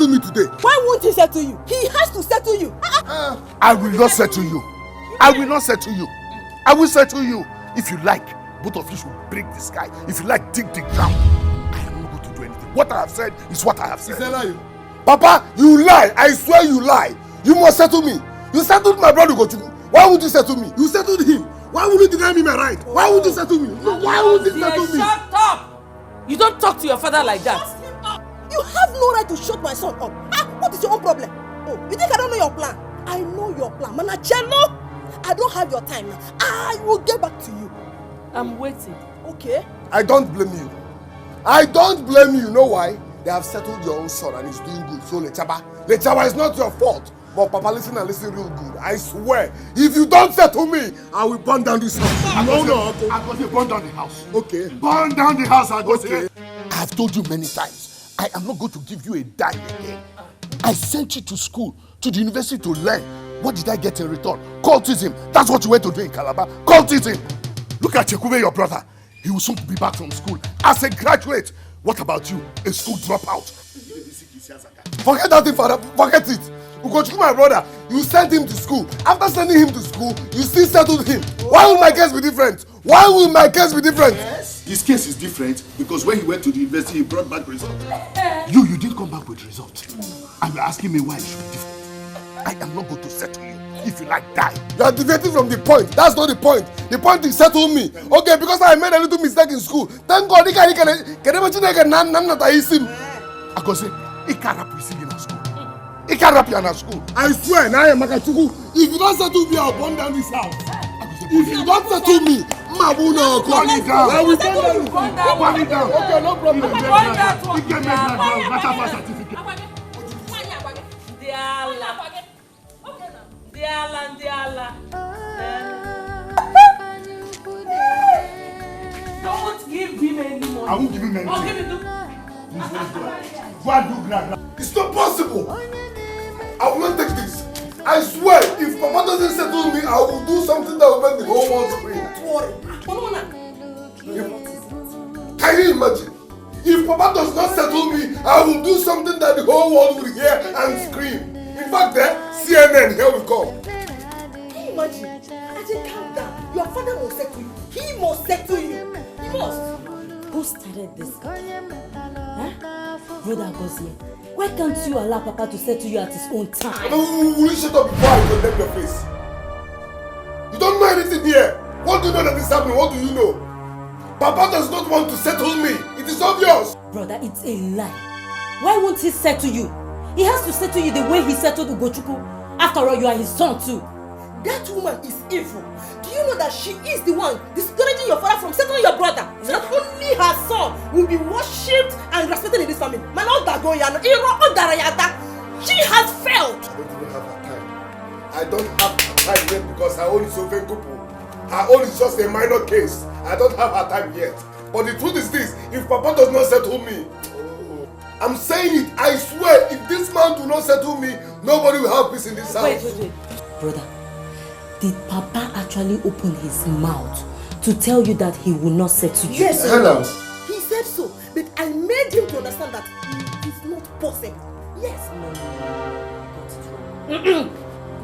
settle me today. Why won't he settle you? He has to settle you. I will not settle you. I will not settle you. I will settle you. If you like, both of you should break the sky. If you like, dig the ground. I am not going to do anything. What I have said is what I have said. Papa, you lie. I swear you lie. You must settle me. You settled my brother Gochuku. Why would you settle me? You settled him. Why would you deny me my right? Why would you settle me? Why would you settle me? Shut up! You don't talk to your father like that. You have no right to shut my son up. What is your own problem? Oh, you think I don't know your plan? I know your plan. Manachelo, I don't have your time now. I will get back to you. I'm waiting. Okay? I don't blame you. I don't blame you. You know why? They have settled your own son and he's doing good. So Lechaba is not your fault. But Papa, listen and listen real good. I swear, if you don't settle me, I will burn down this house. I'm going to burn down the house. Okay. Burn down the house, Okay. I have told you many times, I am not going to give you a dime again. I sent you to school, to the university to learn. What did I get in return? Cultism. That's what you went to do in Calabar. Cultism. Look at Chekube, your brother. He will soon be back from school as a graduate. What about you? A school dropout. Forget that thing, father. Forget it. Ugochukwu, my brother, you sent him to school. After sending him to school, you still settled him. Why will my case be different? Why will my case be different? Yes. His case is different because when he went to the university, he brought back results. You didn't come back with results. And you're asking me why it should be different. I am not going to settle you. If you like, die. You are deviating from the point. That's not the point. The point is settle me. Okay, because I made a little mistake in school. Thank God, I can say, he can't rap you in school. He can't rap you in school. I swear, now I am Makachuku. If you don't settle me, I'll burn down this house. If you don't settle me, Mabuna, burn it down. I will burn it down. Okay, no problem. Burn that one. He can make that down. That's our certificate. Don't give him any money. I won't give him anything. I'll give him Go and do grab. It's not possible. I will not take this. I swear, if Papa doesn't settle me, I will do something that will make the whole world scream. Can you imagine? If Papa does not settle me, I will do something that the whole world will hear and scream. In fact, CNN, here we come. Can you imagine? I said, calm down. Your father will settle you. He must settle you. He must. Who started this? Huh? Brother Gozie, why can't you allow Papa to settle you at his own time? Will you shut up before I condemn your face? You don't know anything here. What do you know that is happening? What do you know? Papa does not want to settle me. It is obvious. Brother, it's a lie. Why won't he settle you? He has to settle you the way he settled Ugochukwu. After all, you are his son too. That woman is evil. Do you know that she is the one discouraging your father from settling your brother? So that only her son will be worshipped and respected in this family. She has failed. I don't have her time yet because her own is so very good. Her own is just a minor case. I don't have her time yet. But the truth is this, if Papa does not settle me, I'm saying it, I swear, if this man do not settle me, nobody will have peace in this house. Wait. Brother, did Papa actually open his mouth to tell you that he will not settle you? Yes, Hello. He said so, but I made him to understand that it is not possible. Yes.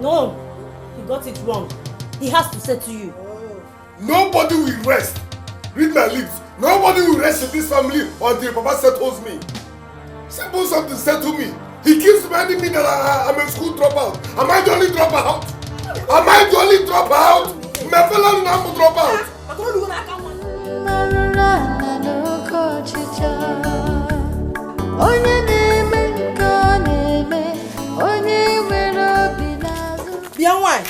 No, he got it wrong. He has to settle you. Nobody will rest. Read my lips. Nobody will rest in this family until Papa settles me. Simple something settle me. He keeps reminding me that I'm a school dropout. Am I the only dropout? Am I the only dropout? My fellow Namu dropout. Bien, why?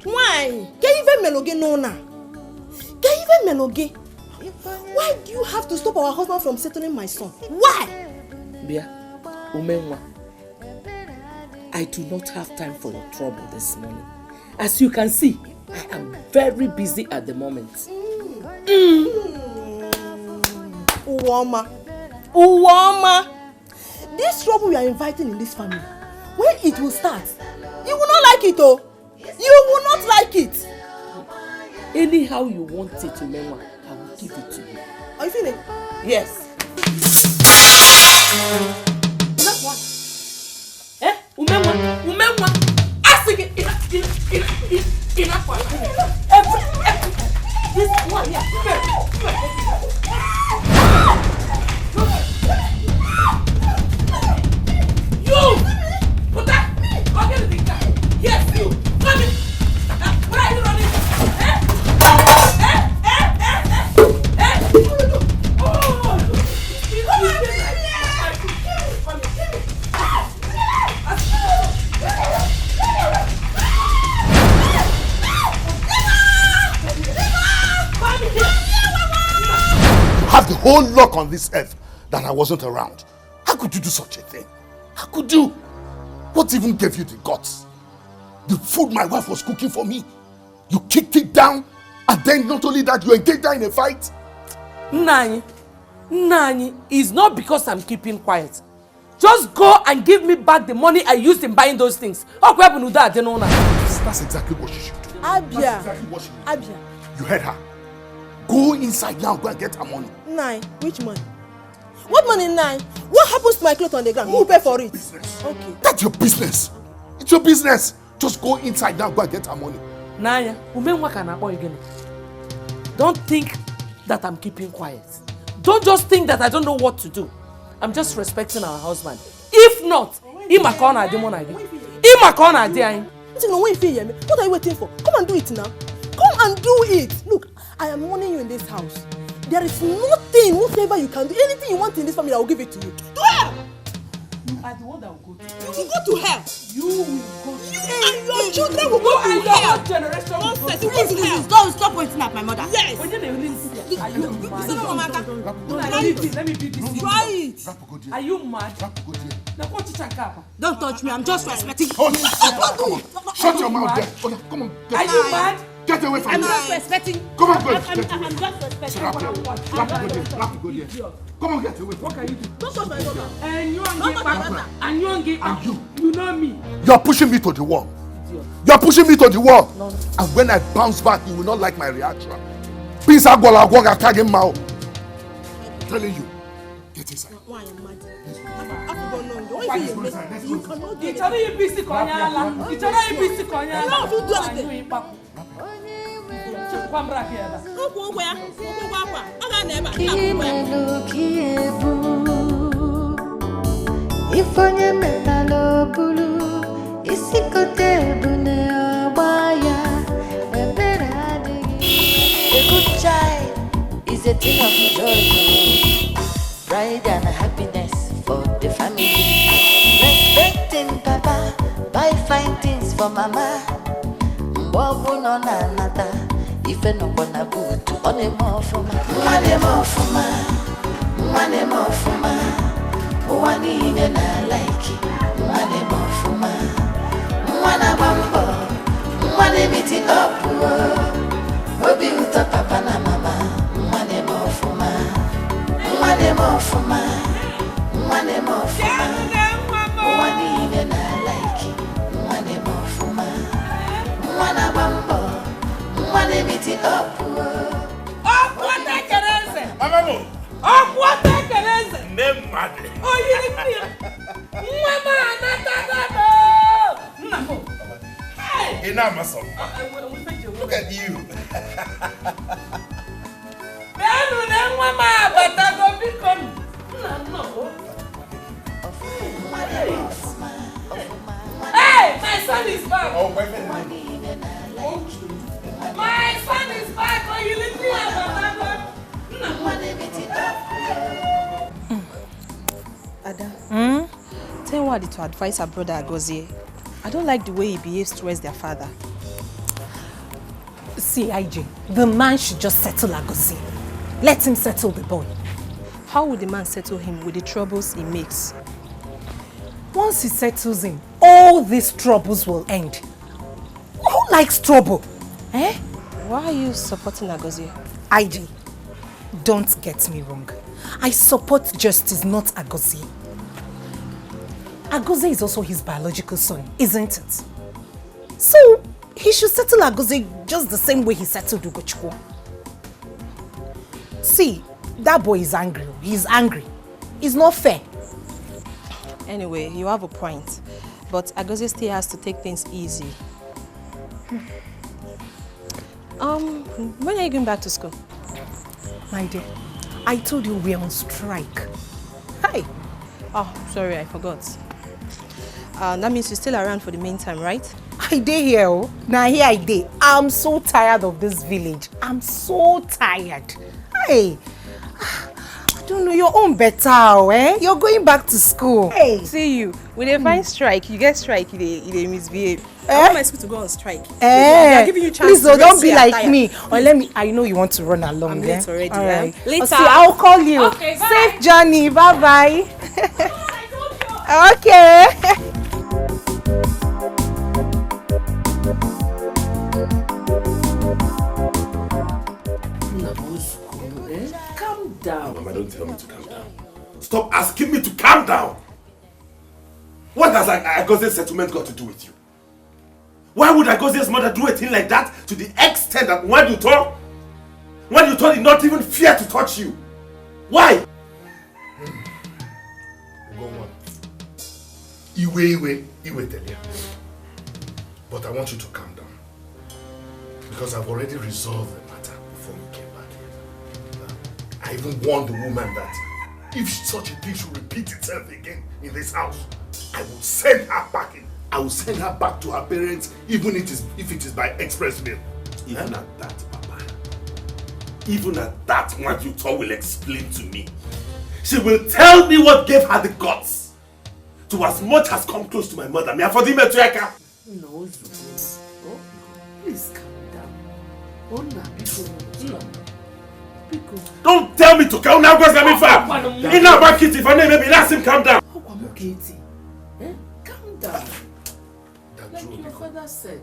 Why? Can you even meloge no na? Can you even meloge? Why do you have to stop our husband from settling my son? Why? Bia, Umenwa, I do not have time for your trouble this morning. As you can see, I am very busy at the moment. Uwama, this trouble we are inviting in this family, when it will start, you will not like it, oh. You will not like it. Anyhow you want it, Umenwa, I will give it to you. Are you feeling? Yes. That's Whole luck on this earth that I wasn't around. How could you do such a thing? How could you? What even gave you the guts? The food my wife was cooking for me, you kicked it down, and then not only that, you engaged her in a fight? Nani, it's not because I'm keeping quiet. Just go and give me back the money I used in buying those things. That's exactly what she should do. Abia. That's exactly what she should do. Abia. You heard her. Go inside now, go and get her money. 9. Which money? What money 9? What happens to my clothes on the ground? Who will pay for it? Business. Okay. That's your business. It's your business. Just go inside now, go and get her money. Naya, don't think that I'm keeping quiet. Don't just think that I don't know what to do. I'm just respecting our husband. If not, what are you waiting for? Come and do it now. Come and do it. Look, I am warning you in this house. There is nothing, whatever you can do, anything you want in this family, I will give it to you. To hell! You are the one that will go to hell. You will go to hell. You will go to hell. And your children will go to hell. Generation will go to hell. Please, don't stop pointing at my mother. Yes. Are you mad? Let me be this. Try it. Are you mad? Don't touch me, I'm just respecting you. Come on. Shut your mouth there. Come on. Are you mad? Get away from I'm me. just respecting. Come on, go. I'm just respecting. Come on, get away from me. What can you do? Don't touch my daughter. And you Don't touch my daughter. and you know me. You are pushing me to the wall. You are pushing me to the wall. And when I bounce back, you will not like my reaction. Please, I'm telling you. Get inside. Why am I mad? Ifonye metalo bulu isikote bune abaya eberade. A good child is a thing of joy, pride and happiness for the family. Respecting papa, buy fine things for mama. Mbobu no na nata, ife no bona butu one more for ma. Mane more for ma. One even I like it. Mane more for ma. Mwana bambo, mwane meeting up. Obi uta papa na mama. Mane more for ma. Mane more for ma. Mane more for ma. One even I like it. Mane more for ma. Mwana bambo, mwane meeting up. Mama, what I can answer? Name madly. Oh, you Mama, no. Hey! Enough, my son. Look at you. Mama, but I don't become. No. Hey, my son is back. Oh, wait a My son is back. Oh, you leave me Ada, tell Wadi to advise her brother Agozie. I don't like the way he behaves towards their father. See, IJ, the man should just settle Agozie. Let him settle the boy. How would the man settle him with the troubles he makes? Once he settles him, all these troubles will end. Who likes trouble? Eh? Why are you supporting Agozie? IJ, don't get me wrong. I support justice, not Agozie. Agozie is also his biological son, isn't it? So, he should settle Agozie just the same way he settled Ugochukwu. See, that boy is angry. He's angry. It's not fair. Anyway, you have a point. but Agozie still has to take things easy. When are you going back to school? My dear, I told you we're on strike. Hi. Oh, sorry, I forgot. That means you're still around for the meantime, right? I dey here, oh. Now here I dey. I'm so tired of this village. I'm so tired. Hey, I don't know, your own better, eh? You're going back to school. Hey. See you. When they find strike, you get strike, they misbehave. I want my school to go on strike. They are giving you chance please, to don't be like attire. me. Or let me, I know you want to run along. I'm late already. All right. Later. See, I'll call you. Okay, bye. Safe journey. Bye-bye. Okay. Calm down. Mama, don't tell me to calm down. Stop asking me to calm down. What has Agozie's settlement got to do with you? Why would Agozie's mother do a thing like that to the extent that when you did not even fear to touch you? Why? Go on. Iwe, Delia. But I want you to calm down. Because I've already resolved the matter before you came back here. I even warned the woman that if such a thing should repeat itself again in this house, I will send her back in. I will send her back to her parents, even if it is by express mail. Even at that, Papa. Even at that, what you thought will explain to me. She will tell me what gave her the guts to as much as come close to my mother. No, Zubu. Oh, please calm down. Oh, no. Don't tell me to calm down, because I'm far. In our back, if I maybe ask him calm down. Oh, I'm okay. Calm down. Like your father said,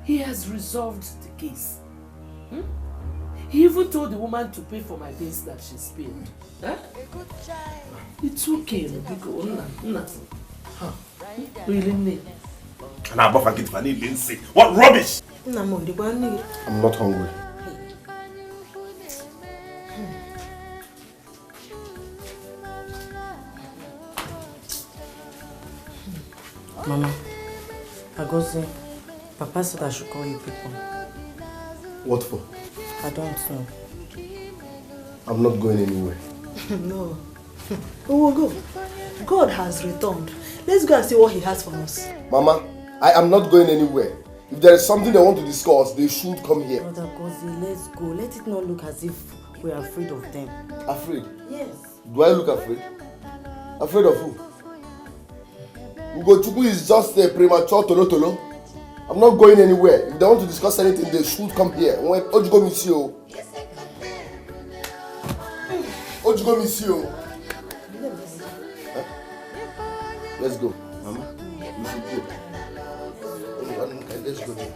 he has resolved the case. He even told the woman to pay for my bills that she spilled. Huh? It's okay, because really. And I'm about to get Vanny Lindsay. What rubbish! I'm not hungry. Mama, Agozie, Papa said I should call you people. What for? I don't know. I'm not going anywhere. No. We will go. God has returned. Let's go and see what he has for us. Mama, I am not going anywhere. If there is something they want to discuss, they should come here. Brother Agozie, let's go. Let it not look as if we are afraid of them. Afraid? Yes. Do I look afraid? Afraid of who? Ugochukwu is just a premature tolo. I'm not going anywhere. If they want to discuss anything, they should come here. Ojugo Misio. Ojugo Misio. Huh? Let's go. Mama, we should go. Let's go there.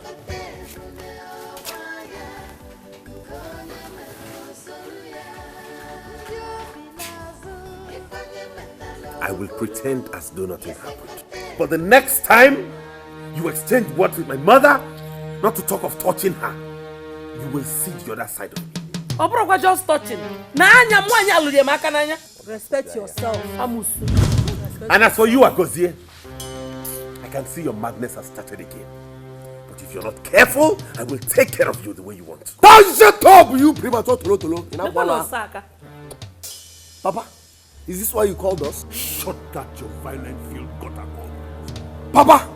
I will pretend as though nothing happened. But the next time you exchange words with my mother, not to talk of touching her, you will see the other side of me. Obrokwa just touching. Respect yourself. And as for you, Agozie, I can see your madness has started again. But if you're not careful, I will take care of you the way you want. Shut up, you premature tolo. Papa, is this why you called us? Shut that your violent field gutter call. Papa,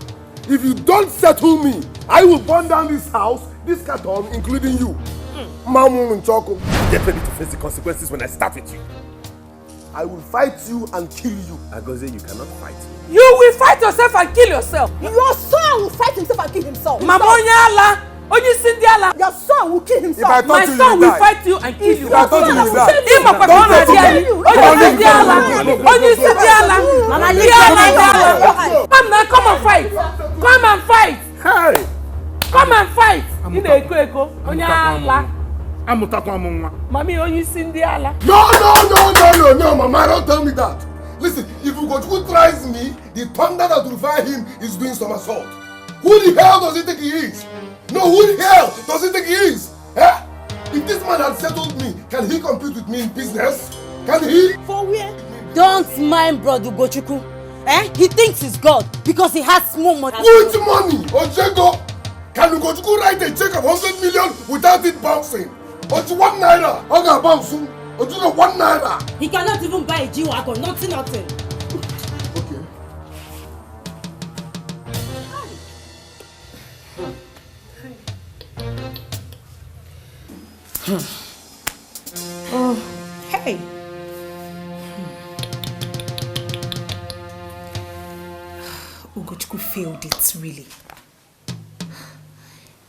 if you don't settle me, I will burn down this house, this carton, including you. Mamu and Choco. Get ready to face the consequences when I start with you. I will fight you and kill you. Agozie, you cannot fight. You will fight yourself and kill yourself. Your son will fight himself and kill himself. Mama Onyala, Cindiala. Your son will kill himself. My son will fight you and kill you. If I told you you die. Come and fight. Come and fight. Hey! Come and fight. Onyala. Mami Cindiala. No, Mama, don't tell me that. Listen, if Ugochukwu tries me, the thunder that will fire him is doing somersault. Who the hell does he think he is? No, who the hell does he think he is? Eh? If this man had settled me, can he compete with me in business? Can he? For where? Don't mind Brother Ugochukwu. He thinks he's God because he has more money. With money, Ojego, can you go to go write a check of 100 million without it bouncing? Or to 1 naira, Oga bounce, or to the 1 naira. He cannot even buy a G-Wagon, nothing. Okay. Oh, hey. Ugochukwu failed it, really.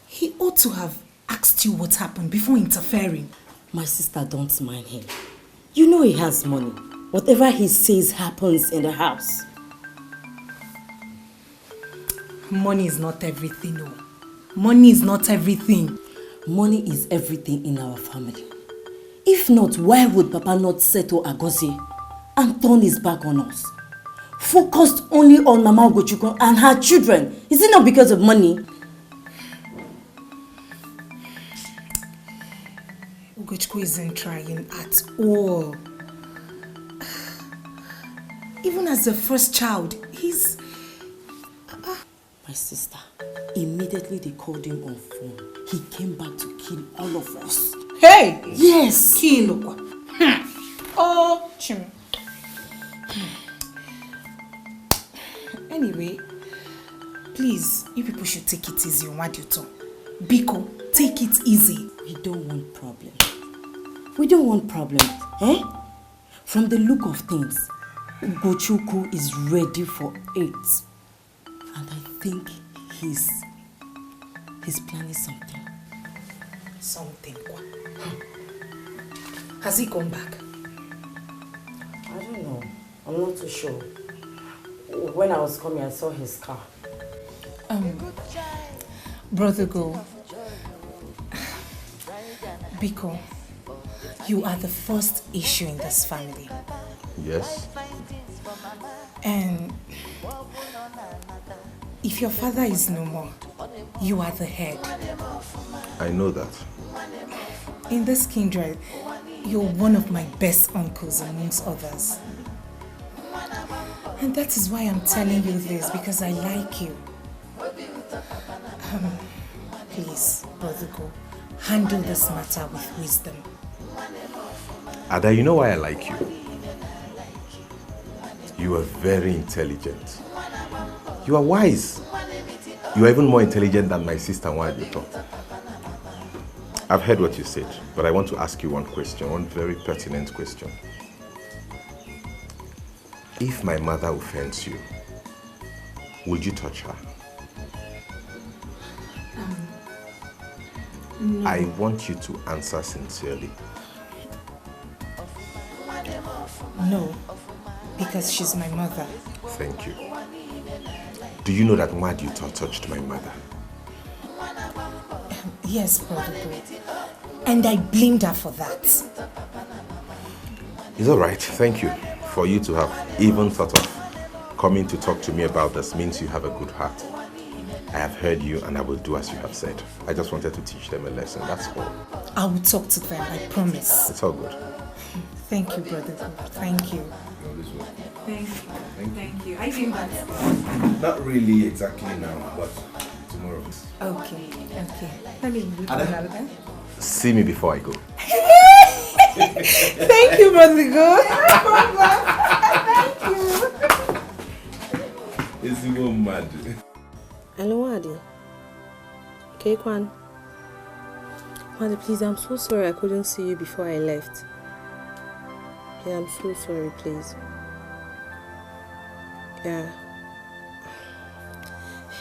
He ought to have asked you what happened before interfering. My sister, don't mind him. You know he has money. Whatever he says happens in the house. Money is not everything, no. Money is not everything. Money is everything in our family. If not, why would Papa not settle Agozie and turn his back on us? Focused only on Mama Ugochukwu and her children. Is it not because of money? Ugochukwu isn't trying at all. Even as the first child, he's... My sister, immediately they called him on phone. He came back to kill all of us. Hey! Yes! Kill. Oh, Chim. Anyway, please, you people should take it easy on what you talk. Biko, take it easy. We don't want problems. We don't want problems, eh? From the look of things, Ugochukwu is ready for it. And I think he's planning something. Something. Has he come back? I don't know. I'm not too sure. When I was coming, I saw his car. Brother Go. Biko, you are the first issue in this family. Yes? And if your father is no more, you are the head. I know that. In this kindred, you're one of my best uncles amongst others. And that is why I'm telling you this, because I like you. Please, Brother Go, handle this matter with wisdom. Ada, you know why I like you? You are very intelligent. You are wise. You are even more intelligent than my sister Nwadioto. I've heard what you said, but I want to ask you one question, one very pertinent question. If my mother offends you, would you touch her? No. I want you to answer sincerely. No, because she's my mother. Thank you. Do you know that Nwadioto touched my mother? Yes, Brother Go. And I blamed her for that. It's all right. Thank you. For you to have even thought of coming to talk to me about this means you have a good heart. I have heard you and I will do as you have said. I just wanted to teach them a lesson, that's all. I will talk to them, I promise. It's all good. Thank you, Brother Go. Thank you. Thank you. I came back. Not really exactly now, but tomorrow. Okay. Let me look another time. See me before I go. Thank you, Brother Go. Thank you. It's even mad. Hello, Wadi. Okay, Kwan. Wadi, please, I'm so sorry I couldn't see you before I left. Yeah, I'm so sorry, please. Yeah.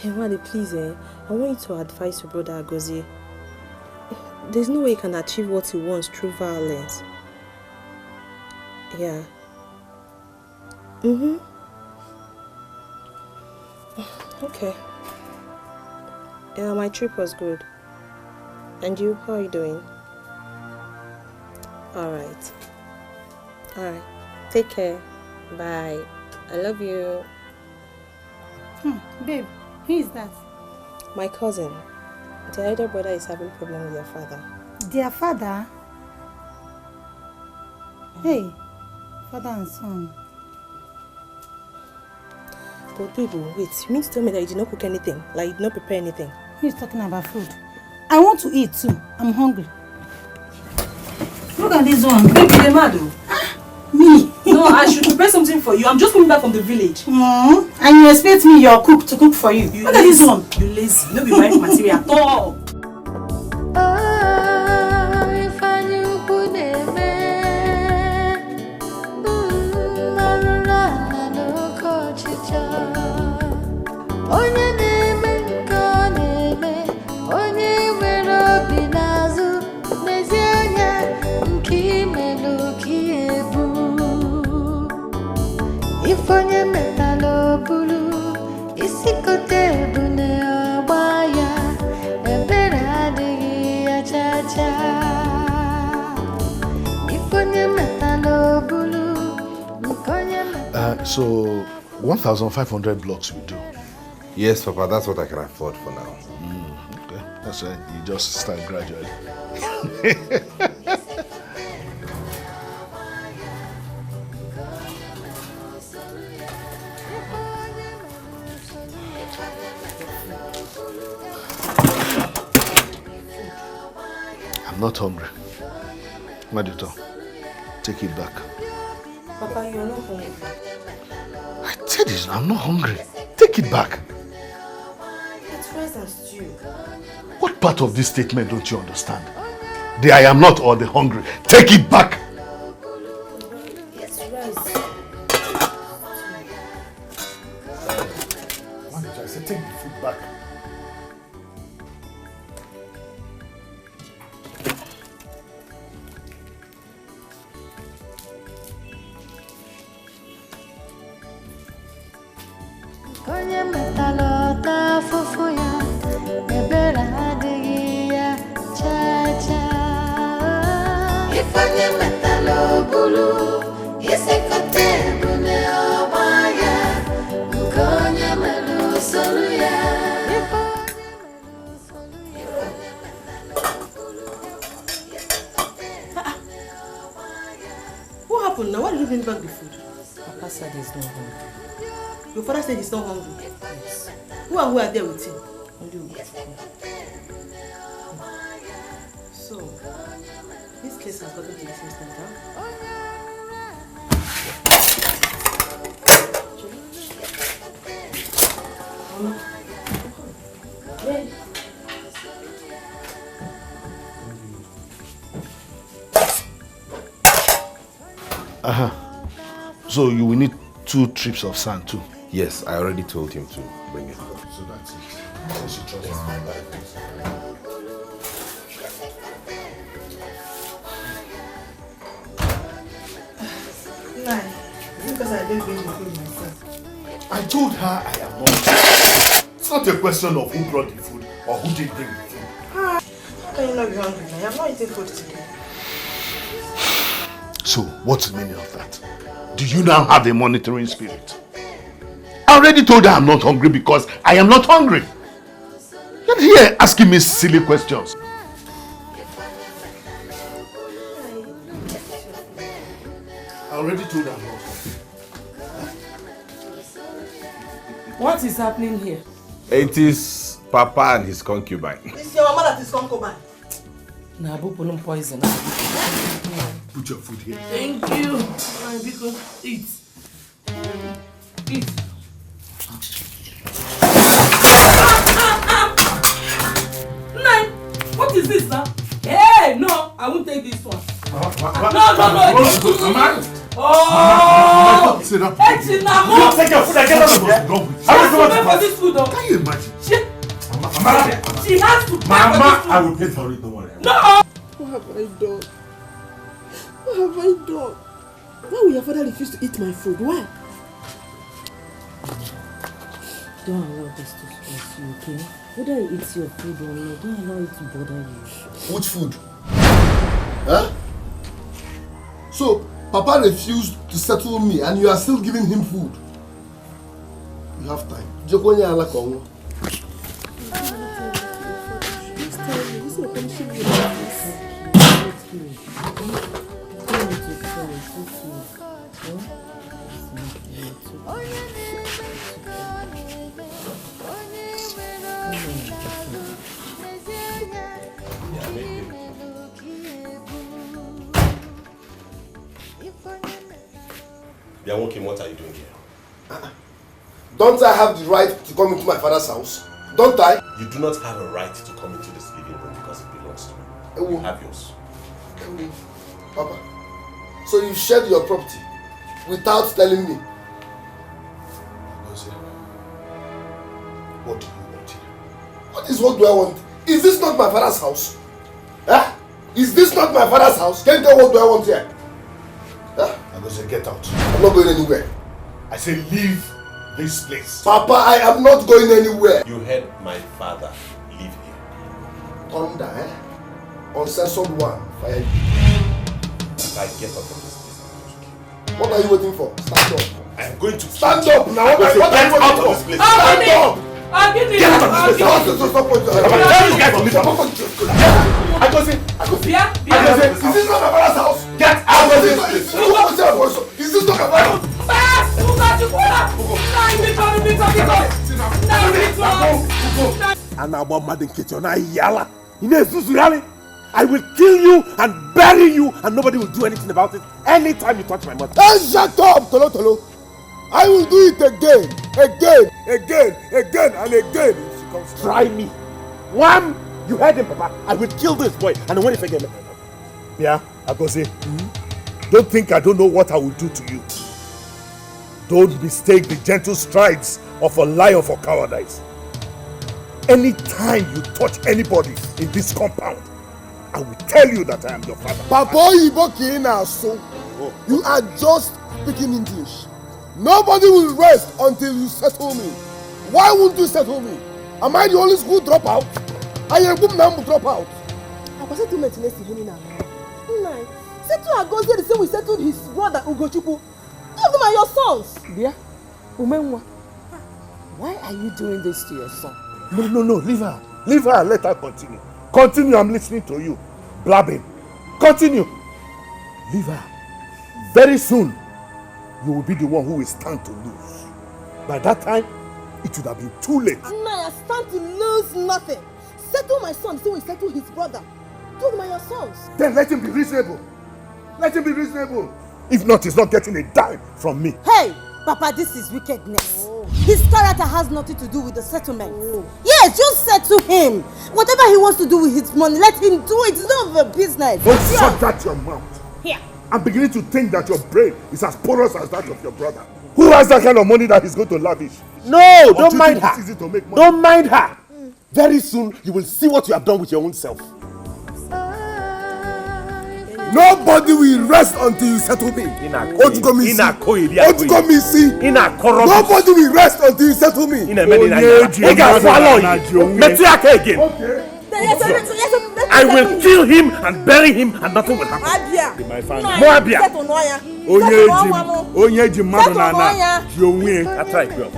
Hey, Wadi, please, I want you to advise your brother Agozie. There's no way he can achieve what he wants through violence. Yeah. Okay. Yeah, my trip was good. And you, how are you doing? Alright. Take care. Bye. I love you. Babe, who is that? My cousin. The elder brother is having problem with your father. Their father? Hey, father and son. But baby, wait, you mean to tell me that you did not cook anything? Like you did not prepare anything? He's talking about food. I want to eat too. I'm hungry. Look at this one. Baby, you're mad though. Me? No, I should prepare something for you. I'm just coming back from the village. And you expect me, your cook, to cook for you? Look at this one. You lazy. No be wife material at all. So 1,500 blocks will do. Yes, Papa, that's what I can afford for now. Okay, that's right. You just start gradually. I'm not hungry. Madito, take it back. Papa, you're not hungry. I said this, I'm not hungry. Take it back. It's rice and stew. What part of this statement don't you understand? The I am not or the hungry. Take it back. It's rice. Manager, I said take the food back. Onye metalota fufu ya ebere adịghị ya cha cha. Ifonye metalo bulu isekote bune ọgba ya nke onye melu solu ya. What happened now? Why did you bring back the food? Papa said he's not hungry. Your father said he's not hungry. Yes. Who are there with him? Only we. So, this case has gotten to this instant, huh? So you will need 2 trips of sand too. Yes, I already told him to bring it. So that's it. Since you trust my life. Nine. Because I didn't bring the food myself. I told her I am not. It's not a question of who brought the food or who did bring the food. How can you not be hungry now? I have not eaten food today. So what's the meaning of that? Do you now have a monitoring spirit? I already told her I'm not hungry because I am not hungry. You're here asking me silly questions. I already told her I'm not hungry. What is happening here? It is Papa and his concubine. It's your mama that is concubine. Nabu pulling poison. Put your food here. Thank you. Because eat. Eat. Nine. What is this now? Hey, no, I won't take this one. No. Oh! Sit down. Hey, Chinamo! Take your food and get out of here. She has to pay for this food, though. Can you imagine? She has to pay for this food. I will pay for it, don't worry. No! What have I done? What have I done? Why will your father refuse to eat my food? Why? Don't allow this to stress you, okay? Whether you eat your food or not, don't allow it to bother you. Which food? Huh? So, Papa refused to settle me and you are still giving him food. You have time. Jokonya ala kongo. Please tell me, this is a punishing me. Yeah, maybe. Bianwokim, what are you doing here? Don't I have the right to come into my father's house? Don't I? You do not have a right to come into this living room because it belongs to me. You have yours. Papa, so you shared your property without telling me? What do you want here? What do I want? Is this not my father's house? Huh? Is this not my father's house? Can you tell what do I want here? Huh? I'm going to say get out. I'm not going anywhere. I say leave this place. Papa, I am not going anywhere. You heard my father. Leave here. Thunder, eh? Uncensored one. Fire you. If I get up from this place, I'm going to kill you. What are you waiting for? Stand up. I am going to stand up now. What are you waiting for? Stand up. I'll give you. Get out of this place. Stop. Tell this guy from me. I go say. Is this not my father's house? Get out of this place. Is this not my father's house? I will kill you and bury you and nobody will do anything about it anytime you touch my mother. Hey, shut up, Tolo. I will do it again and again. Try me. One, you heard him, Papa. I will kill this boy and when if again. Yeah, I go say, don't think I don't know what I will do to you. Don't mistake the gentle strides of a lion for cowardice. Anytime you touch anybody in this compound, I will tell you that I am your father. Papa, you are just speaking English. Nobody will rest until you settle me. Why won't you settle me? Am I the only school dropout? I am good number dropout. I was settled to him now. Settle Agozie the same we settled his brother Ugochukwu. Two of them are your sons. Bia, Umenwa, why are you doing this to your son? No, leave her. Leave her and let her continue. Continue, I'm listening to you. Blabbing. Continue. Leave her. Very soon, you will be the one who will stand to lose. By that time, it would have been too late. I stand to lose nothing. Settle my son, so we settle his brother. Two of them are your sons. Then let him be reasonable. Let him be reasonable. If not, he's not getting a dime from me. Hey, Papa, this is wickedness. His character has nothing to do with the settlement. Yes, just settle him. Whatever he wants to do with his money, let him do it. It's none of your business. Don't shut that your mouth. Here. I'm beginning to think that your brain is as porous as that of your brother. Who has that kind of money that he's going to lavish? No, don't mind her. It's easy to make money. Don't mind her. Very soon, you will see what you have done with your own self. Nobody will rest until you settle me. Nobody will rest until you settle me. I will kill him and bury him and nothing will happen. That's right, girl.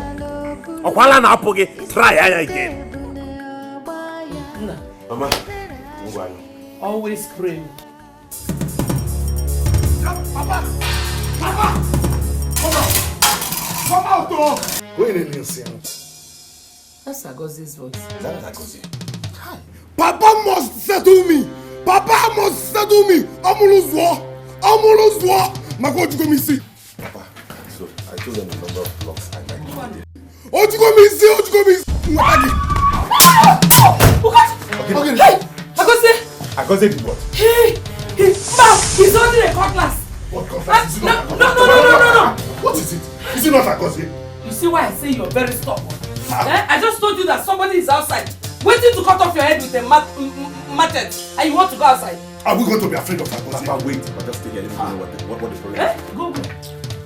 Try again. Mama, always pray. Papa! Come out! Go in and listen. That's Agozie's voice. That's Agozie. Papa must settle me. Papa must settle me. Amuluzwa. Mako Ojukomisi. Papa, so I told them the number of blocks I might need. Ojukomisi. Hey, Agozie. Agozie did what? Hey, he's holding a cutlass. What cutlass? No. What is it? Is it not Agozie? You see why I say you're very stubborn? I just told you that somebody is outside waiting to cut off your head with a machete and you want to go outside. Are we going to be afraid of Agozie? Papa, wait. But just stay here. Let me know what the problem is.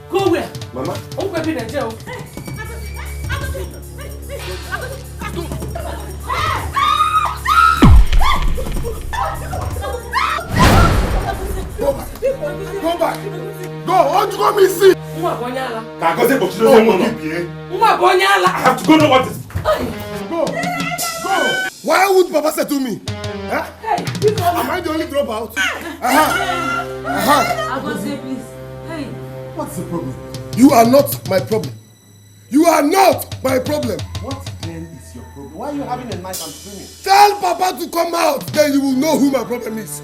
Go where? Mama? Uncle be in jail. Go back. Go. Ojukomisi. Agozie, but you don't know. I have to go know what is. Go. Why would Papa settle me? Huh? Am I the only dropout? Agozie, please. Hey. What's the problem? You are not my problem. You are not my problem. What then is your problem? Why are you having a knife and screaming? Tell Papa to come out, then you will know who my problem is.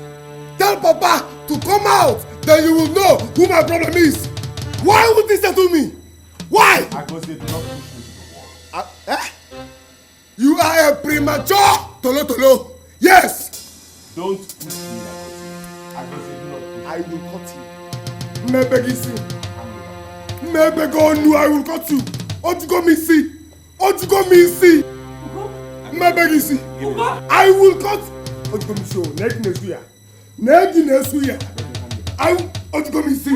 Tell Papa to come out, then you will know who my problem is. Why would this settle me? Why? Agose, do not push me to the wall. You are a premature tolo. Yes. Don't push me, Agose, do not push me. I will cut you. Mebegisi. Mebegonu, I will cut you. Otugo misi. Mebegisi. I will cut. Otugo misi. Negi nesuya. I will. Otugo misi.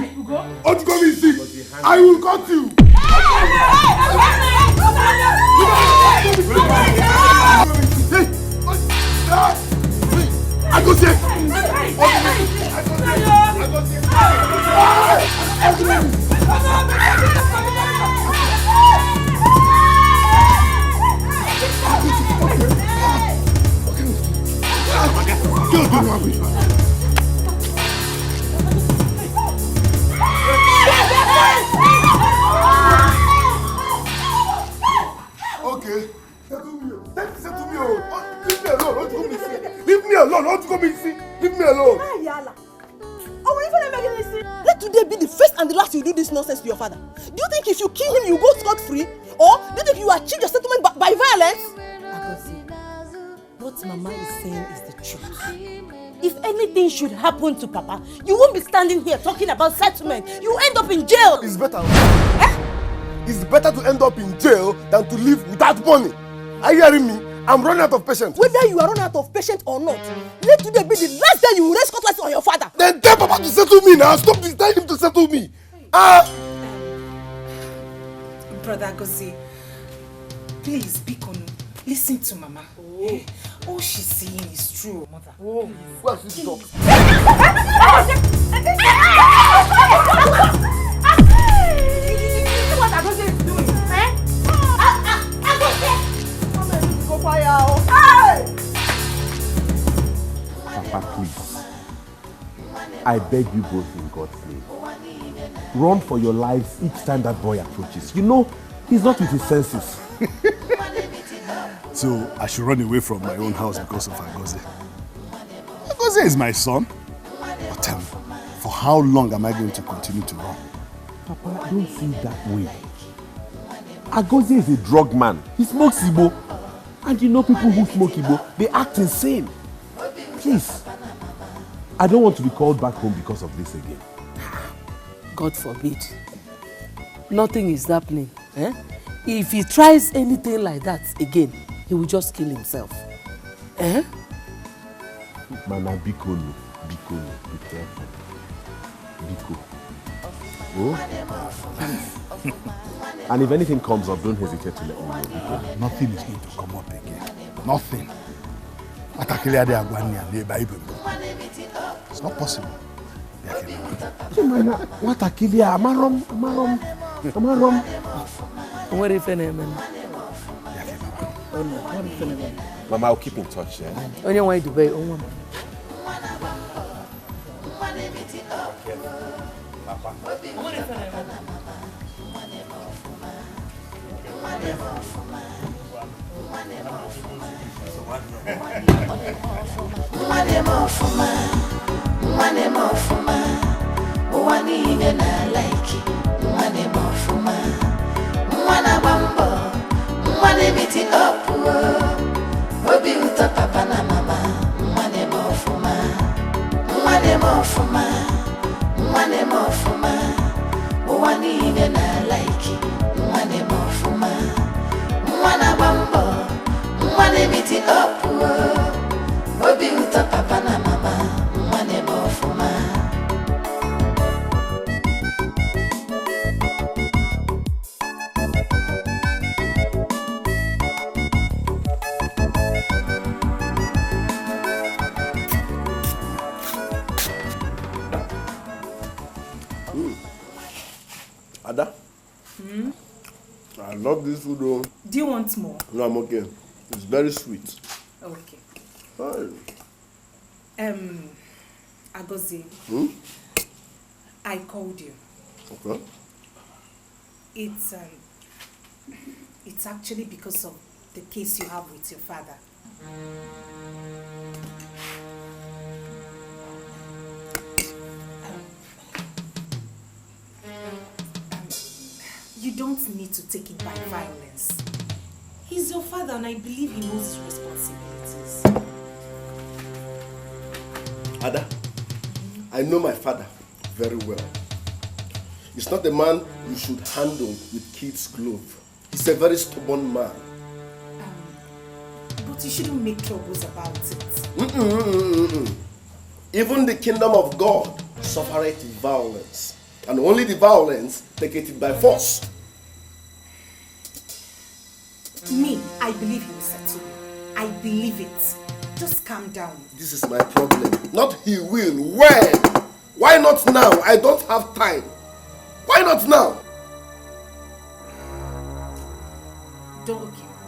I will cut you. I go say. Okay. Settle me. Leave me alone. Leave me alone. Let today be the first and the last you do this nonsense to your father. Do you think if you kill him, you go scot-free? Or do you think you achieve your settlement by violence? Agozi, what Mama is saying is the truth. If anything should happen to Papa, you won't be standing here talking about settlement. You end up in jail. It's better. It's better to end up in jail than to live without money. Are you hearing me? I'm running out of patience. Whether you are running out of patience or not, let today be the last day you will raise cutlass on your father. Then tell Papa to settle me now. Stop this. Tell him to settle me. Brother Agozi, please, Bikono, listen to Mama. All she's saying is true, Mother. Where's this dog? What Agozi is doing? Papa, please. I beg you both in God's name. Run for your lives each time that boy approaches. You know, he's not with his senses. So I should run away from my own house because of Agoze. Agoze is my son. But for how long am I going to continue to run? Papa, don't see it that way. Agoze is a drug man. He smokes Igbo. And you know people who smoke Igbo, they act insane. Please. I don't want to be called back home because of this again. God forbid. Nothing is happening. If he tries anything like that again, he will just kill himself. Mana Bikono, be careful. Biko. Oh? And if anything comes up, don't hesitate to let me know. Biko. Nothing is going to come up again. Nothing. It's not possible. Mama, I'll keep in touch, yeah? Ada? I love this food though. Do you want more? No, I'm okay. It's very sweet. Okay. Hi. Agozi. I called you. Okay. It's actually because of the case you have with your father. You don't need to take it by violence. He's your father and I believe he knows his responsibilities. Ada, I know my father very well. He's not a man you should handle with kid's glove. He's a very stubborn man. But you shouldn't make troubles about it. Even the kingdom of God suffereth violence, and only the violence taketh it by force. Me, I believe he will settle you. I believe it. Just calm down. This is my problem. Not he will. When? Why not now? I don't have time. Why not now? Do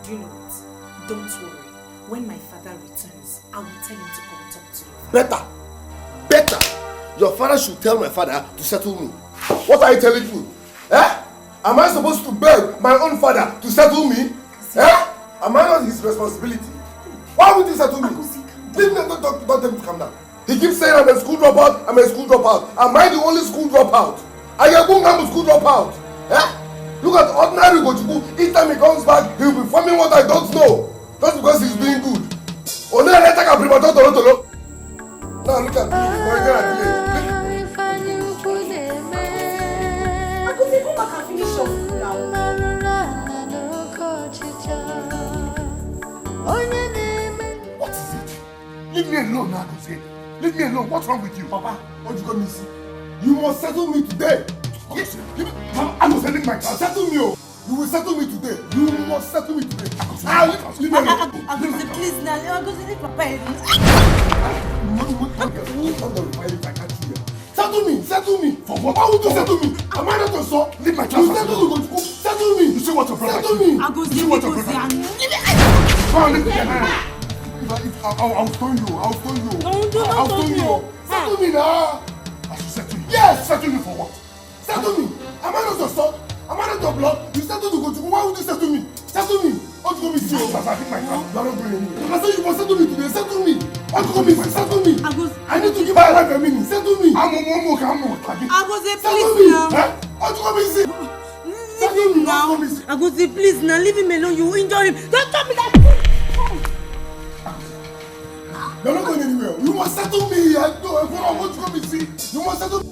you know what? Don't worry. When my father returns, I will tell him to come and talk to you. Better. Your father should tell my father to settle me. What are you telling me? Eh? Am I supposed to beg my own father to settle me? Eh? Am I not his responsibility? Why would he settle me? Leave me, don't tell him to calm down. He keeps saying I'm a school dropout, I'm a school dropout. Am I the only school dropout? I am a school dropout. Eh? Look at ordinary Gochuku. Each time he comes back, he will be forming what I don't know. Just because he's doing good. Now look at me. What is it? Leave me alone now, Agose. Leave me alone. What's wrong with you? Papa, what you got me see? You must settle me today. Yes. I'm not selling my car. Settle me. Oh. You will settle me today. You must settle me today. Leave me alone. Agose, please now. Agose, leave Papa alone. Settle me. For what? Why would you settle me? Am I not your son? Leave my class. Settle me. You see what your brother Settle me. Agose, you see what your brother Come on, leave me alone. I'll stone you. I'll stone you. Don't stone you. Settle me now. I should settle you. Yes, settle you for what? Settle me. Am I not your son? Am I not your blood? You settle to go to. Why would you settle me? Settle me. What you want me to do? I think my car. You are not going anywhere. I said you must settle me today. Settle me. What you want me to settle me? I need to give my life a meaning. Settle me. I'm Agose, settle please me. now. What you want me to say? Leave him now. Agose, please now. Leave him alone. You will injure him. Don't tell me that. You're not going anywhere. You must settle me. I know. What you want me to see? You must settle me.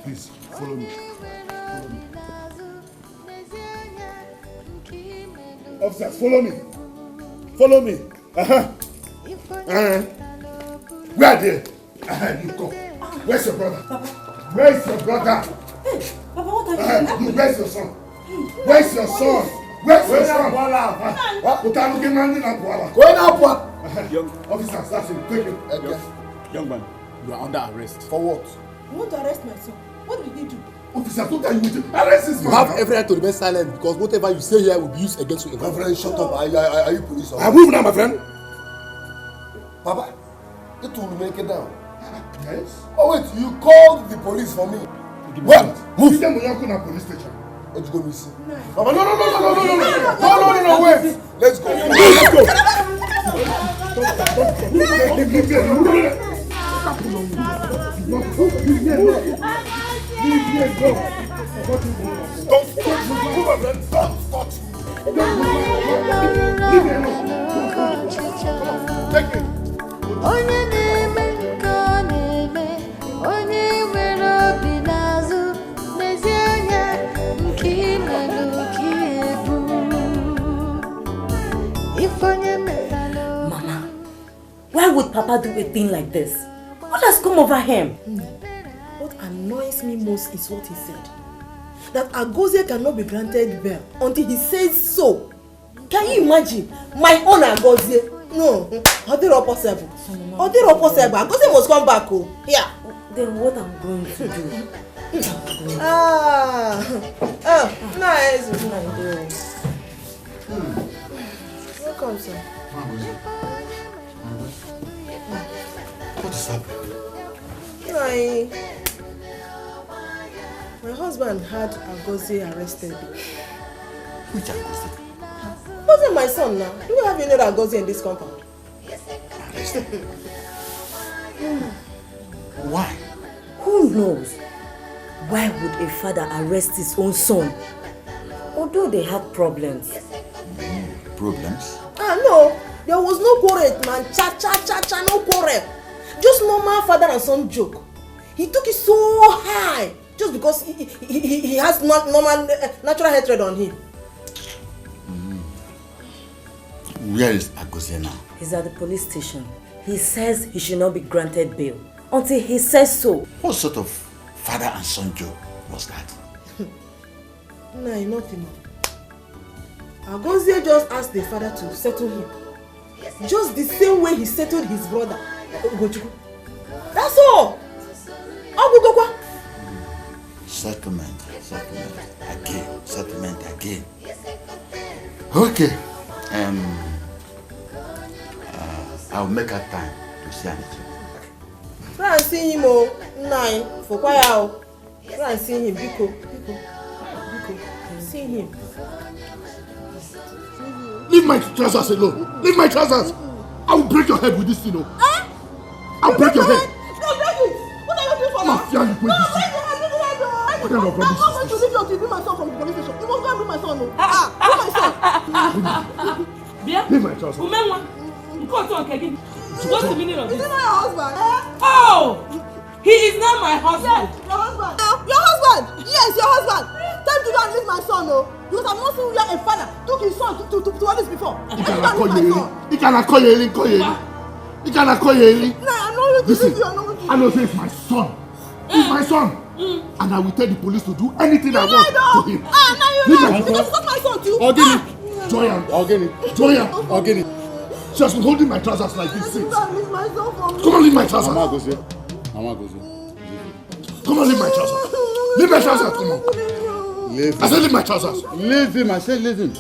Please, follow me. Officers, follow me. Follow me. Where are they? You go. Where's your brother? Where's your brother? Hey, Papa, what are you doing? Where's your son? Where's your son? Where's your son? Officers, that's him. Take him. Young man, you are under arrest. For what? You want to arrest my son? What did he do? Officers, don't tell you with arrest this man. You have every right to remain silent because whatever you say here will be used against you. My friend, shut up. Are you police officer? I move now, my friend. Papa, it will make it down. Yes? Oh wait, you called the police for me. Well, move. You them to police station. What you go missing? Papa, no, wait. Let's go. Let's go. Take it. Onye na-eme nke ọ na-eme, onye nwere obi n'azụ, n'ezie anya nke imelụ ka ebu. If onye metalụ. Mama, why would Papa do a thing like this? What has come over him? What annoys me most is what he said. That Agose cannot be granted bail until he says so. Can you imagine? My own Agose. No, not possible. Not possible. Agose must come back. Oh, yeah. Then what I'm going to do? Nice. Welcome, sir. What is happening? My husband had Agozie arrested. Which Agozie? Wasn't my son now? Do we have any other Agozie in this compound? Arrested? Why? Who knows? Why would a father arrest his own son? Although they had problems. Problems? No. There was no quarrel, man. No quarrel. Just normal father and son joke. He took it so high just because he has normal natural hatred on him. Where is Agozie now? He's at the police station. He says he should not be granted bail until he says so. What sort of father and son joke was that? No, nothing. Agozie just asked the father to settle him. Just the same way he settled his brother, Ugochukwu. That's all. Settlement again. Okay. I'll make a time to see anything. Try and see him, for quiet. Try and see him, Biko. See him. Leave my trousers alone. Leave my trousers. I will break your head with this thing. I'll break your head. No, break it. What are you doing for now? Mafia, you break this thing. What kind of rubbish is I'm going to leave you to bring my son from the police station. You must go and bring my son. Bring my son. Leave my trousers. What's the meaning of this? Is he not your husband? Oh! He is not my husband. Yes, your husband. Your husband. Yes, your husband. Time to go and leave my son, because I've not seen where a father took his son to all this before. He cannot call you Eli. No, I'm not going to leave you. I know say it's my son. He's my son. And I will tell the police to do anything I want to him. Because it's not my son too. Joy. She has been holding my trousers like this since. Come on, leave my trousers. Come on, leave my trousers. Leave my trousers, come on. I said leave my trousers. Leave him, I said leave him.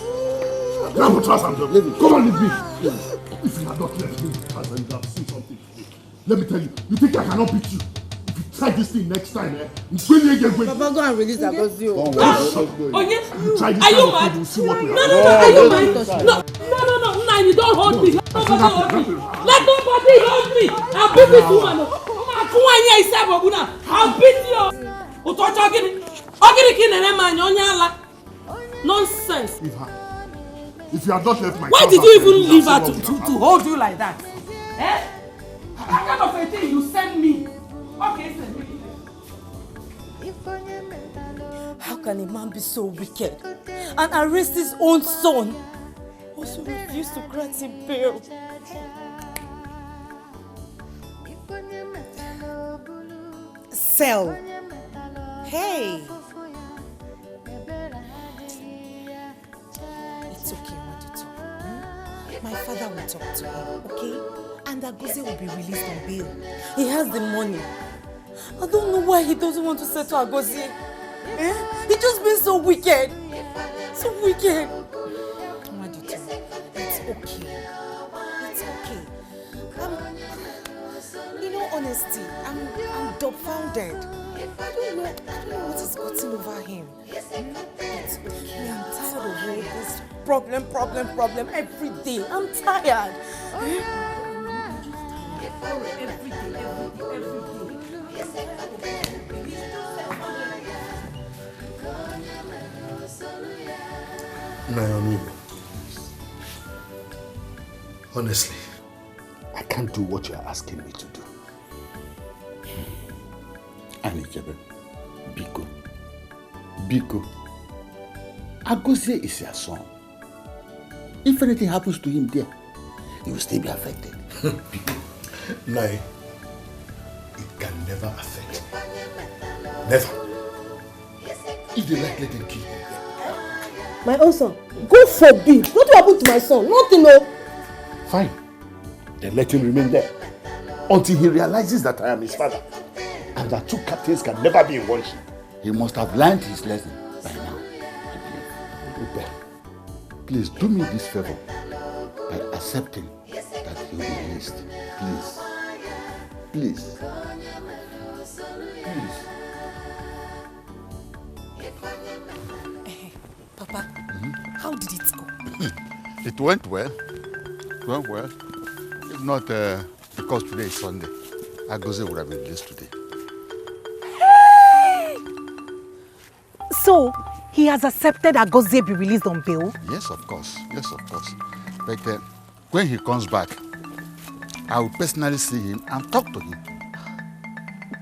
Grab my trousers, come on, leave me. If you had not left me, you would have seen something. Let me tell you, you think I cannot beat you? If you try this thing next time, Papa, go and release Agozie. Are you mad? Are you mad? No, you don't hold me. Let nobody hold me. I'll beat this woman. I'll beat you. Nonsense. If you had not left my why did you even leave her to hold you like that? What kind of a thing you send me? Okay, send me. How can a man be so wicked and arrest his own son? Also refuse to grant him bail. Sell. Hey. It's okay, Wadito. My father will talk to him, okay? And Agozie will be released on bail. He has the money. I don't know why he doesn't want to settle Agozie. He just been so wicked. So wicked. Wadito, it's okay. It's okay. Honesty, I'm dumbfounded. I don't know what has gotten over him. It's okay. I'm tired of all this problem every day. I'm tired. Every day. Naomi, honestly, I can't do what you are asking me to do. Anichebe, Biko, Agozie is your son. If anything happens to him there, he will still be affected. Nai, it can never affect. Never. If they like, let them kill him. My own son, God forbid. What will happen to my son? Nothing, no. Fine. Then let him remain there until he realizes that I am his father and that two captains can never be in one ship. He must have learned his lesson by now, I believe. Please do me this favor by accepting that he will be released. Please. Please. Papa, how did it go? It went well. It went well. If not because today is Sunday, Agoze would have been released today. So, he has accepted Agoze be released on bail? Yes, of course. Yes, of course. But when he comes back, I will personally see him and talk to him.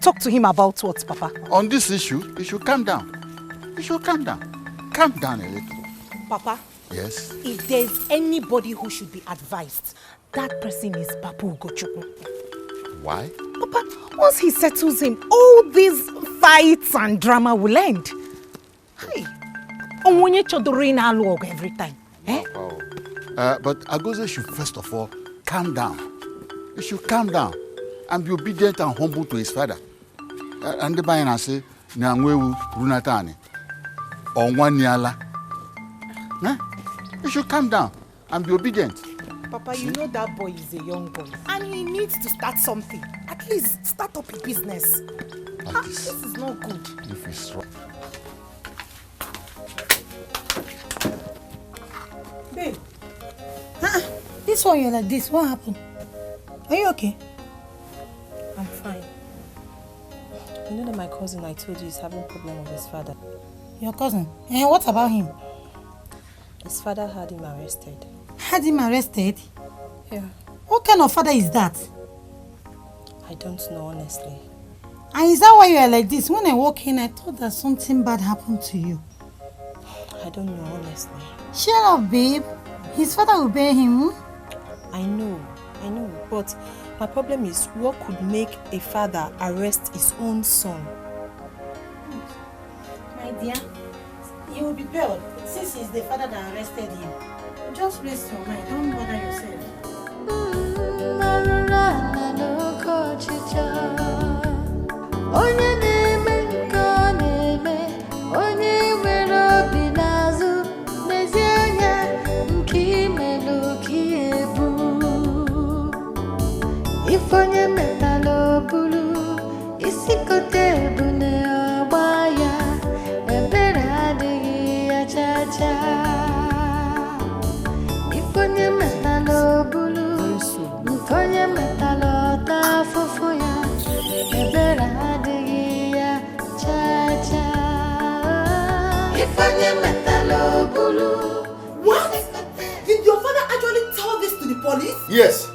Talk to him about what, Papa? On this issue, he should calm down. He should calm down. Calm down a little. Papa? Yes? If there's anybody who should be advised, that person is Papu Ugochukwu. Why? Papa, once he settles him, all these fights and drama will end. Hey, Onwunye chodoro in alog every time. Eh? But Agoze should first of all calm down. He should calm down and be obedient and humble to his father. And the Bible say, "Nyangwewu runatani, onwaniala." He should calm down and be obedient. Papa, you know that boy is a young boy and he needs to start something. At least start up a business. This is not good. If he's wrong. Babe, this one you're like this. What happened? Are you okay? I'm fine. You know that my cousin I told you is having a problem with his father. Your cousin? And what about him? His father had him arrested. Had him arrested? Yeah. What kind of father is that? I don't know, honestly. And is that why you are like this? When I walk in, I thought that something bad happened to you. I don't know, honestly. Shut up, babe. His father will bear him. I know. But my problem is, what could make a father arrest his own son? My dear, you will be proud since he's the father that arrested him. Just rest your mind. Don't bother yourself. Ifonye metalo bulu, isikote bune obaya, ebera digi ya chacha. Ifonye metalo bulu, ifonye metalo tafufuya, ebera digi ya chacha. Ifonye metalo bulu. What? Did your father actually tell this to the police? Yes.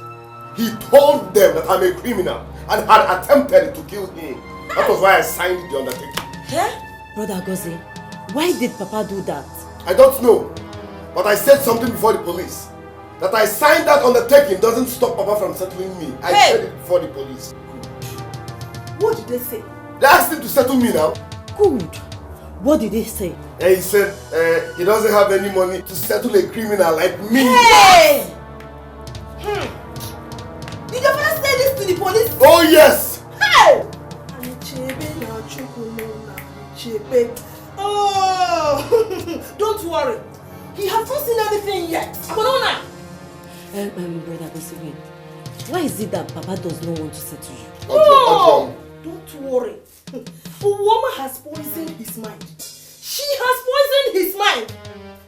He told them that I'm a criminal and had attempted to kill him. That was why I signed the undertaking. Yeah? Brother Agoze, why did Papa do that? I don't know. But I said something before the police. That I signed that undertaking doesn't stop Papa from settling me. I said it before the police. What did they say? They asked him to settle me now. Good. What did they say? And he said he doesn't have any money to settle a criminal like me. Hey! Did your father say this to the police? Oh yes! Hey! Oh! Don't worry. He has not seen anything yet. Banana! Brother Agoze, wait. Why is it that Papa does not want to settle you? Oh! Don't worry. Uwoma has poisoned his mind. She has poisoned his mind.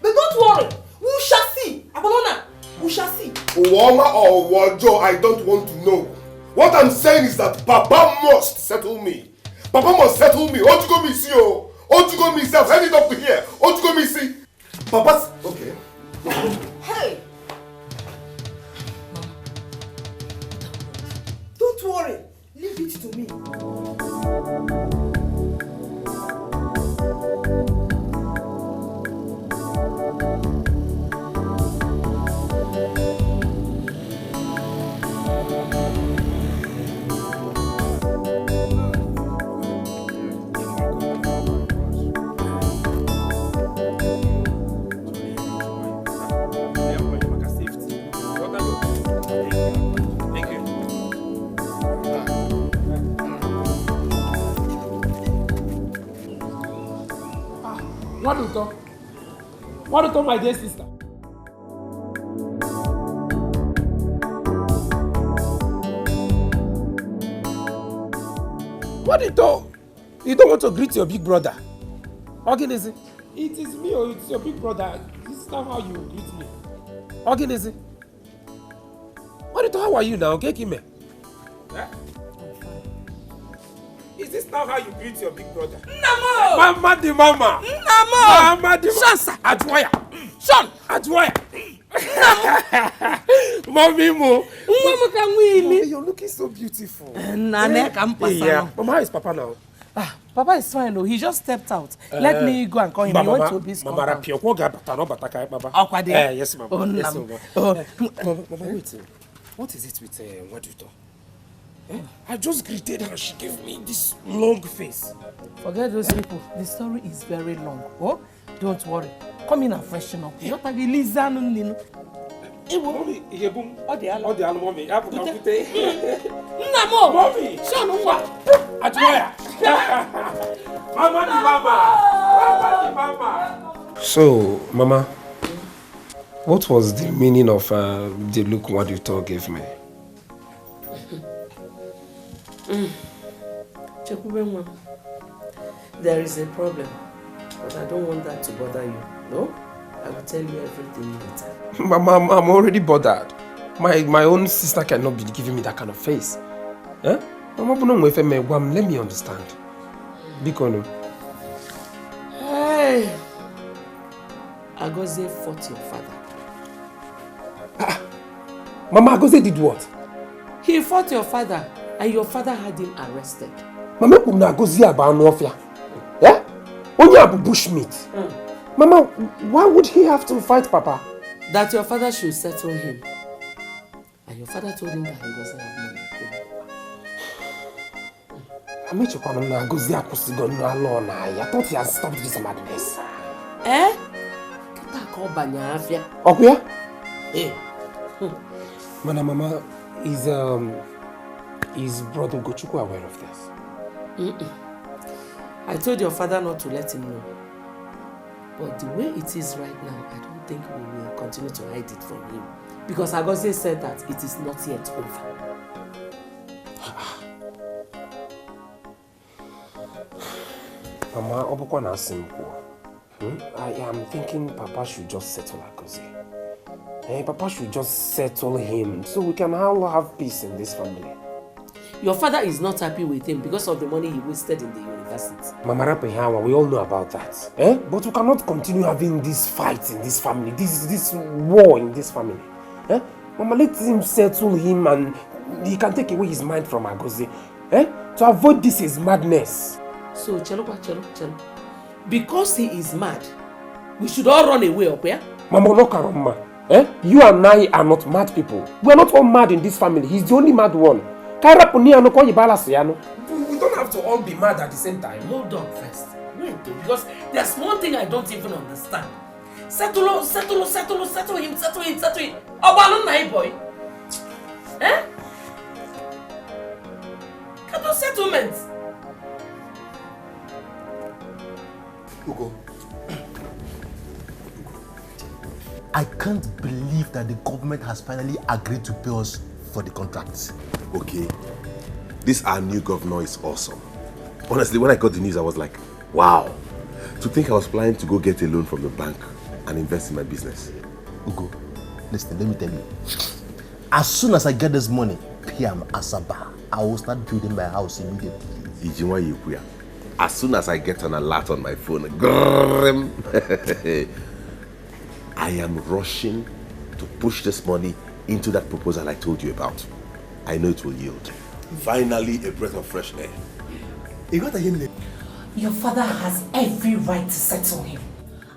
But don't worry. We shall see. Abanona, we shall see. Uwoma or Wajo, I don't want to know. What I'm saying is that Papa must settle me. Papa must settle me. Ojugo mi si o. Ojugo mi self. Hand it up to here. Ojugo mi si. Papa's okay. Hey. Don't worry. Leave it to me. What do you my dear sister? What you don't want to greet your big brother? Organism. It is me or it's your big brother. This is not how you greet me. Organism. How are you now? Okay, Kime? Eh? Is this not how you greet your big brother? Namo! Mama di mama! Namo! Mama di mama! Shansa! Adwaya! Sean! Adwaya! Mommy mo! Mama can win. You're looking so beautiful. Nane can pass. Yeah. Mama, how is Papa now? Ah, Papa is fine though. He just stepped out. Let me go and call him. He went to Obis compound. Mama, Rapio, what Baba? Okwade. Yes, Mama. Oh, yes, Mama. Mama, wait. What is it with Waduto? I just greeted her. She gave me this long face. Forget those people. The story is very long. Oh, don't worry. Come in and freshen up. Not have you listen, Nino. Mommy, all the mommy. I have to Namo! Mommy! Sean, what? Adwaya! Mama di mama! Mama di mama! So, Mama, what was the meaning of the look Waduto gave me? Chekubenwa, there is a problem, but I don't want that to bother you. No? I will tell you everything later. Mama, I'm already bothered. My own sister cannot be giving me that kind of face. Eh? Mama, let me understand. Bikono. Hey! Agoze fought your father. Mama, Agoze did what? He fought your father, and your father had him arrested. Mama, Agoze about Nofia. Yeah? Only Abu bushmeat. Mama, why would he have to fight Papa? That your father should settle him. And your father told him that he doesn't have money. I thought he had stopped this madness. Eh? Kita call Banyafia. Okay? Eh. Mama, is brother Gochuku aware of this? I told your father not to let him know. But the way it is right now, I don't think we will continue to hide it from him. Because Agoze said that it is not yet over. Mama, I am thinking Papa should just settle Agoze. Papa should just settle him so we can all have peace in this family. Your father is not happy with him because of the money he wasted in the university. Mama Rapehawa, we all know about that. But we cannot continue having this fight in this family, this war in this family. Mama, let him settle him and he can take away his mind from Agoze. To avoid this is madness. So, Chelo. Because he is mad, we should all run away, okay? Mama, no karoma. You and I are not mad people. We are not all mad in this family. He's the only mad one. We don't have to all be mad at the same time. Hold on first. Wait, because there's one thing I don't even understand. Settle him. Obalon na boy. Can do settlements. Ugo, I can't believe that the government has finally agreed to pay us for the contracts. Okay, this our new governor is awesome. Honestly, when I got the news, I was like, wow. To think I was planning to go get a loan from the bank and invest in my business. Ugo, listen, let me tell you. As soon as I get this money, PM Asaba, I will start building my house immediately. As soon as I get an alert on my phone, I am rushing to push this money into that proposal I told you about. I know it will yield. Finally, a breath of fresh air. You got to hear me. Your father has every right to settle him.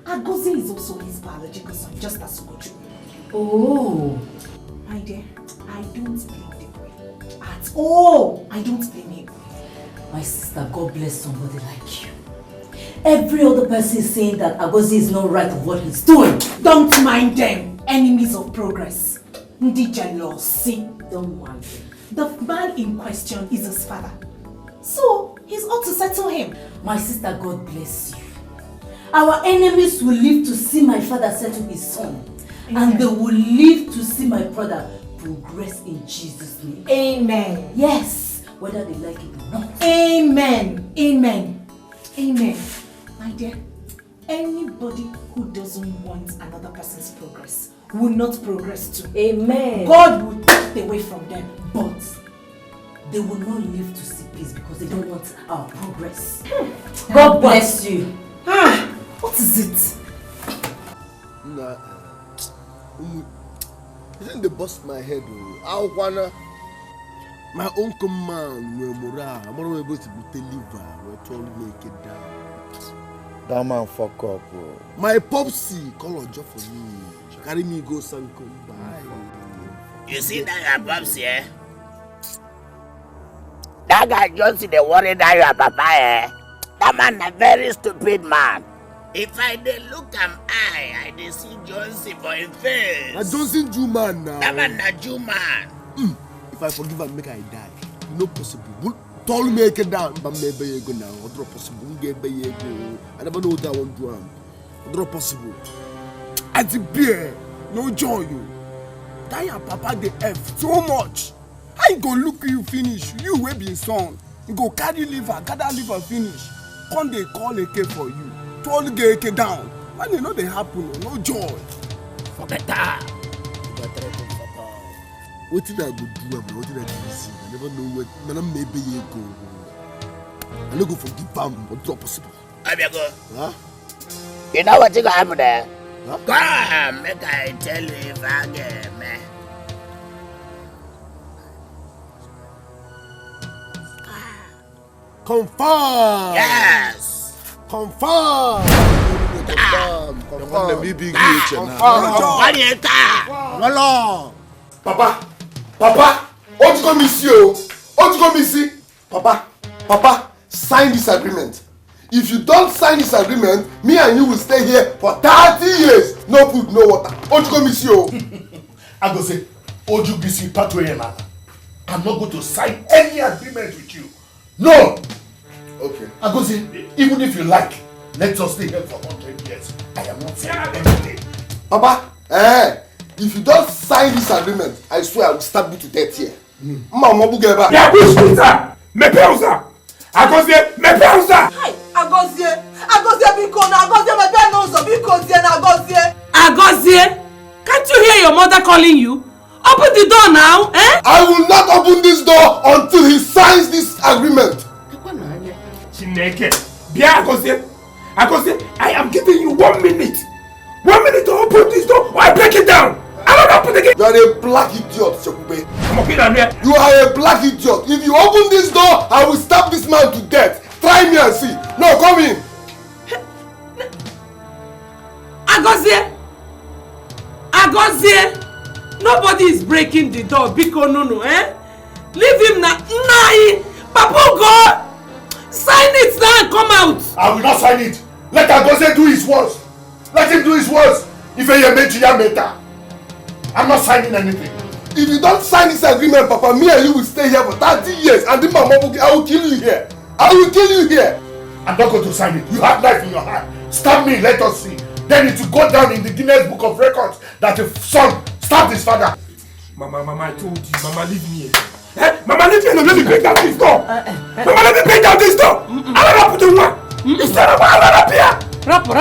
Agoze is also his biological son, just as Ugochukwu. Oh. My dear, I don't blame the boy. At all. I don't blame him. My sister, God bless somebody like you. Every other person is saying that Agoze is not right of what he's doing. Don't mind them. Enemies of progress. Ndi jealousy. Don't mind them. The man in question is his father. So, he's ought to settle him. My sister, God bless you. Our enemies will live to see my father settle his son. Amen. And they will live to see my brother progress in Jesus' name. Amen. Yes. whether they like it or not. Amen. Amen. Amen. My dear, anybody who doesn't want another person's progress will not progress too. Amen. God will take away from them, but they will not live to see peace because they don't want our progress. God bless you. What is it? Nah, isn't they bust my head? I wanna my own command where morale. I'm not able to deliver. We're totally make it down. That man fuck up, bro. My popsy call on job for me. Carry me go and come by. You see that popsy, eh? That guy just see the worry that you are papa, eh? That man a very stupid man. If I dey look am eye, I dey see Johnson for him face. Na Johnson Jew man now. That man na Jew man. If I forgive am, make I die. No possible. Told me make it down, but maybe you go now. What possible? Get by you go. I never know what I want to do. What possible? At the beer, no joy you. That your papa the F so much. I go look you finish. You will be son. You go carry liver, gather liver finish. Come they call a K for you. Told get AK down. When you know they happen, no joy. For better. What did I go do? What did I do? I never know what. Man, maybe you go. I don't go forgive them. What's possible? I go. Huh? You know what you gonna happen there? Huh? Come, make I tell you if I get me. Confirm. Yes. Confirm. Confirm. Papa, what you gonna miss you? What you gonna miss? Papa, sign this agreement. If you don't sign this agreement, me and you will stay here for 30 years. No food, no water. What you gonna miss you? I go say, Oju BC Patoyena. I'm not going to sign any agreement with you. No. Okay. I go say, even if you like, let us stay here for 100 years. I am not saying anything. Papa, if you don't sign this agreement, I swear I will stab you to death here. Mama Bugeba. Yeah, push Peter. Me pausa. Agozie, me pausa. Hi, Agozie biko na Agozie me be no so biko na Agozie. Agozie, can't you hear your mother calling you? Open the door now, eh? I will not open this door until he signs this agreement. Chineke, Bia Agozie, I am giving you 1 minute. 1 minute to open this door or I break it down. I don't open the gate. You are a black idiot, Shekube. I'm You are a black idiot. If you open this door, I will stab this man to death. Try me and see. No, come in. Agozie, nobody is breaking the door. Biko no, eh? Leave him now. Nai, Papu go. Sign it now and come out. I will not sign it. Let Agozie do his worst. Let him do his worst. If you make Meta, I'm not signing anything. If you don't sign this agreement, Papa, me and you will stay here for 30 years. And then Mama, I will kill you here. I will kill you here. I'm not going to sign it. You have knife in your hand. Stab me, let us see. Then it will go down in the Guinness Book of Records that a son stabbed his father. Mama, I told you. Mama, leave me. Mama, leave me alone. Let me break down this door. Mama, let me break down this door. I don't know what to do. Instead of I don't appear. Rapo.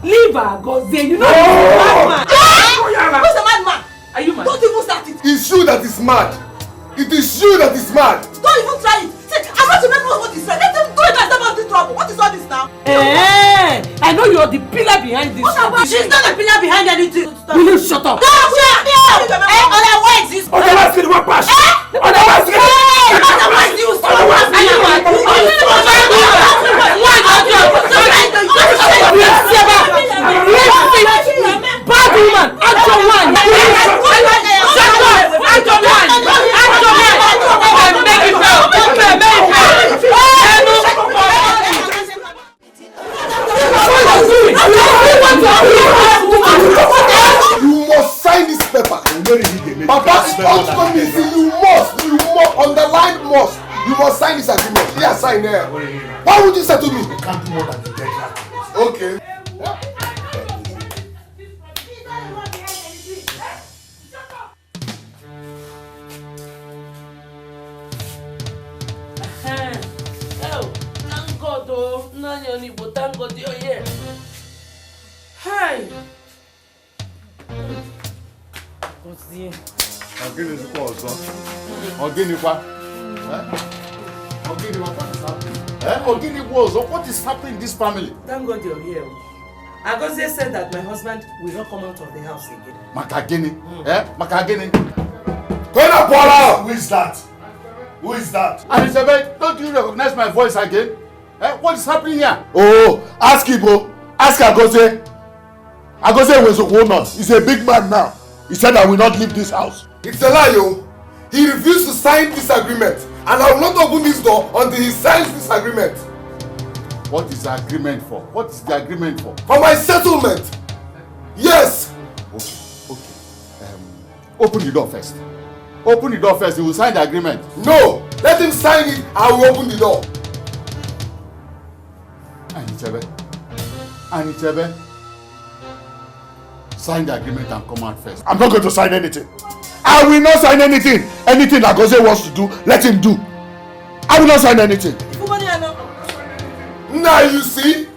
Leave Agozie. You know he's a madman. Who's a madman? Are you mad? Don't even start it. It's you that is mad. It is you that is mad. Don't even try it. See, I'm not to make what is right. Let them do it as about the trouble. What is all this now? I know you're the pillar behind this. She's not the pillar behind anything. Will you shut up? No, otherwise this. Otherwise, you want pass. Otherwise you stop. Bad woman, action one. You must sign this paper. Papa, you must underline must. You must sign this agreement. Here, sign there. Why would you say to me? You can't do more than you get. Okay. Thank God you're here. Hi. What's the Again, is also. Again, what is happening in this family? Thank God you're here. Agozie said that my husband will not come out of the house again. Makagini? Makagini? Who is that? Who is that? Anisebe, don't you recognize my voice again? What is happening here? Oh, ask Ibo. Ask Agozie. Agozie was a woman. He's a big man now. He said I will not leave this house. It's a lie, yo. He refused to sign this agreement. And I will not open this door until he signs this agreement. What is the agreement for? What is the agreement for? For my settlement. Yes. Okay. Open the door first. Open the door first. He will sign the agreement. No. Let him sign it. I will open the door. Anichebe. Sign the agreement and come out first. I'm not going to sign anything. I will not sign anything. Anything that Agozie wants to do, let him do. I will not sign anything. Now you see?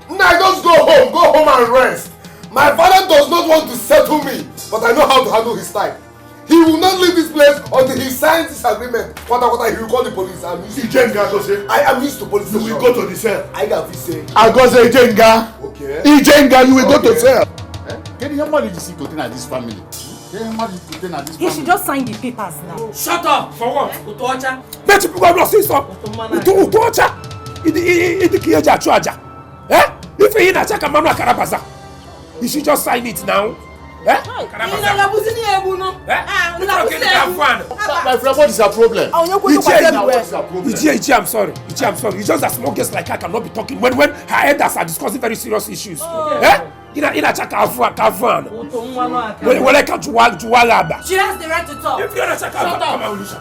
Now just go home and rest. My father does not want to settle me, but I know how to handle his time. He will not leave this place until he signs this agreement. He will call the police. I am used to police. You will go to the cell. I got to say. Agozie Ijenga. Okay. Ijenga, you will go to cell. Get your money to see to this family. He should just sign the papers now. Shut up! For what? Utocha? Let you go see so. Utocha. Idikiyaja chuaja. If he na chaka manu akarabaza. You should just sign it now. My friend, what is your problem? Ichi, I'm sorry. I'm sorry. It's just that small guests like her cannot be talking when her elders are discussing very serious issues. Ina chaka afwan. Wale ka juwalaba. She has the right to talk. If you're not chaka afwan, come on, Lucia.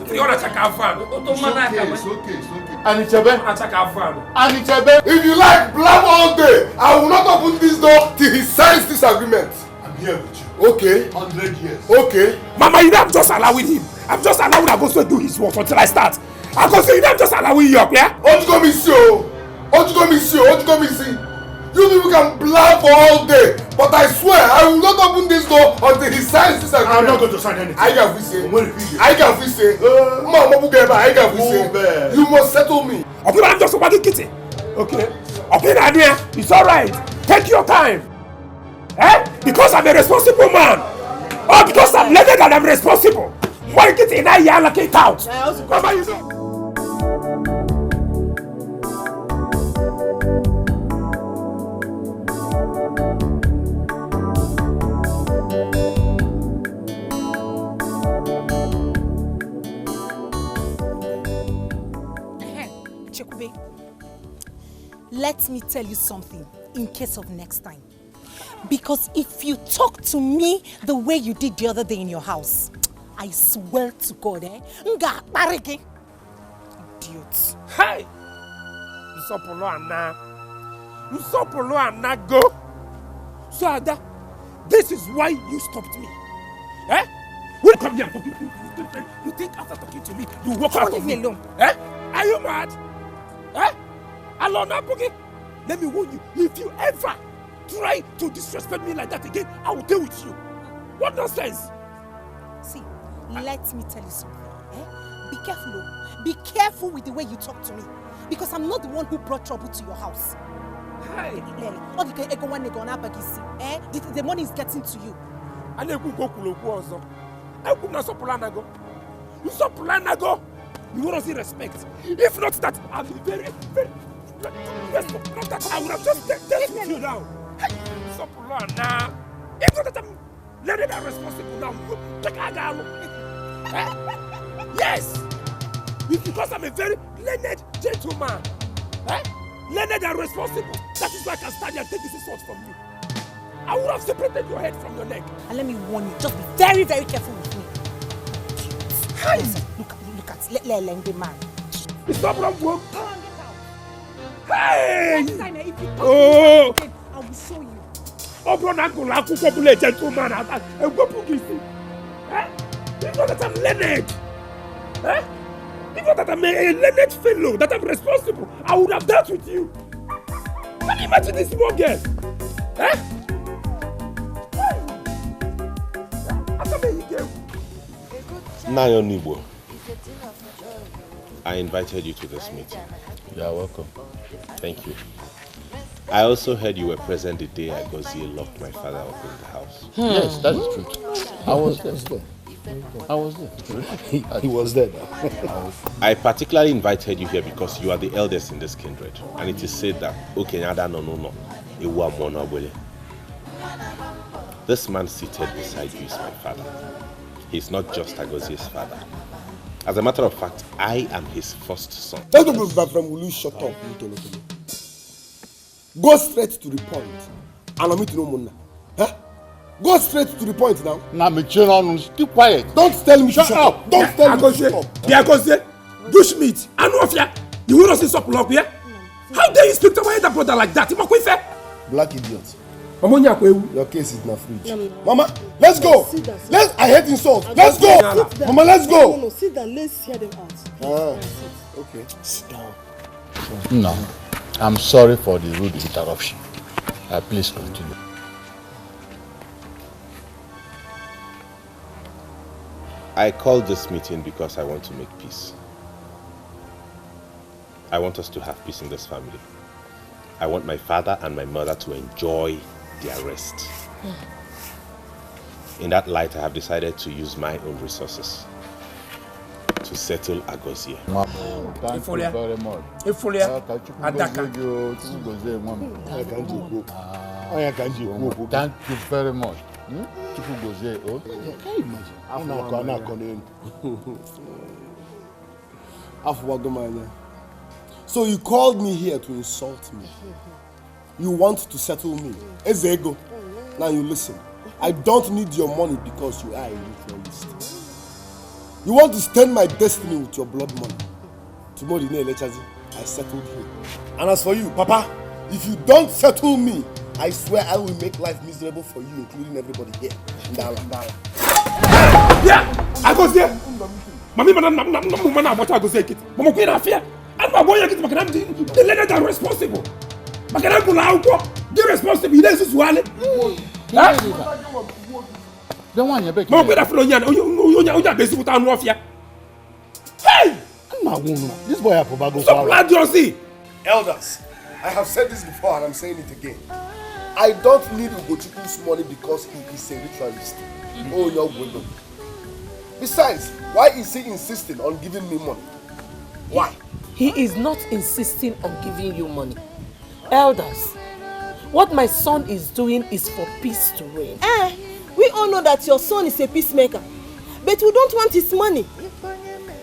If you're not chaka afwan, it's okay. Anichebe. If you like blab all day, I will not open this door till he signs this agreement. I'm here with you. Okay. 100 years. Okay. Mama, you know I'm just allowing him. I'm just allowing Agozie to do his work until I start. Agozie, you know I'm just allowing you up, yeah? What you gonna see? You people can blab for all day, but I swear I will not open this door until he signs this agreement. I'm not going to sign anything. I can say. You must settle me. Okay, I'm just about to get it. Okay, Nadia, it's alright. Take your time. Because I'm a responsible man. Or because I'm learned and I'm responsible. Why get in I allocate out? Mama, you know. Let me tell you something in case of next time. Because if you talk to me the way you did the other day in your house, I swear to God, Idiot. Hey! Usopolo Anna go. So Ada, this is why you stopped me. Will come here talking to you. You think after talking to me, you walk out of me alone? Are you mad? Alone, Boogie. Let me warn you, if you ever try to disrespect me like that again, I will deal with you. What nonsense? See, let me tell you something. Be careful, Be careful with the way you talk to me. Because I'm not the one who brought trouble to your house. Hey. The money is getting to you. You want to see respect. If not that, I'll be very, very... Not that I would have just dealt with you now. Hey, now. If not that I'm learning and responsible now, yes! It's because I'm a very learned gentleman. Learned and responsible. That is why I can stand here and take this insult from you. I would have separated your head from your neck. And let me warn you, just be very, very careful with me. Hey! Look at, let the man. It's not wrong, bro. Hey! Next time, if you talk again, I will show you. Oh, bro, I'm going to be a gentleman. And go to this. You know that I'm learned. Even that I'm a learned fellow, that I'm responsible, I would have dealt with you. Can you imagine this small girl? Eh? Nayo Nibo, I invited you to this meeting. You are welcome. Thank you. I also heard you were present the day Agozie locked my father up in the house. Yes, that is true. I was there. I was there. He was there. I particularly invited you here because you are the eldest in this kindred, and it is said that Okenyada no. This man seated beside you is my father. He's not just Agozie's father. As a matter of fact, I am his first son. Will you shut up? Go straight to the point. And I'm to know Mona. Huh? Go straight to the point now. Now, keep quiet. Don't tell me shut up. Don't tell me shut up. Agozie, bushmeat, Anofia, you will not see support up here. How dare you speak to my elder brother like that? Black idiot. Your case is not fridge. Mama, let's go. I hate insults. Let's go. Mama, let's go. No, sit down. Let's hear them out. Okay. Sit down. No, I'm sorry for the rude interruption. Please continue. I called this meeting because I want to make peace. I want us to have peace in this family. I want my father and my mother to enjoy their rest. In that light, I have decided to use my own resources to settle Agozie. Thank you very much. Thank you very much. So you called me here to insult me. You want to settle me. Ezego. Now you listen. I don't need your money because you are a ritualist. You want to stain my destiny with your blood money. Tomorrow, I settled you. And as for you, Papa, if you don't settle me, I swear I will make life miserable for you, including everybody here. Ndala. Yeah, I go there. Mami, man, I'm about to say it. Mama, queen affair. And my boy, the leaders are responsible. They're responsible. This is one. The one you beg. Mama, you basic without warfare. Hey! This boy have to stop blood, Josie. Elders, I have said this before and I'm saying it again. I don't need Ugochukwu's money because he is a ritualist. Oh, your window. Besides, why is he insisting on giving me money? Why? He is not insisting on giving you money. Elders, what my son is doing is for peace to reign. We all know that your son is a peacemaker, but we don't want his money.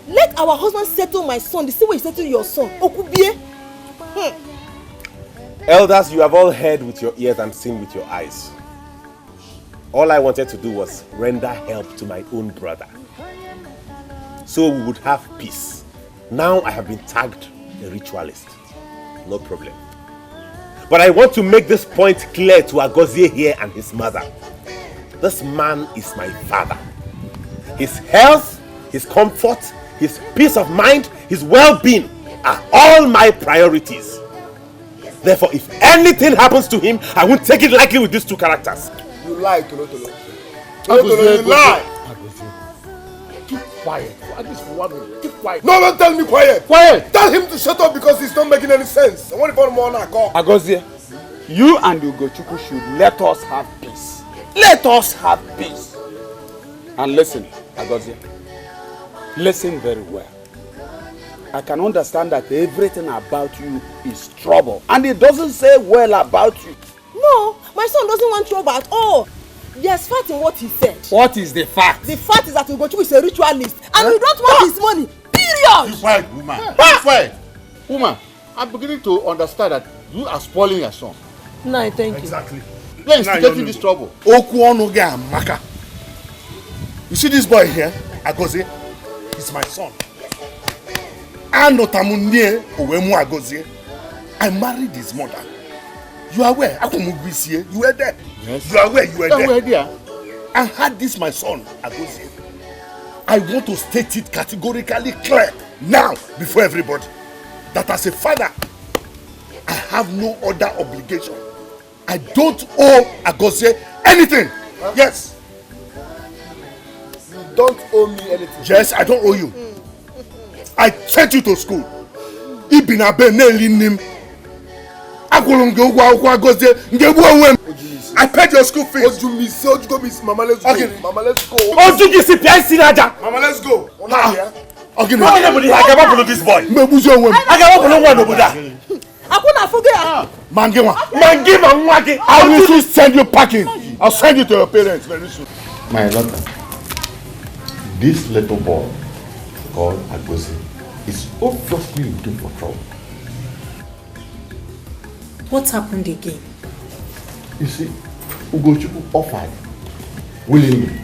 Let our husband settle my son the same way he settled your son. Okubie. Elders, you have all heard with your ears and seen with your eyes. All I wanted to do was render help to my own brother, so we would have peace. Now I have been tagged a ritualist. No problem. But I want to make this point clear to Agozie here and his mother. This man is my father. His health, his comfort, his peace of mind, his well-being are all my priorities. Therefore, if anything happens to him, I won't take it lightly with these two characters. You lie, Tolotolo. Tolotolo, you lie! Keep quiet. At least for 1 minute. Keep quiet. No, don't tell me quiet. Quiet. Tell him to shut up because it's not making any sense. I want to call more now. Agozie, you and Ugochukwu should let us have peace. Let us have peace. And listen, Agozie, listen very well. I can understand that everything about you is trouble. And it doesn't say well about you. No, my son doesn't want trouble at all. There's fact in what he said. What is the fact? The fact is that Ugochukwu is a ritualist and we don't want his money. Period! Be quiet, woman. Be quiet. Woman, I'm beginning to understand that you are spoiling your son. No, thank you. Exactly. You're instigating this trouble. Maka. You see this boy here, Agozie? He's my son. I married his mother. You are aware? You were there. Yes. You are aware? You were there. There. And had this my son, Agozie, I want to state it categorically clear. now before everybody that as a father, I have no other obligation. I don't owe Agozie anything. Huh? Yes. You don't owe me anything. Yes, I don't owe you. I sent you to school. I paid your school fees. Mama, let's go. Okay. Mama, let's go. Mama, let's go. Okay, no. I can't follow this boy. I can't follow one over there. I will soon send you packing. I'll send you to your parents very soon. My daughter, this little boy called Agozie is obviously looking for trouble. What happened again? You see, Ugochukwu offered willingly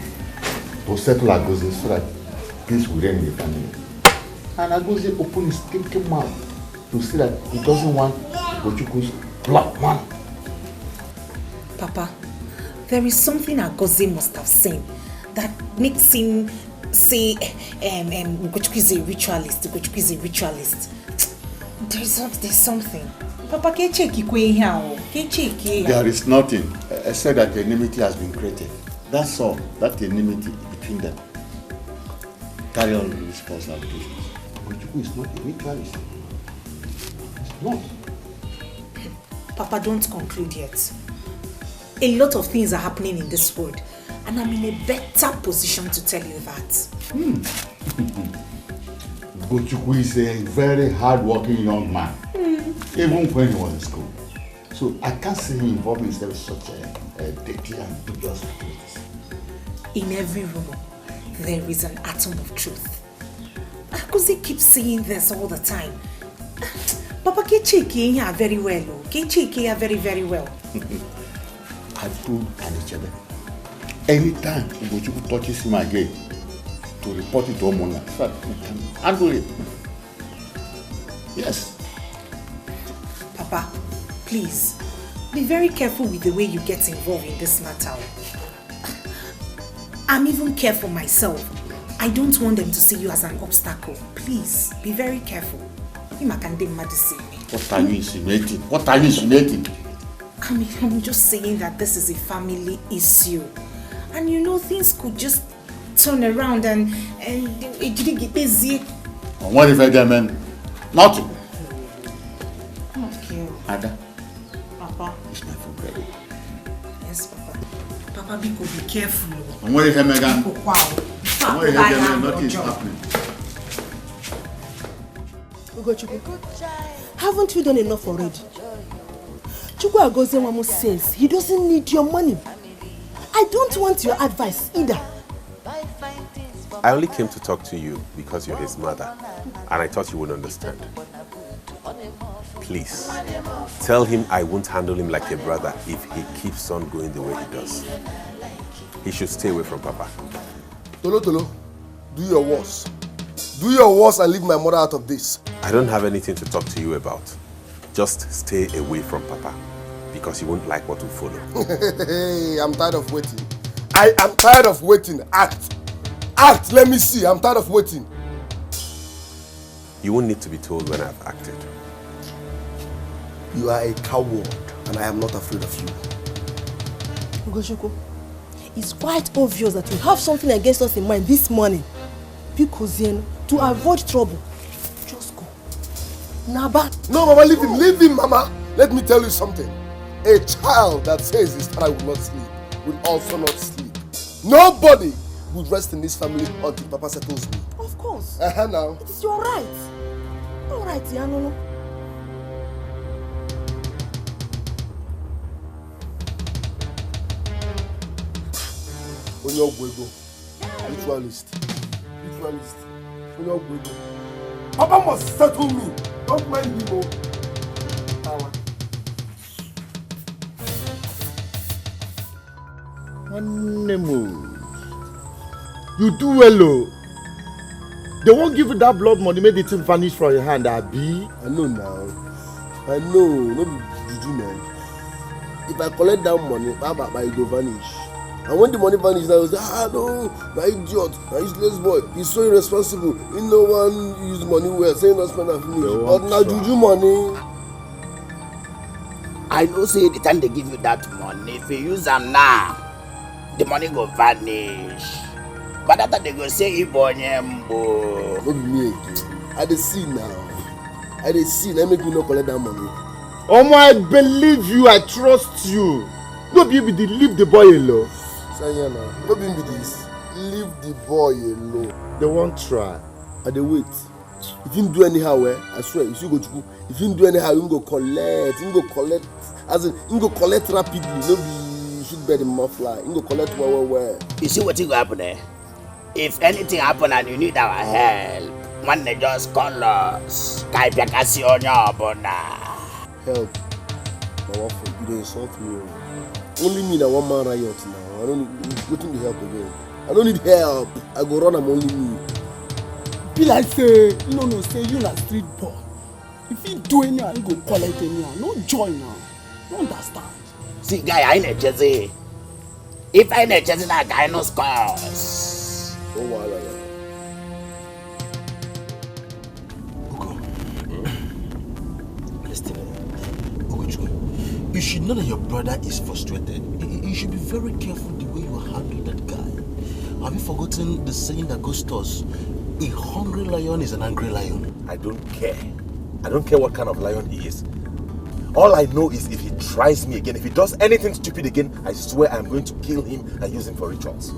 to settle Agozie so that peace will reign in the family. And Agozie opened his thinking mouth to say that he doesn't want Ugochukwu's blood money. Papa, there is something Agozie must have seen that makes him say Ugochukwu is a ritualist. Ugochukwu is a ritualist. There's something. Papa, can you check it? There is nothing except that the enmity has been created. That's all. That enmity between them. Carry on the responsibilities. Ugochukwu is not a ritualist. It's not. Papa, don't conclude yet. A lot of things are happening in this world, and I'm in a better position to tell you that. Ugochukwu is a very hard-working young man, even when he was in school. So I can't see him involved in such a dirty and dubious activities. In every rumor, there is an atom of truth. Agozie keeps saying this all the time. Papa, can check here very well. Can check here very, very well. I told Anichebe, anytime Ugochukwu touches him again, to report it to Omona so that we can handle it. Yes. Papa, please, be very careful with the way you get involved in this matter. I'm even careful myself. I don't want them to see you as an obstacle. Please, be very careful. What are you insinuating? What are you insinuating? I'm just saying that this is a family issue. And you know, things could just turn around and it didn't get busy. What if I get man? Nothing. Okay. Ada. Papa. It's my food ready. Yes, Papa. Papa, be careful. And what if I make a what if I get nothing is happening? Ugochukwu, haven't you done enough already? Chukwu Agozie says he doesn't need your money. I don't want your advice either. I only came to talk to you because you're his mother, and I thought you would understand. Please, tell him I won't handle him like a brother if he keeps on going the way he does. He should stay away from Papa. Tolo, do your worst. Do your worst and leave my mother out of this. I don't have anything to talk to you about. Just stay away from Papa, because he won't like what will follow. Hey, I'm tired of waiting. I am tired of waiting. Act. Act, let me see. I'm tired of waiting. You won't need to be told when I've acted. You are a coward, and I am not afraid of you. Ugochukwu, it's quite obvious that you have something against us in mind this morning. Because to avoid trouble, just go. Naba. No, Mama, leave him. Leave him, Mama. Let me tell you something. A child that says his father will not sleep will also not sleep. Nobody will rest in this family until Papa settles me. Of course. Now. It is your right. All right, Yanono. Onyogwego. Ritualist. Onyogwego. Papa must settle me. Don't mind him. You do well, oh. They won't give you that blood money, make the thing vanish from your hand, Abi. I know now. I know. No be juju, man. If I collect that money, Baba, it go vanish. And when the money vanished, I was like, no, my idiot, my useless boy, he's so irresponsible. He no one use money well, saying not spend on me. But now juju money. I know say the time they give you that money, if you use them now, the money go vanish. But after they go say Ibonyembo. No be me. I dey see now. I dey see now make me not collect that money. Omo, I believe you, I trust you. No be the leave the boy alone. Sayana, no be this. Leave the boy alone. They won't try. I dey wait. If you do anyhow, I swear, if you go to school, if you do anyhow, you go collect. As in, you go collect rapidly. No be shoot bird in muffler. You go collect well. You see what will happen there? If anything happen and you need our help, one they just call us. Help. My wife, you dey insult me. Only me that one man riot now. I don't need help again. I don't need help. I go run, I'm only me. Be like say, no, say you na street boy. If you do anyhow, you go collect anyhow. No join now. No understand. See, guy, I ain't Jesse. If I ain't Jesse, that guy no scores. Oh, wow. Listen, Ogochukwu, you should know that your brother is frustrated. You should be very careful the way you handle that guy. Have you forgotten the saying that goes to us? A hungry lion is an angry lion. I don't care. I don't care what kind of lion he is. All I know is if he tries me again, if he does anything stupid again, I swear I'm going to kill him and use him for rituals.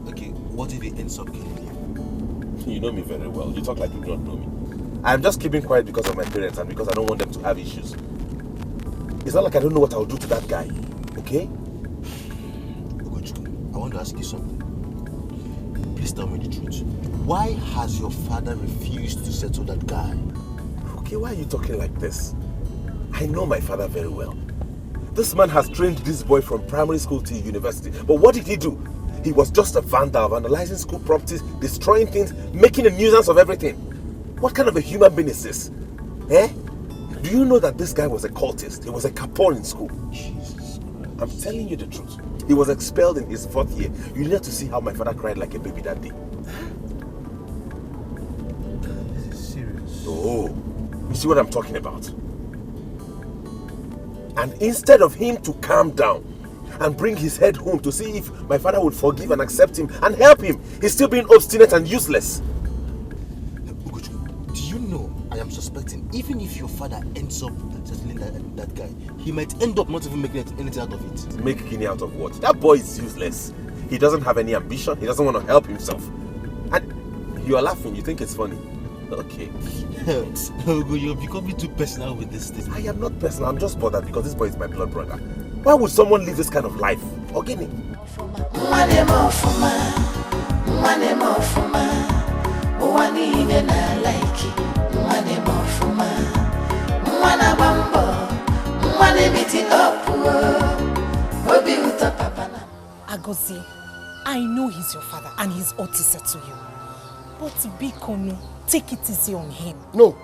Okay, what if he ends up killing you? You know me very well. You talk like you don't know me. I'm just keeping quiet because of my parents and because I don't want them to have issues. It's not like I don't know what I'll do to that guy, okay? Ogochukwu, I want to ask you something. Please tell me the truth. Why has your father refused to settle that guy? Okay, why are you talking like this? I know my father very well. This man has trained this boy from primary school to university. But what did he do? He was just a vandal, vandalizing school properties, destroying things, making a nuisance of everything. What kind of a human being is this? Eh? Do you know that this guy was a cultist? He was a kapor in school. Jesus Christ. I'm telling you the truth. He was expelled in his 4th year. You needed to see how my father cried like a baby that day. This is serious. Oh, you see what I'm talking about? And instead of him to calm down and bring his head home to see if my father would forgive and accept him and help him, he's still being obstinate and useless. Ugochukwu, do you know I am suspecting even if your father ends up settling that guy, he might end up not even making anything out of it. Make guinea out of what? That boy is useless. He doesn't have any ambition. He doesn't want to help himself. And you are laughing. You think it's funny. Okay. You're becoming too personal with this thing. I am not personal. I'm just bothered because this boy is my blood brother. Why would someone live this kind of life? Ogini. Agozie, I know he's your father and he's ought to settle you. But Bikono, take it easy on him. No,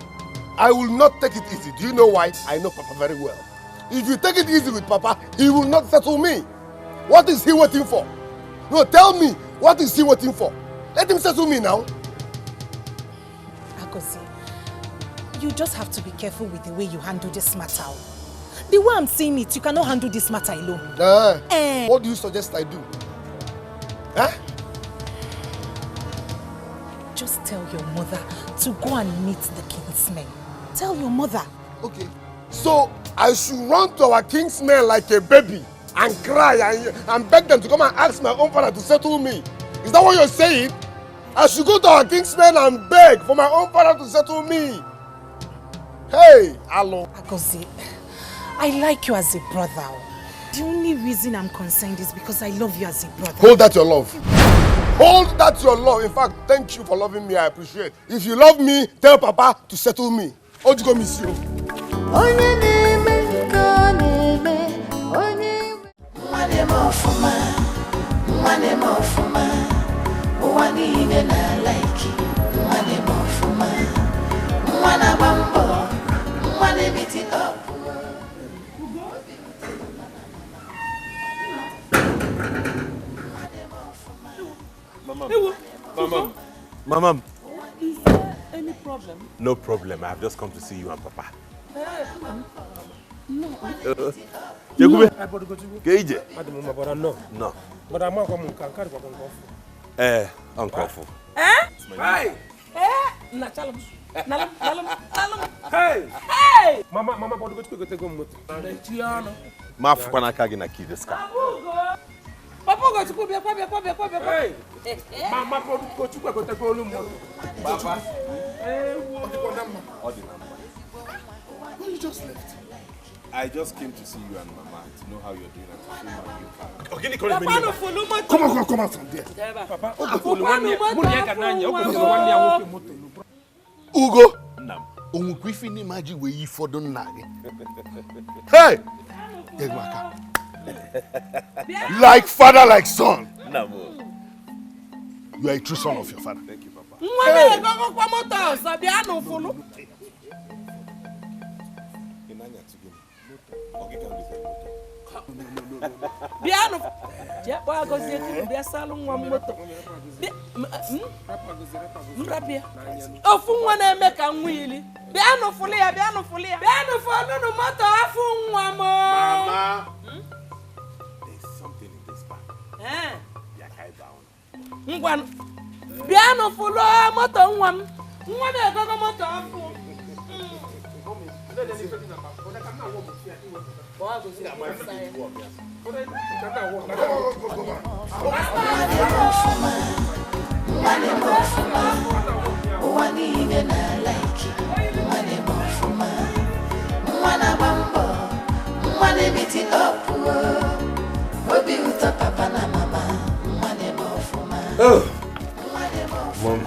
I will not take it easy. Do you know why? I know Papa very well. If you take it easy with Papa, he will not settle me. What is he waiting for? No, tell me, what is he waiting for? Let him settle me now. Agozie, you just have to be careful with the way you handle this matter. The way I'm seeing it, you cannot handle this matter alone. What do you suggest I do? Huh? Just tell your mother to go and meet the kingsmen. Tell your mother. Okay. So I should run to our kingsmen like a baby and cry and beg them to come and ask my own father to settle me. Is that what you're saying? I should go to our kingsmen and beg for my own father to settle me. Hey, hello. Agozie, I like you as a brother. The only reason I'm concerned is because I love you as a brother. Hold that your love. Hold that your love. In fact, thank you for loving me. I appreciate. If you love me, tell Papa to settle me. Ojugo miss you. Mama. Is there any problem? No problem. I have just come to see you and Papa. No. Jekube. Keije. No. No. But I'm not going to carry Uncle. Hey! Nachalam. Hey! Hey! Mama, but go to go moto. Mafu panakagi na kid ska. Papa go to go be. Hey! Mama, go to go to go moto. Papa. When you just left. I just came to see you and Mama to know how you're doing and to show you how you can. Come on from there. Papa, Ugo. Onwukwifini maji we yi fodo nna gị. Hey! Egmaka. Like father, like son. You are a true son of your father. Thank you, Papa. Biano. Jekwa gozie ku bia salu nwa moto. Mrapia. Ofu nwa na eme ka nwili. Biano fuli ya. Biano fulu no moto afu nwa mo. Mama. There's something in this bag. Ya kai down. Ngwan. Biano fulu moto nwa m. Nwa na egogo moto afu. Oh, Mom.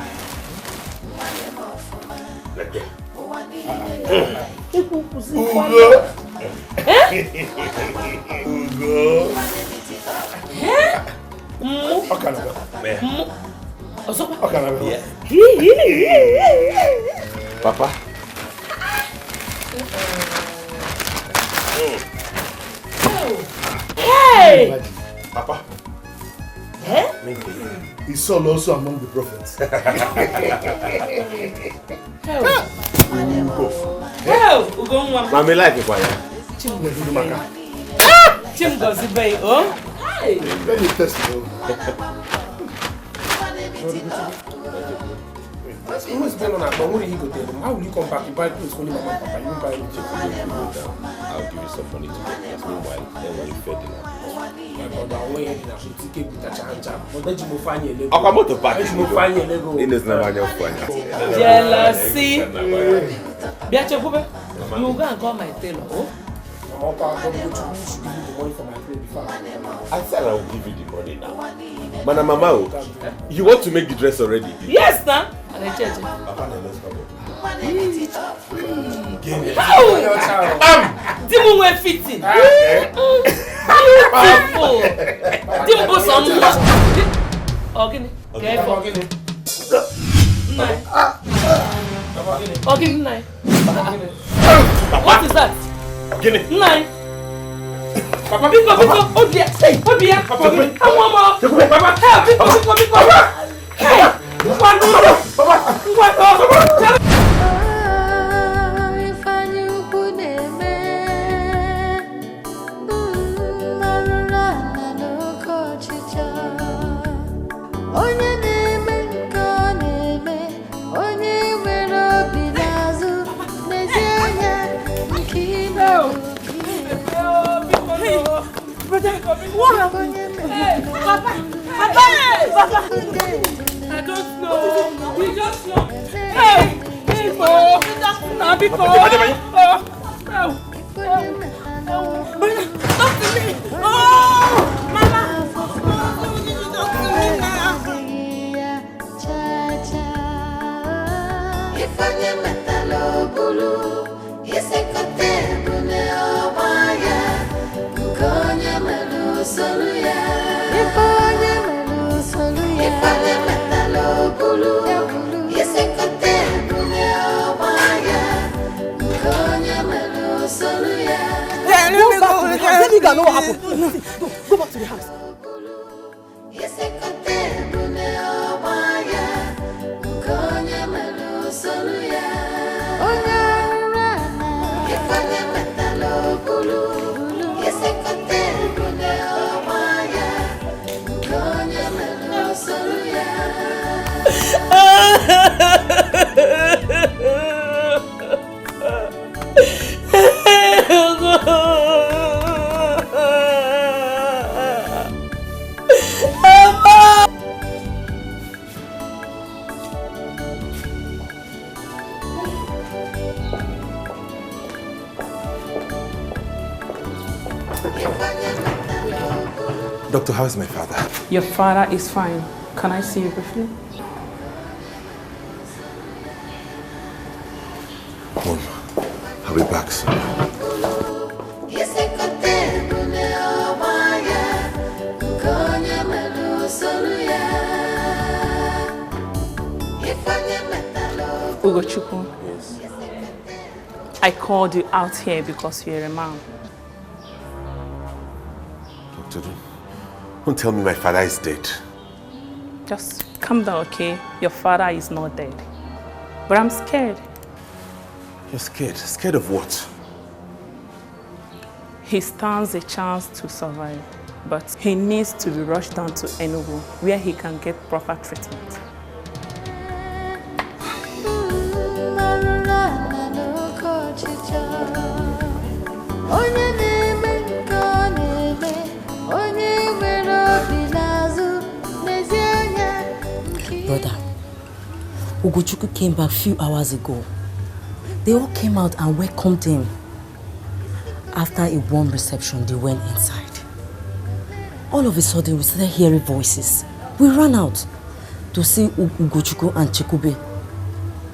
Like that. Ugo. Papa. Hey! Papa. Is Saul also among the prophets? Mami like it, why? Chimgozi bay, oh? Hey! Let me test you. Who's been on that? But what did he go tell them? How will you come back? You buy clothes for Mama and Papa. You buy I'll give you some money to get this. Meanwhile, then when you fed enough. Akamoto party. Jealousy. Biachekube, you go and call my tailor, oh? I said I will give you the money now. Mana Mama, you want to make the dress already? Yes, sir. And I check it. Dimu we fitting. Beautiful. Dimu go some. Okay. Okay, nine. What is that? Nine. Papa, Biko. Oh dear. Say, oh dear. Papa, Papa. Help, Biko. Hey. What happened? Hey, Papa! I don't know. We just know. Hey! Before. Talk to me! Oh! Mama! Let me go what happened. Go back to the house. Doctor, how is my father? Your father is fine. Can I see you briefly? Mom, I'll be back soon. Ugochukwu. Yes. I called you out here because you're a man. Doctor, don't tell me my father is dead. Just calm down, okay? Your father is not dead. But I'm scared. You're scared? Scared of what? He stands a chance to survive, but he needs to be rushed down to Enugu, where he can get proper treatment. Brother, Ugochukwu came back a few hours ago. They all came out and welcomed him. After a warm reception, they went inside. All of a sudden, we started hearing voices. We ran out to see Ugochukwu and Chikube,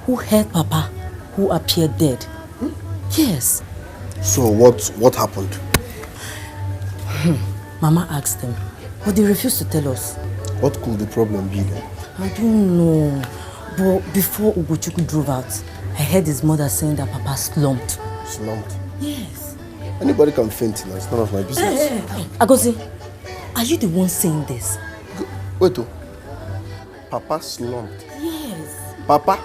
who heard Papa, who appeared dead. Yes. So what happened? Mama asked them, but they refused to tell us. What could the problem be then? I don't know. But before Ugochukwu drove out, I heard his mother saying that Papa slumped. Slumped? Yes. Anybody can faint now. It's none of my business. Hey. Agozi, are you the one saying this? Wait, Papa slumped? Yes. Papa?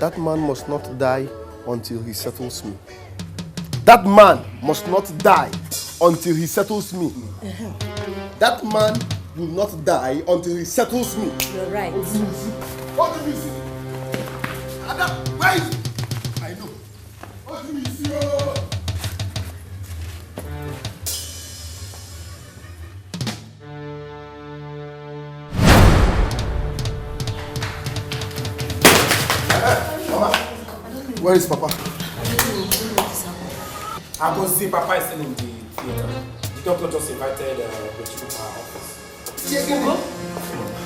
That man must not die until he settles me. That man must not die until he settles me. That man will not die until he settles me. You're right. What do you see? Adam, where is it? I know. What do you see? Mama, where is Papa? I go see Papa is still in the theater. The doctor just invited Ugochukwu to our office.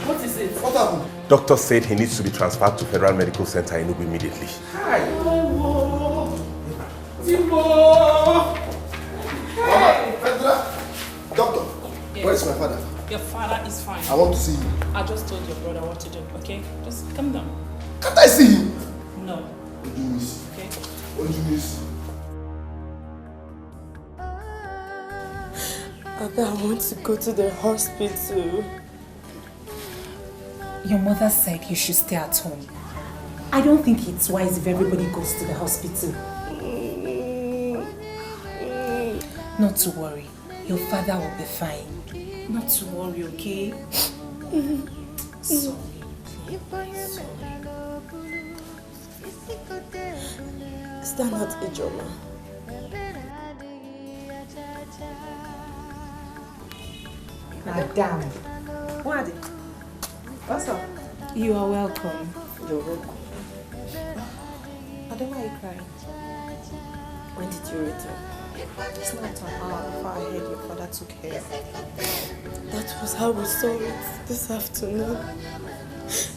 What is it? What happened? Doctor said he needs to be transferred to Federal Medical Center in Enugu immediately. Hi. Mama, Fedra, doctor, Yes. where is my father? Your father is fine. I want to see him. I just told your brother what to do, okay? Just calm down. Can't I see him? No. What do you miss? Okay? What do you miss? Ada, I want to go to the hospital. Your mother said you should stay at home. I don't think it's wise if everybody goes to the hospital. Not to worry. Your father will be fine. Not to worry, okay? Sorry. Is that not Ijoma? Madam. What? What's up? You are welcome. You're welcome. Ada, why are you crying? When did you return? It's not an hour before I heard your father took her. That was how we saw it this afternoon.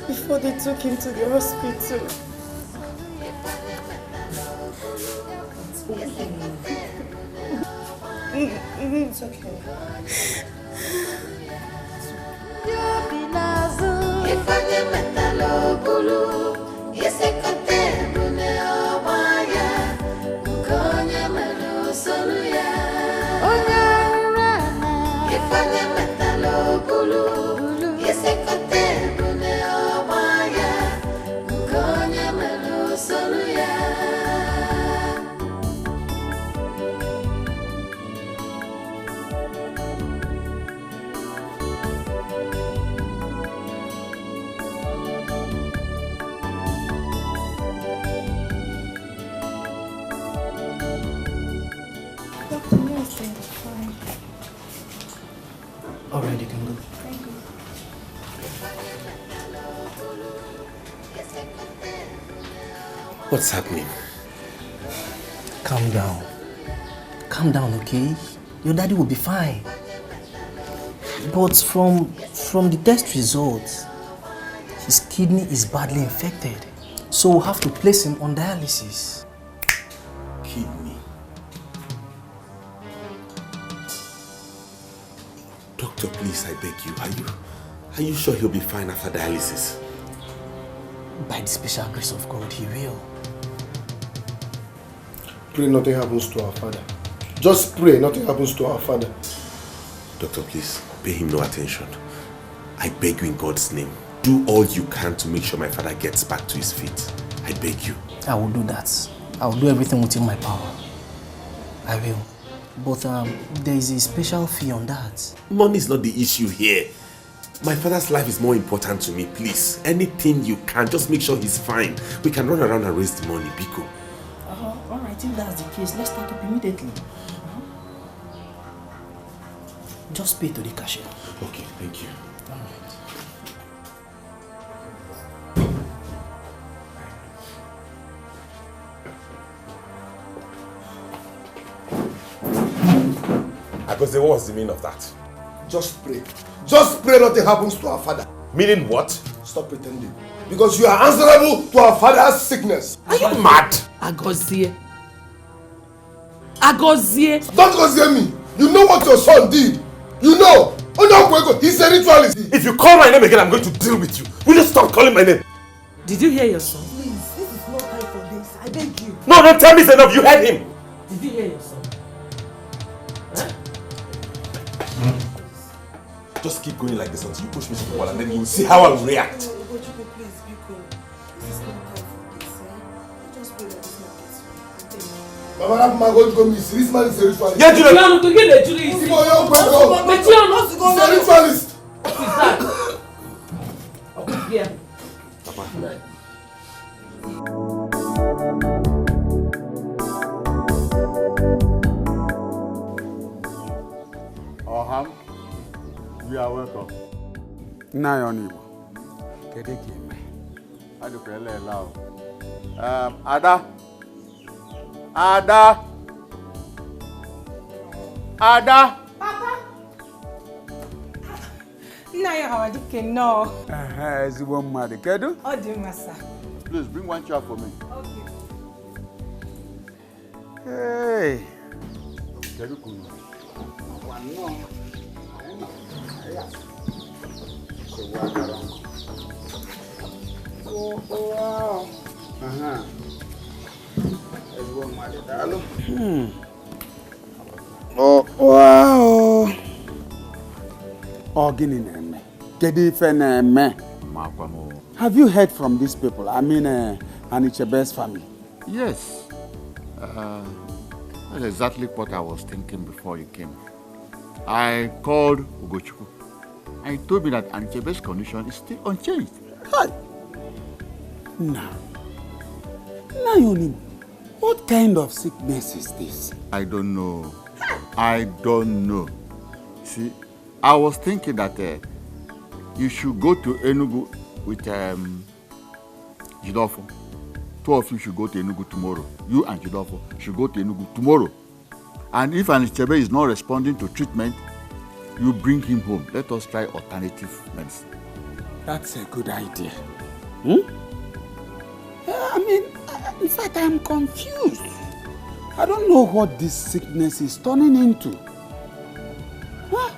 Before they took him to the hospital. It's okay. What's happening? Calm down. Calm down, okay? Your daddy will be fine. But from the test results, his kidney is badly infected. So we'll have to place him on dialysis. Kidney? Doctor, please, I beg you. Are you sure he'll be fine after dialysis? By the special grace of God, he will. Pray nothing happens to our father. Just pray nothing happens to our father. Doctor, please, pay him no attention. I beg you in God's name. Do all you can to make sure my father gets back to his feet. I beg you. I will do that. I will do everything within my power. I will. But there is a special fee on that. Money is not the issue here. My father's life is more important to me, please. Anything you can, just make sure he's fine. We can run around and raise the money, Biko. Alright, if that's the case, let's start up immediately. Just pay to the cashier. Okay, thank you. Because what's the meaning of that? Just pray. Just pray nothing happens to our father. Meaning what? Stop pretending. Because you are answerable to our father's sickness. Are you mad? Agozie. Agozie. Don't Gozie me. You know what your son did. You know. He's a ritualist. If you call my name again, I'm going to deal with you. Will you stop calling my name? Did you hear your son? Please, this is not time for this. I beg you. No, don't tell me it's enough. You heard him. Did you hear your son? Just keep going like this until you push me to the wall and then you'll see how I'll react. Mama, I'm going to go miss. This man is a ritualist. Yeah, Julian. You are to get a jury. He's a ritualist. What is that? Here. Papa. Oham, you are welcome. Now your name. Kedeke. I do pray loud. Ada. Papa. Now you have a no. Ezigbo mmadụ. Kedu? Oh, dear master. Please bring one chair for me. Okay. Hey. Kedu kunu? Wow. Oh, wow. Oh, gini neme. Kedu ife neme? Have you heard from these people? I mean, Anichebe's family. Yes. That's exactly what I was thinking before you came. I called Ugochukwu and he told me that Anichebe's condition is still unchanged. Hi. Now, Yoni, what kind of sickness is this? I don't know. See, I was thinking that you should go to Enugu with Jidofo. Two of you should go to Enugu tomorrow. You and Jidofo should go to Enugu tomorrow. And if Anichebe is not responding to treatment, you bring him home. Let us try alternative medicine. That's a good idea. I mean, in fact, I'm confused. I don't know what this sickness is turning into. Huh?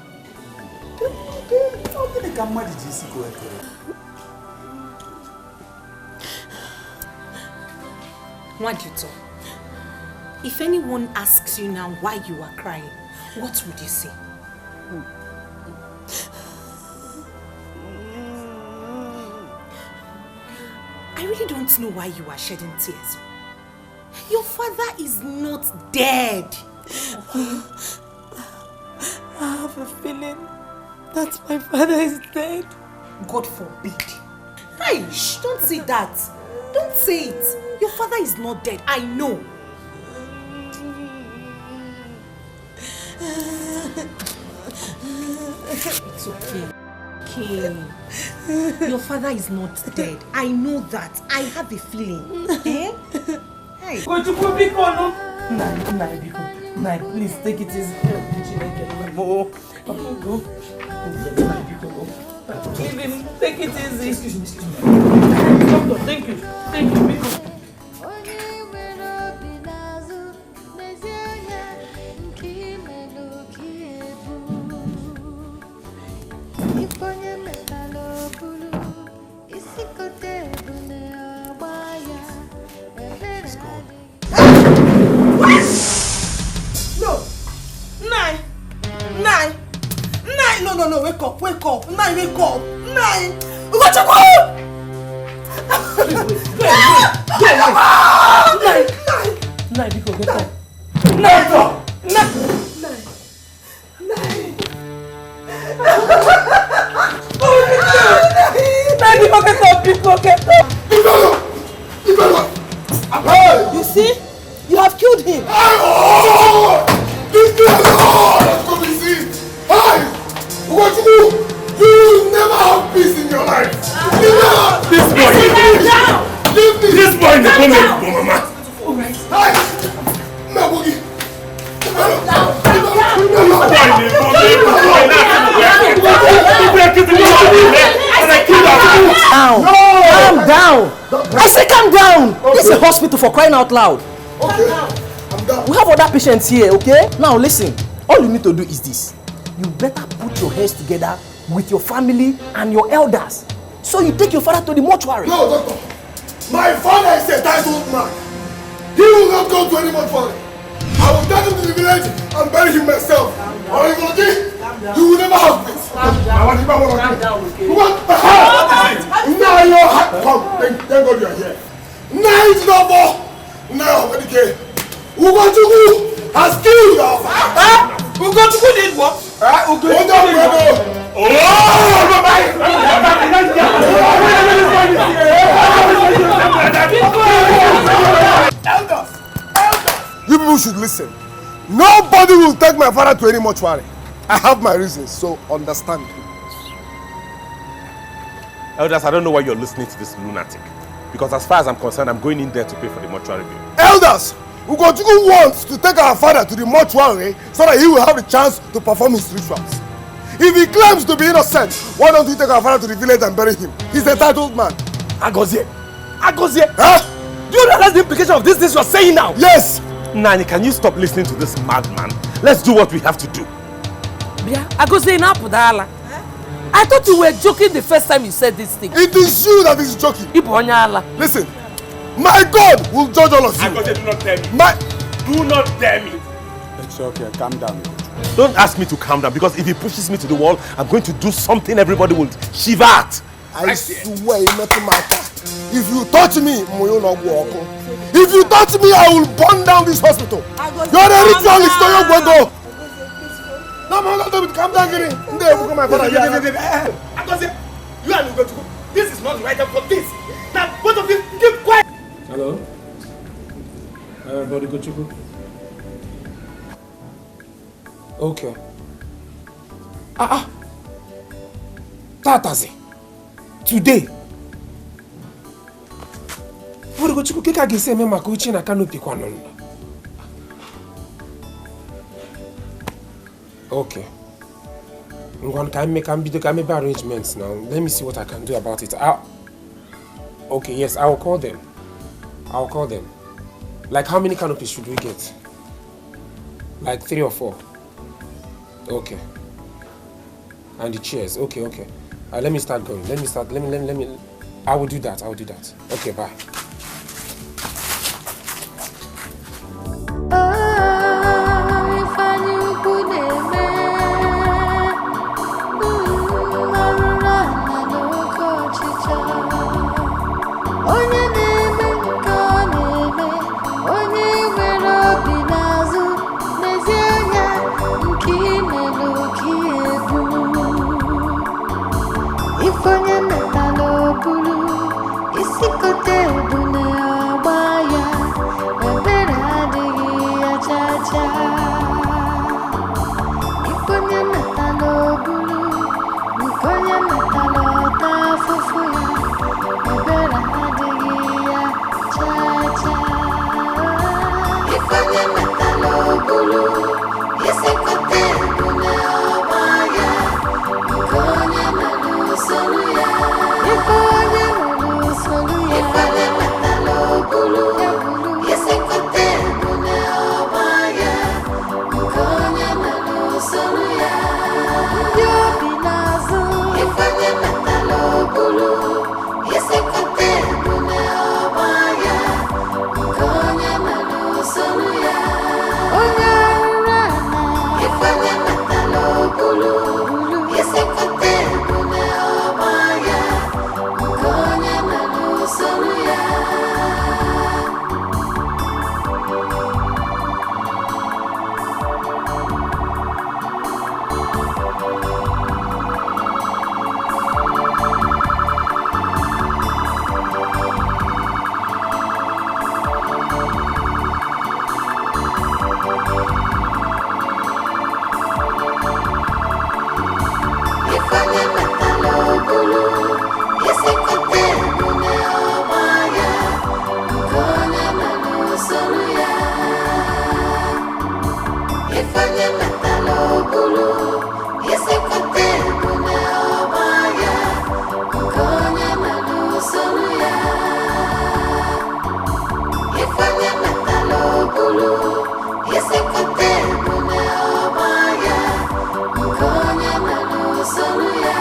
Nwajuto, if anyone asks you now why you are crying, what would you say? I really don't know why you are shedding tears. Your father is not dead. I have a feeling that my father is dead. God forbid. Hey, shh, don't say that. Don't say it. Your father is not dead. I know. It's okay. okay. Your father is not dead. I know that. I have a feeling. Eh? Hey. Go to Kubiko, no? Nah, please take it easy. Go. Give him, take it easy. Excuse me. Doctor, thank you, Biko. No, wake up. Wake up. Nine. Ugochukwu! Nine, Biko, get up. Nine. Biko, get up. You see? You have killed him. You will never have peace in your life. This boy never make you mama. Hey, Nabogi. Calm down. I say calm down. This is a hospital for crying out loud. Okay, I'm down. We have other patients here, okay? Now listen. All you need to do is this. You better put your heads together with your family and your elders. So you take your father to the mortuary. No, doctor. My father is a titled man. He will not go to any mortuary. I will take him to the village and bury him myself. Or you will never have peace. Calm down, okay? What? Now you're hot. Come, thank God you're here. Now it's not more. Now, okay. Ugochukwu has killed our father. Ugochukwu did what? Elders! You people should listen. Nobody will take my father to any mortuary. I have my reasons, so understand. Elders, I don't know why you're listening to this lunatic. Because as far as I'm concerned, I'm going in there to pay for the mortuary bill. Elders! Ugochukwu wants to take our father to the mortuary so that he will have a chance to perform his rituals. If he claims to be innocent, why don't we take our father to the village and bury him? He's a titled man. Agozie! Huh? Do you realize the implication of this you're saying now? Yes! Nani, can you stop listening to this madman? Let's do what we have to do. Yeah, Agozie, I thought you were joking the first time you said this thing. It is you that is joking. Listen, my God will judge all of you. Agozie, do not dare me. Do not dare me. It's okay, calm down. Don't ask me to calm down, because if he pushes me to the wall, I'm going to do something everybody will shiver at. I swear, nothing matter. If you touch me, if you touch me, I will burn down this hospital. You're a ritualist, so you're going to go. No, calm down, Giri. My father. Agozie, you and Ugochukwu, this is not the right time for this. Now, both of you, keep quiet. Hello? Body Ugochukwu? Okay. Tatazi. Today. Body Ugochukwu, keka gise me makuchi na canopy kwanon. Okay. Can I make arrangements now? Let me see what I can do about it. Okay, yes, I will call them. Like, how many canopies should we get? Like 3 or 4. Okay. And the chairs. Okay. Let me start going. Let me. I will do that. Okay, bye. Konya Ifanye metalo bulu, yesekote bune obaya. Konye melu soluya, ifanye melu soluya. Ifanye metalo bulu, yesekote bune obaya. Konye melu soluya, yo binazo. Ifanye metalo bulu, yesekote bune obaya. Konye melu soluya, onya urana. Ifanye metalo bulu, yesekote bune obaya. Konye melu soluya. Ifanye metalo bulu, yesekote bune obaya. Konye melu soluya. Ifanye metalo bulu, yesekote bune obaya. Konye melu soluya. Ifanye metalo bulu, yesekote bune obaya. Konye melu soluya.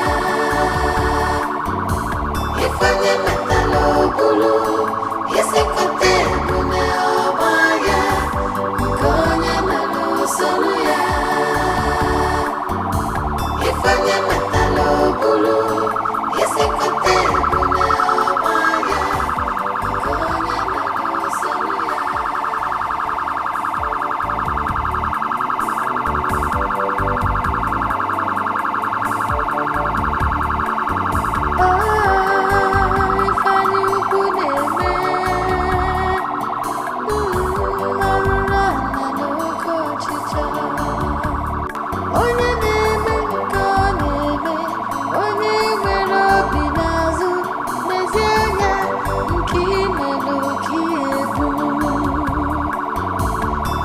Ifanye metalo bulu, yesekote bune obaya. Konye melu soluya. Ifanye metalo bulu, yesekote bune obaya. Konye melu soluya. Ifanye ukwu na-eme, marụrụ ala n'oke ọchịchọ. Onye na-eme nke ọ na-eme, onye nwere obi n'azụ, n'ezie anya nke imelu ka ebu.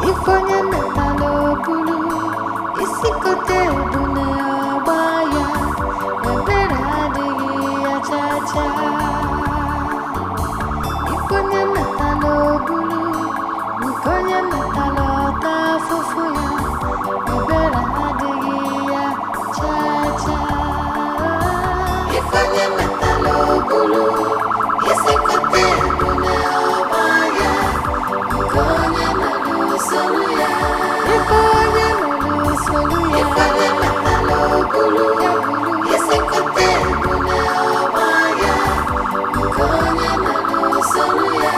Ifanye metala obulu, isi kote ebune ọgba ya, ebere adịghị ya chacha. Ifanye metala obulu, nke onye metala ọta afụfụ ya, ebere adịghị ya chacha. Ifanye metala obulu, yesekote ebune ọgba ya, nke onye melu soluya. Ifanye melu soluya. Ifanye metala obulu, yesekote ebune ọgba ya, nke onye melu soluya.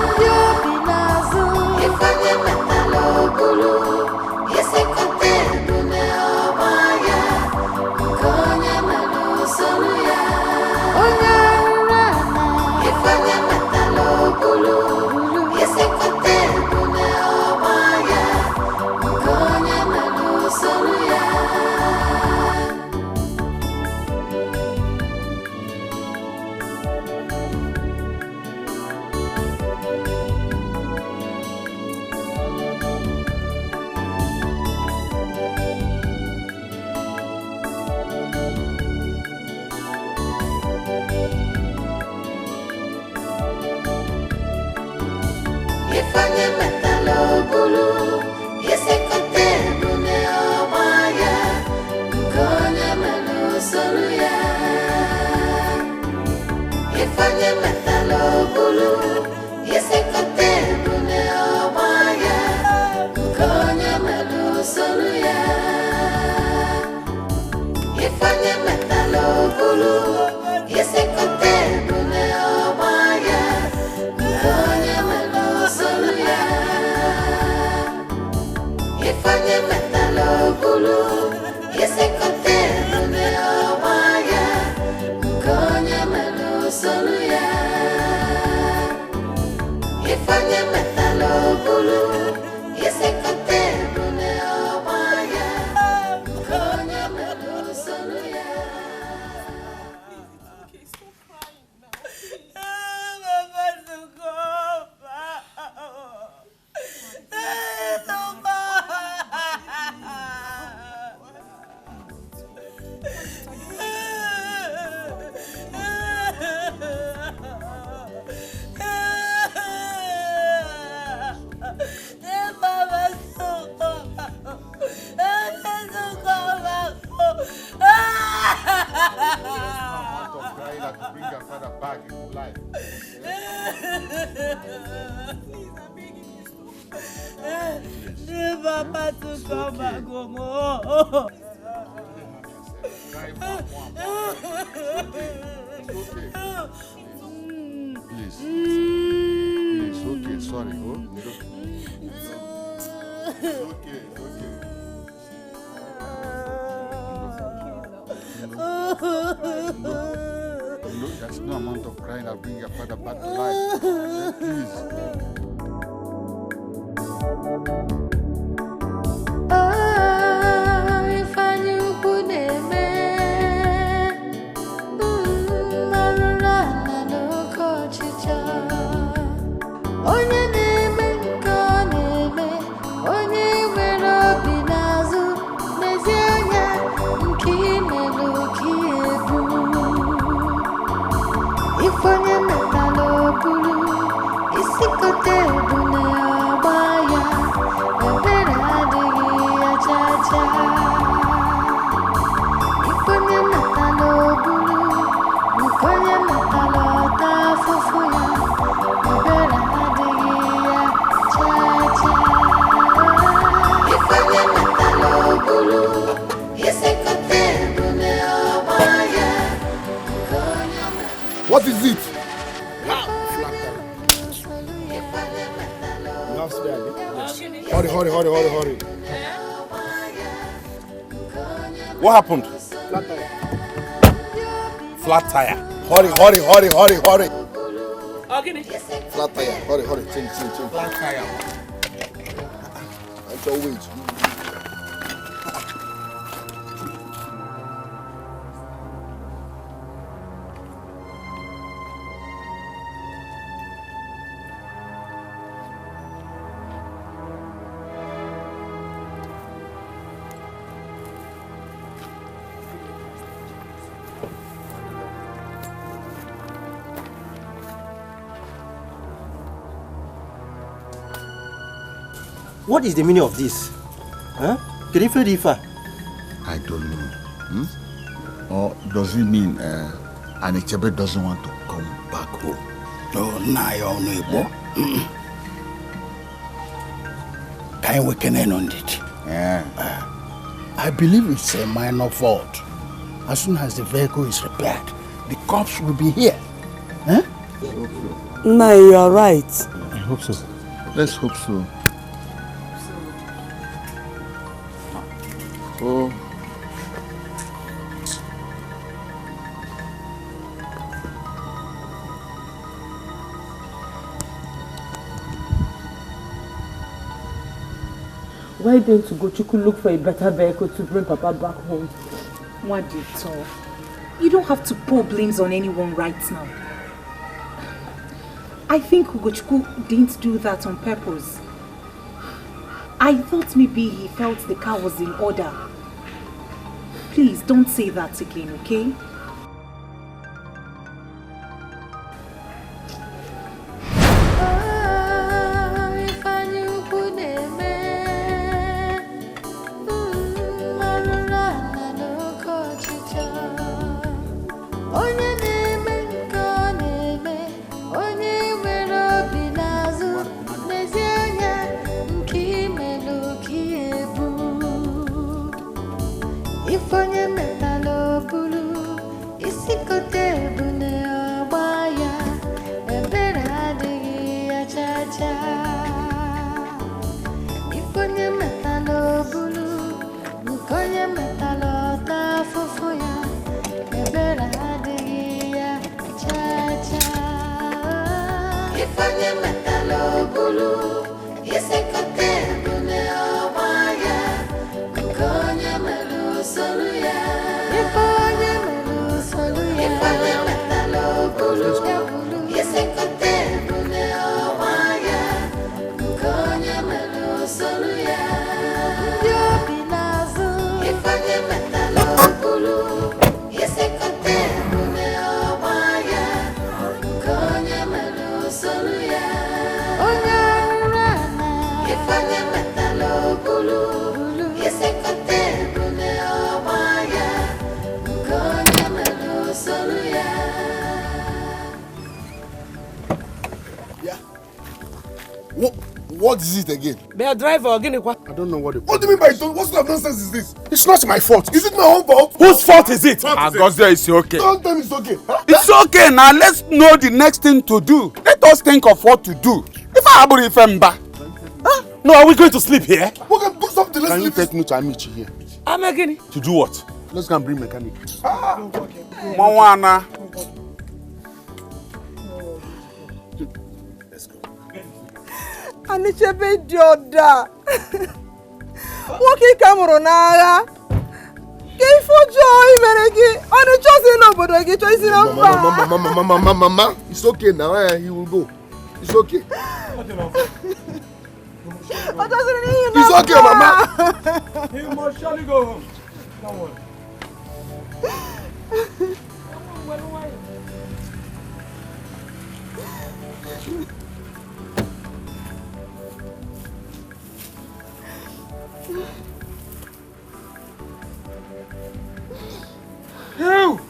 Ndị obi n'azụ. Ifanye metala obulu, yesekote ebune ọgba ya, nke onye melu soluya. Onye arụrụ ala. Ifanye metala obulu, yesekote ebune ọgba ya, nke onye melu soluya. Ifanye metala obulu, yesekote ebune ọgba ya, nke onye melu soluya. Ifanye metala obulu, yesekote ebune ọgba ya, nke onye melu soluya. Ifanye metala obulu, yesekote ebune ọgba ya, nke onye melu soluya. Ifanye metala obulu, yesekote ebune ọgba ya, nke onye melu soluya. Ifanye metala obulu, yesekote ebune ọgba ya, nke onye melu soluya. Life. Papa to come back home. Please. Please, okay, sorry. Oh, it's okay. No, there's no amount of crying that'll bring your father back to life. Please. What is it? Hurry. What happened? Flat tire. Hurry. Okay. Flat tire. Hurry. Change. Flat tire. Until wait. What is the meaning of this? Huh? Kirife? I don't know. Or does it mean Anechebe doesn't want to come back home? No, no, neighbor. Can we can end on it? Yeah. I believe it's a minor fault. As soon as the vehicle is repaired, the cops will be here. Huh? No, you are right. I hope so. Let's hope so. Oh. Why don't Ugochukwu look for a better vehicle to bring Papa back home? What did you You don't have to pour blames on anyone right now. I think Ugochukwu didn't do that on purpose. I thought maybe he felt the car was in order. Please don't say that again, okay? What is it again? Be a driver again. I don't know what it is. What do you mean by don't? What sort of nonsense is this? It's not my fault. Is it my own fault? Whose fault is it? Agozie, it's okay. Don't tell me it's okay. Huh? It's okay. Now let's know the next thing to do. Let us think of what to do. If I have a femba. No, are we going to sleep here? We can do something. Let's Can you leave take me to Amici here? I'm again. To do what? Let's go and bring mechanic. Mawana. Anichebe Joda. Woki kamuro n'agha. Ke ifojo imere gi. Oni chosi n'obodo gi chosi na mba. Mama, it's okay now. He will go. It's okay. It's okay, Mama. He must surely go home. Don't worry. You!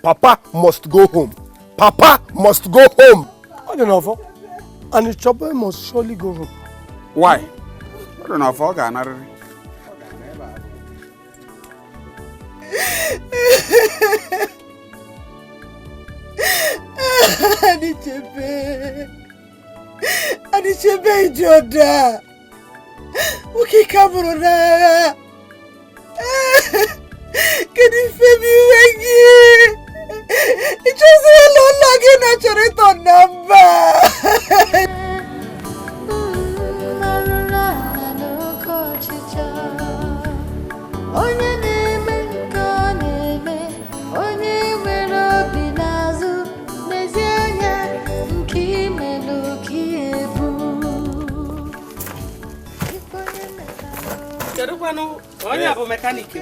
Papa must go home. Papa must go home. I don't know. And the chopper must surely go home. Why? I don't know. Anichebe Joda. Woki kamuro n'agha. Kedu femi wengi? Ichozi lola gi na chere to namba. Onye na-eme nke ọ na-eme, onye nwere obi n'azụ, n'ezie anya nke imelụ ka ebu. Kedu kwanu onye bụ mekaniki?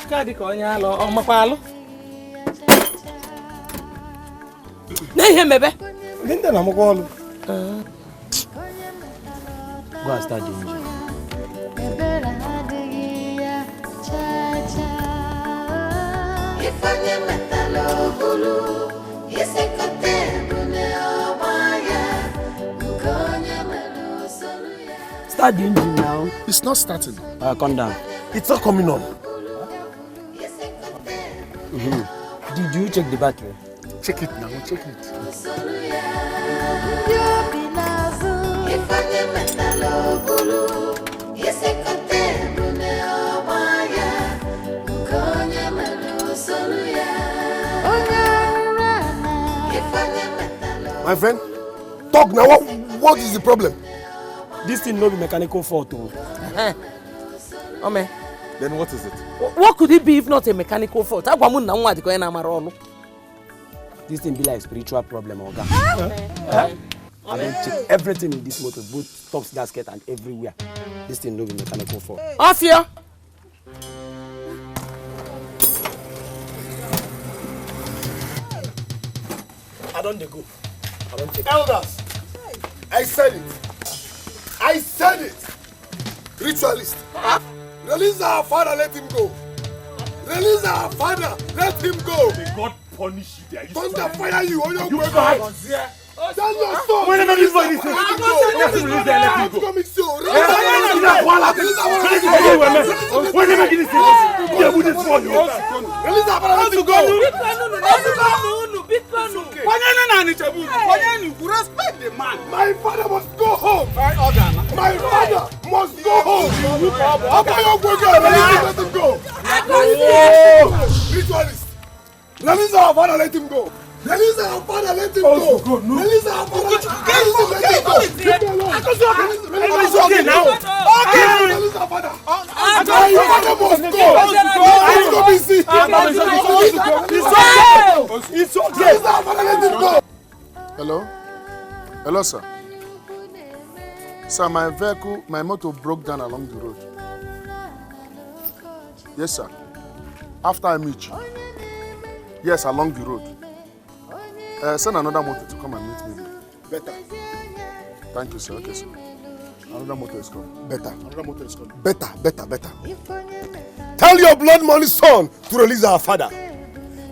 Ka dị ka onye alụ, ọ makwa alụ? Na ihe mebe? Linda na makwa alụ. Go and start the engine. Ebere adịghị ya cha-cha. Ifeonye metala obulu, isikọta ebule ọgba ya, nke onye mere usoro ya. Start the engine now. It's not starting. Calm down. It's not coming on. Did you check the battery? Check it now. Check it. Usoro ya, ndị obi n'azụ. Ifeonye metala obulu, isikọta ebule ọgba ya, nke onye mere usoro ya. Onye ọrụ ana, ifeonye metala. My friend, talk now. What is the problem? This thing no be mechanical fault. Ome. Then what is it? What could it be if not a mechanical fault? Agwamu na nwa diko na mara onu. This thing be like spiritual problem, Oga. I don't check everything in this motor, both tops, gasket, and everywhere. This thing no be mechanical fault. Off here. I don't go. I don't take Elders, I said it. I said it. Ritualist. Release our father, let him go. Release our father, let him go. May God punish you there. Thunder fire you on your way. guys. Tell your son. Wait a minute, this one is Let him go. Let's release them, let him go. Coming soon. Wait a minute, this is yeah, we just want you. Release our father, let him go. Respect the man. My father must go home. My father must go home. Let him go. Ritualist. Release our father, let him go. Release our father, let him go. Release our father, let him go. Release okay now. Release our father. My father must go. Let's go be sick. It's okay. Release our father, let him go. Hello? Hello, sir. Sir, my vehicle, my motor broke down along the road. Yes, sir. After I meet you. Yes, along the road. Send another motor to come and meet me. Better. Thank you, sir. Okay, sir. Another motor is coming. Better. Another motor is coming. Better. Tell your blood money son to release our father.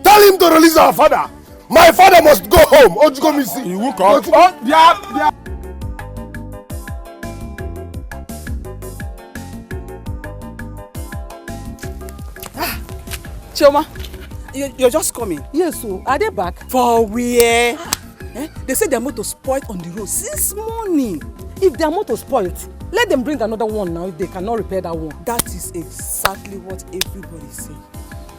Tell him to release our father. My father must go home. Ojuko Misi. You will come. Yeah. Chioma, you're just coming? Yes, so are they back? For where? They say their motor spoiled on the road since morning. If their motor spoiled, let them bring another one now if they cannot repair that one. That is exactly what everybody is saying.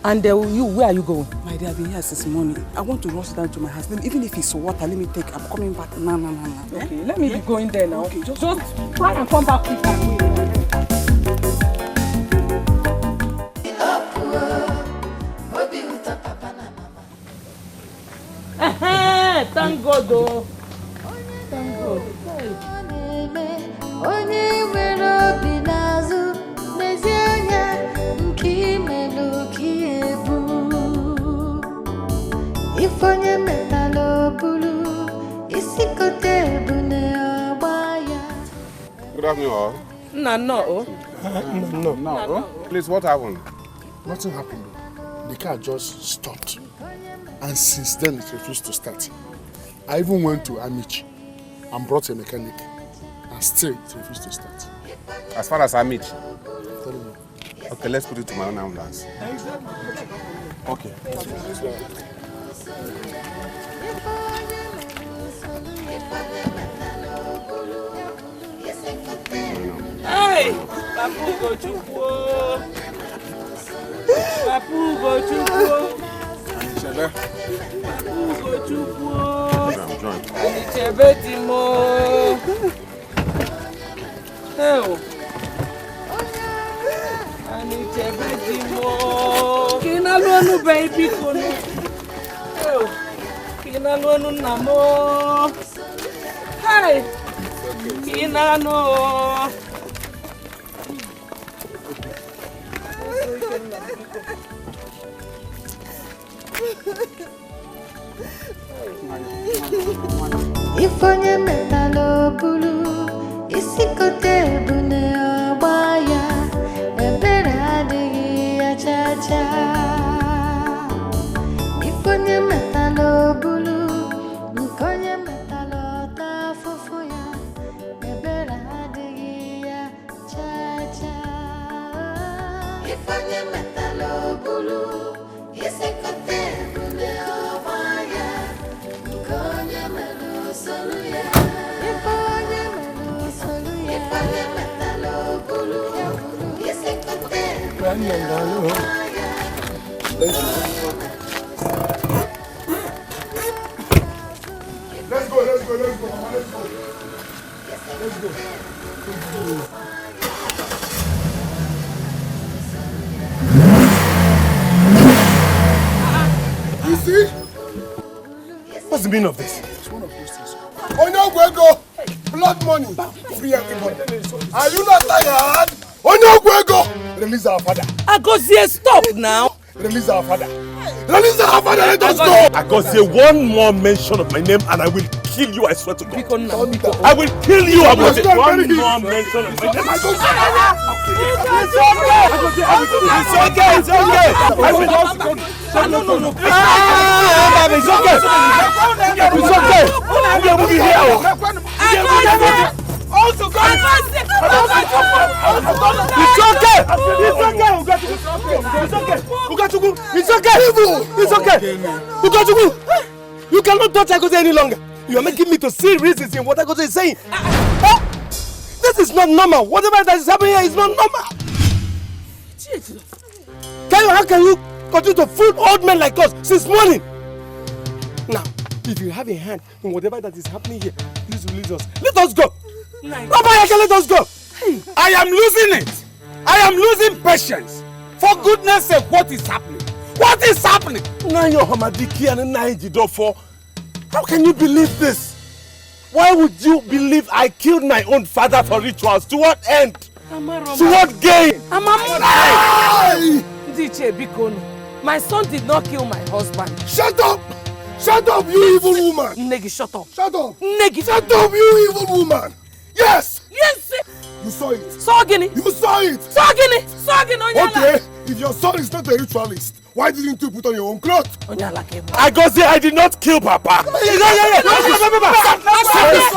And where are you going? My dear, I've been here since morning. I want to rush down to my house. Even if it's water, let me take. I'm coming back. No. Okay, let me be going there now. Okay, just try and come back quick and wait. Thank God, though. Thank God. Onye nwere obi n'azụ n'ezi anya nke imelu ka ebu ifonye metala obulu isikote ebune agba ya. Good afternoon, all. No. Please, what happened? Nothing happened. The car just stopped. And since then, it refused to start. I even went to Amici and brought a mechanic. And still, it refused to start. As far as Amici? Okay, let's put it to my own ambulance. Okay. Hey! Papu Gochukwu! Papu Gochukwu! Papu Gochukwu! Anichebe Timo! Hey! Anichebe Timo! Kinaluanu baby kono! Hey! Kinaluanu namo! Hey! Kinano! Ifonye metala obulu isikote ebune agba ya ebere adịghị ya chacha. Ifonye metala obulu nkonye metala ọta afụfụ ya ebere adịghị ya chacha. Ifonye metala obulu isikote ebune agba ya nkonye melu solu ya. Ifonye melu solu ya. Ifonye metala obulu isikote ebune agba ya. Let's go. You see? What's the meaning of this? It's one of those things. Onyogwego, blood money, free everybody. Are you not tired? Onyogwego, release our father. Agozie, stop now. Release our father. Release our father, let us go. Agozie, one more mention of my name and I will kill you, I swear to God. I will kill you, Agozie. One more mention of my name. It's okay. I will just go. No. It's okay. We will be here. It's okay. You cannot touch Agozie any longer. You are making me to see reasons in what Agozie is saying. This is not normal. Whatever that is happening here is not normal. How can you continue to fool old men like us since morning? Now, if you have a hand in whatever that is happening here, please release us. Let us go. Let us go. Hey. I am losing it. I am losing patience. For goodness sake, what is happening? What is happening? How can you believe this? Why would you believe I killed my own father for rituals? To what end? To what gain? My son did not kill my husband. Shut up! Shut up, you evil woman! Negi, shut up. Shut up! Negi! Shut up, you evil woman! Yes! Yes! You saw it. Sogini! You saw it! Sogini! Sogini! Okay, if your son is not a ritualist, why didn't you put on your own clothes? Agozie, I did not kill Papa. Yeah.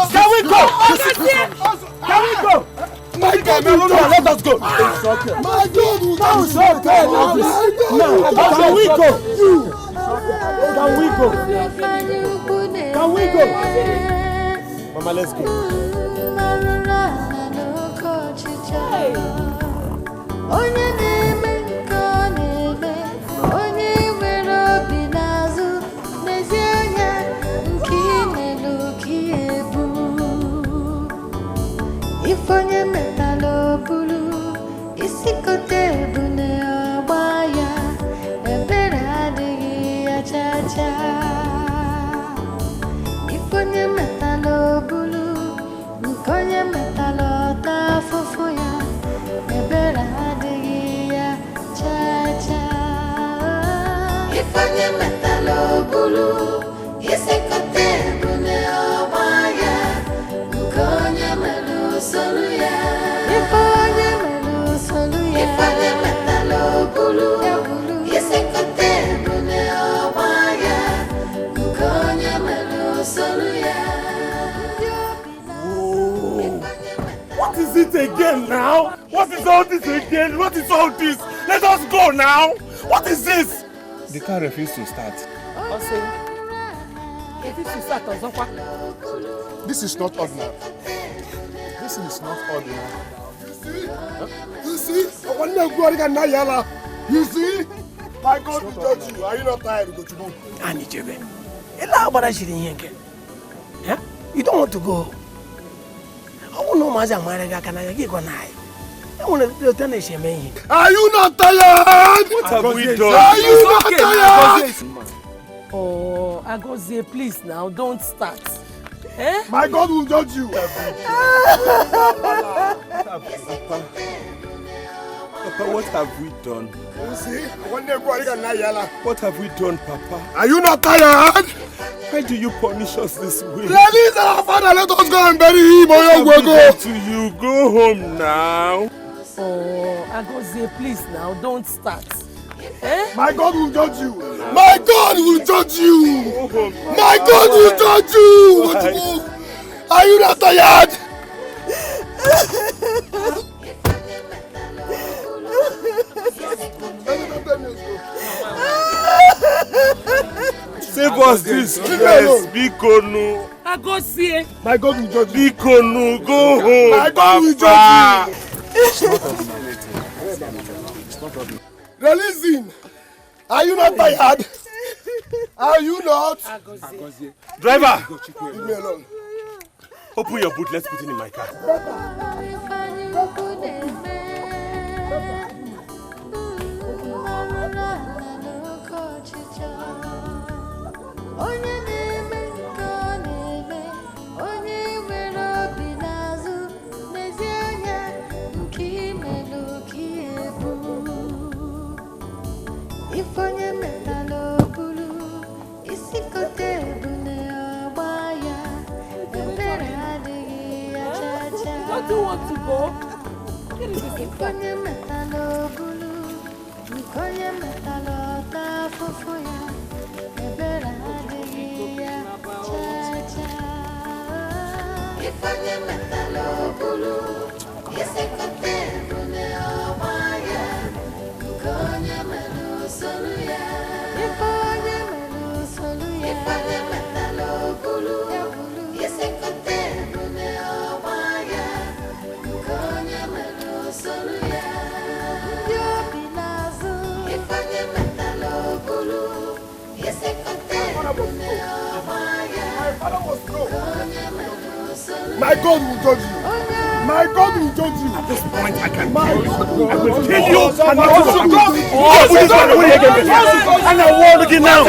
Can we go? Can we go? My God, let us go. My God, Can we go? Can we go? Can we go? Mama, let's go. Ifonye metalo bulu, isikote bune obaya, ebera digi achacha. Ifonye metalo bulu, nkonye metalo tafufuya, ebera digi achacha. Ifonye metalo bulu, isikote bune obaya, nkonye melu soluya. Ifonye melu soluya. Ifonye metalo bulu, isikote bune obaya, nkonye melu soluya. What is it again now? What is all this again? What is all this? Let us go now. What is this? The car refused to start. This is not ordinary. This is not ordinary. You see? You see? My God will judge you. Are you not tired, Gochubu? You don't want to go. I want no matter what Are you not tired? What have we done? Are you not tired? Oh, Agozie, please now, don't start. Eh? My God will judge you. Papa, what have we done? You see? What have we done, Papa? Are you not tired? Why do you punish us this way? Release our father, let us go and bury him. Go to you. Go home now. Oh, Agozie, please now, don't start. Eh? My God will judge you. My God will judge you. My God will judge you. Are you not tired? Save us this stress. Bikonu. Agozie. My God will judge you. Bikonu, go home. My God will judge you. Release him. Are you not tired? Are you not? Driver. Leave me alone. Open your boot. Let's put it in my car. Ifonye metalo bulu, isikote bune obaya, ebera digi achacha. Don't you want to go? Ifonye metalo bulu, nkonye metalo tafufuya, ebera digi achacha. Ifonye metalo bulu, isikote bune obaya, nkonye melu soluya. Ifonye melu soluya. Ifonye metalo bulu, isikote bune obaya, nkonye melu soluya. Yobinazo. Ifonye metalo bulu, isikote bune obaya, nkonye melu soluya. My God will judge you. My God will judge you. At this point, I can My kill you. God I will will kill judge you. you. And I will put this one away again. And I will again now.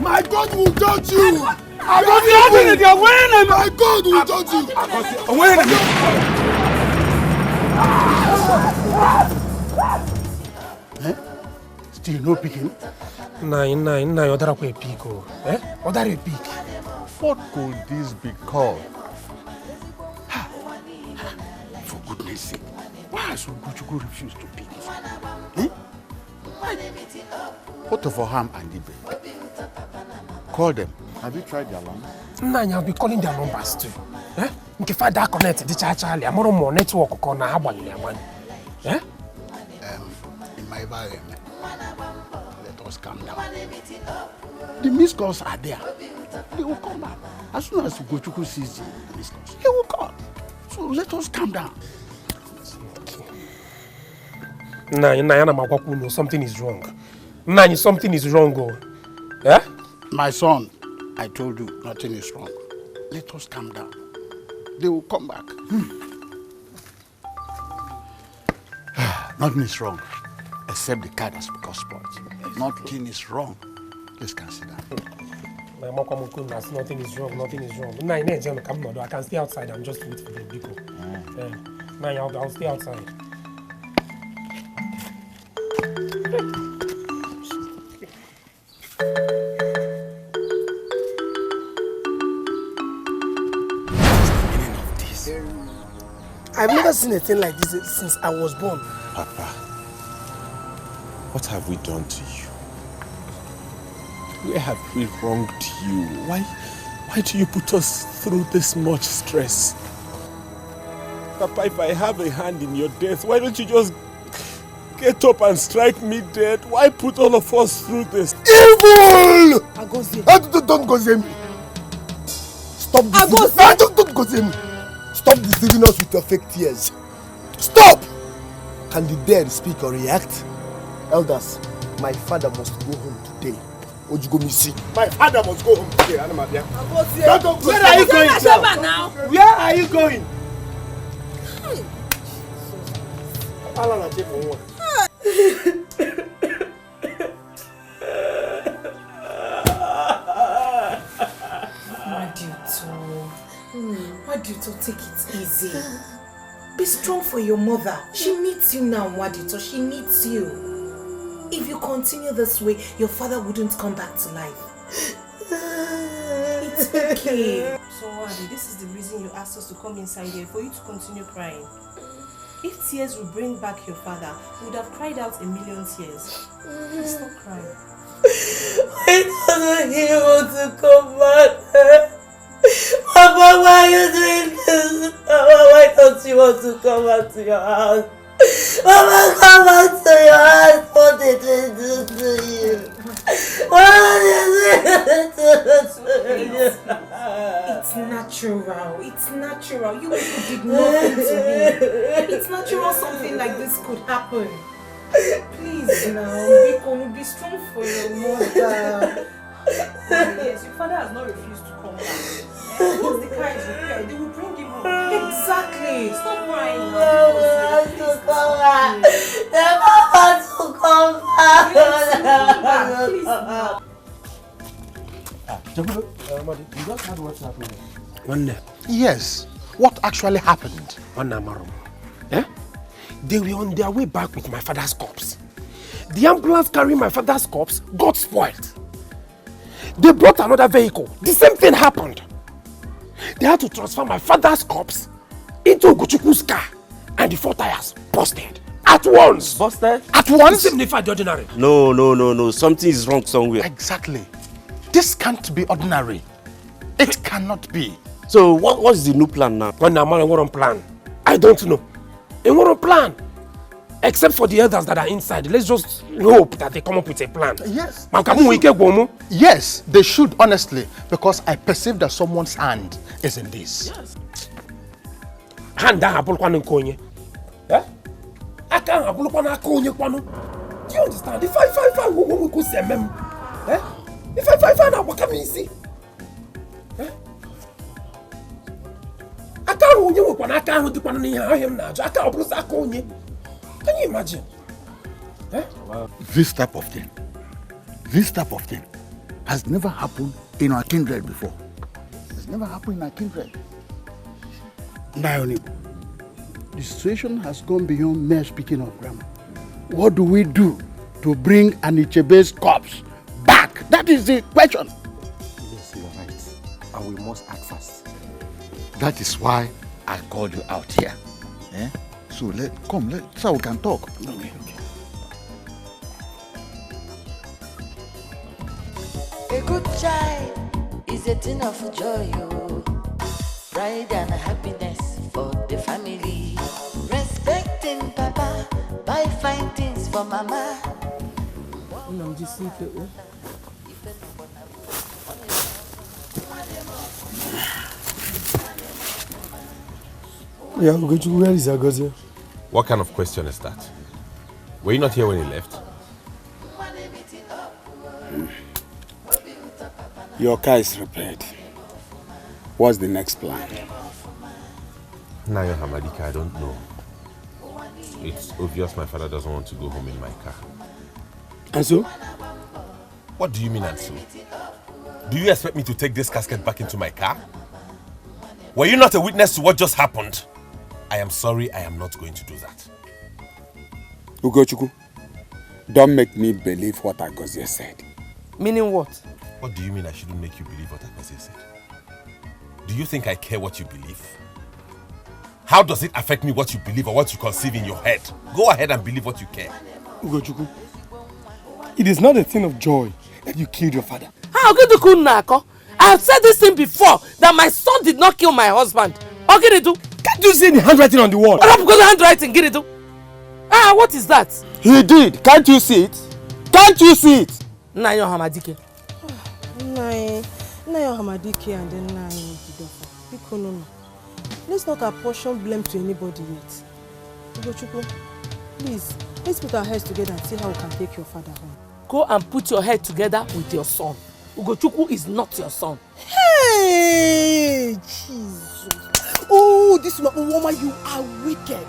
My God will judge you. My God will judge you. Still no picking? Nine, other a pig. Eh? Other a pig. What could this be called? For goodness sake, why has Ugochukwu refused to pick it? Eh? Why? What of Oham and Ibe? Call them. Have you tried their line? I'll be calling their numbers too. Eh? If I da connect the Charlie, I'm more network or na one. Eh? In my environment, let us calm down. The missed calls are there. They will come back. As soon as Ugochukwu sees the missed calls, he will call. So let us calm down. Something is wrong. Something is wrong. Eh? My son, I told you nothing is wrong. Let us calm down. They will come back. Nothing is wrong, except the card has become spoiled. Nothing is wrong. Let's consider. Nothing is wrong. Nothing is wrong. I can stay outside. I'm just waiting for the people. I'll stay outside. I've never seen a thing like this since I was born. Papa, what have we done to you? Where have we wronged you? Why do you put us through this much stress? Papa, if I have a hand in your death, why don't you just get up and strike me dead? Why put all of us through this? Evil! Don't go see me. Stop deceiving. Don't go see me. Stop deceiving us with your fake tears. Stop! Can the dead speak or react? Elders, my father must go home today. Ojugomisi. My father must go home today. Where are you going now? Where are you going? Wadito, take it easy. Be strong for your mother. She needs you now, Wadito. She needs you. If you continue this way, your father wouldn't come back to life. It's okay. So, Wadi, this is the reason you asked us to come inside here, for you to continue crying. If tears will bring back your father, we would have cried out a million tears. Please stop crying. Why doesn't he want to come back? Papa, why are you doing this? Papa, why don't you want to come back to your house? Papa, come back to your house. What did they do to you? What did they do to you? It's natural. It's natural. You people did nothing to me. It's natural something like this could happen. Please now, be strong for your mother. Yes, your father has not refused to come back. Once the car is repaired, they will bring him home. Exactly. Stop crying now. Mama to come back. Mama to come back. Please now. You just heard what's happening. Yes. What actually happened? They were on their way back with my father's corpse. The ambulance carrying my father's corpse got spoiled. They brought another vehicle. The same thing happened. They had to transfer my father's corpse into Ugochukwu's car, and the 4 tires busted. At once. Busted? At once? Signified the ordinary. No. Something is wrong somewhere. Exactly. This can't be ordinary. It cannot be. So what's the new plan now? What plan? I don't know. And what plan? Except for the elders that are inside. Let's just hope that they come up with a plan. Yes. Yes, they should, honestly, because I perceive that someone's hand is in this. Yes. Hand down, Konye. Eh? I can't have Konye. Do you understand? If I we could say mem. Eh? If I now, what can we see? Eh? I can't do what I can't do what I him now. I can't lose Konye. Can you imagine? Eh? This type of thing has never happened in our kindred before. It's never happened in our kindred. Naoni, the situation has gone beyond mere speaking of grammar. What do we do to bring Anichebe's corpse back? That is the question. Yes, you're right. And we must act fast. That is why I called you out here. Eh? So so we can talk. Okay. A good child is a thing of joy, pride and happiness for the family. Respecting Papa, buy fine things for Mama. Yeah, where is Agozie? What kind of question is that? Were you not here when he left? Your car is repaired. What's the next plan? Nayo Hamadika, I don't know. It's obvious my father doesn't want to go home in my car. And so? What do you mean, and so? Do you expect me to take this casket back into my car? Were you not a witness to what just happened? I am sorry, I am not going to do that. Ugochukwu, don't make me believe what Agozie said. Meaning what? What do you mean I shouldn't make you believe what Agozie said? Do you think I care what you believe? How does it affect me what you believe or what you conceive in your head? Go ahead and believe what you care. Ugochukwu, it is not a thing of joy that you killed your father. I have said this thing before, that my son did not kill my husband. Can't you see the handwriting on the wall? Handwriting, what is that? He did. Can't you see it? Can't you see it? Nayo Hamadike. Nayo Hamadike and then Nayo Jidofa. No. Let's not apportion blame to anybody yet. Ugochukwu, please, let's put our heads together and see how we can take your father home. Go and put your head together with your son. Ugochukwu is not your son. Hey, Jesus. Oh, this woman, you are wicked.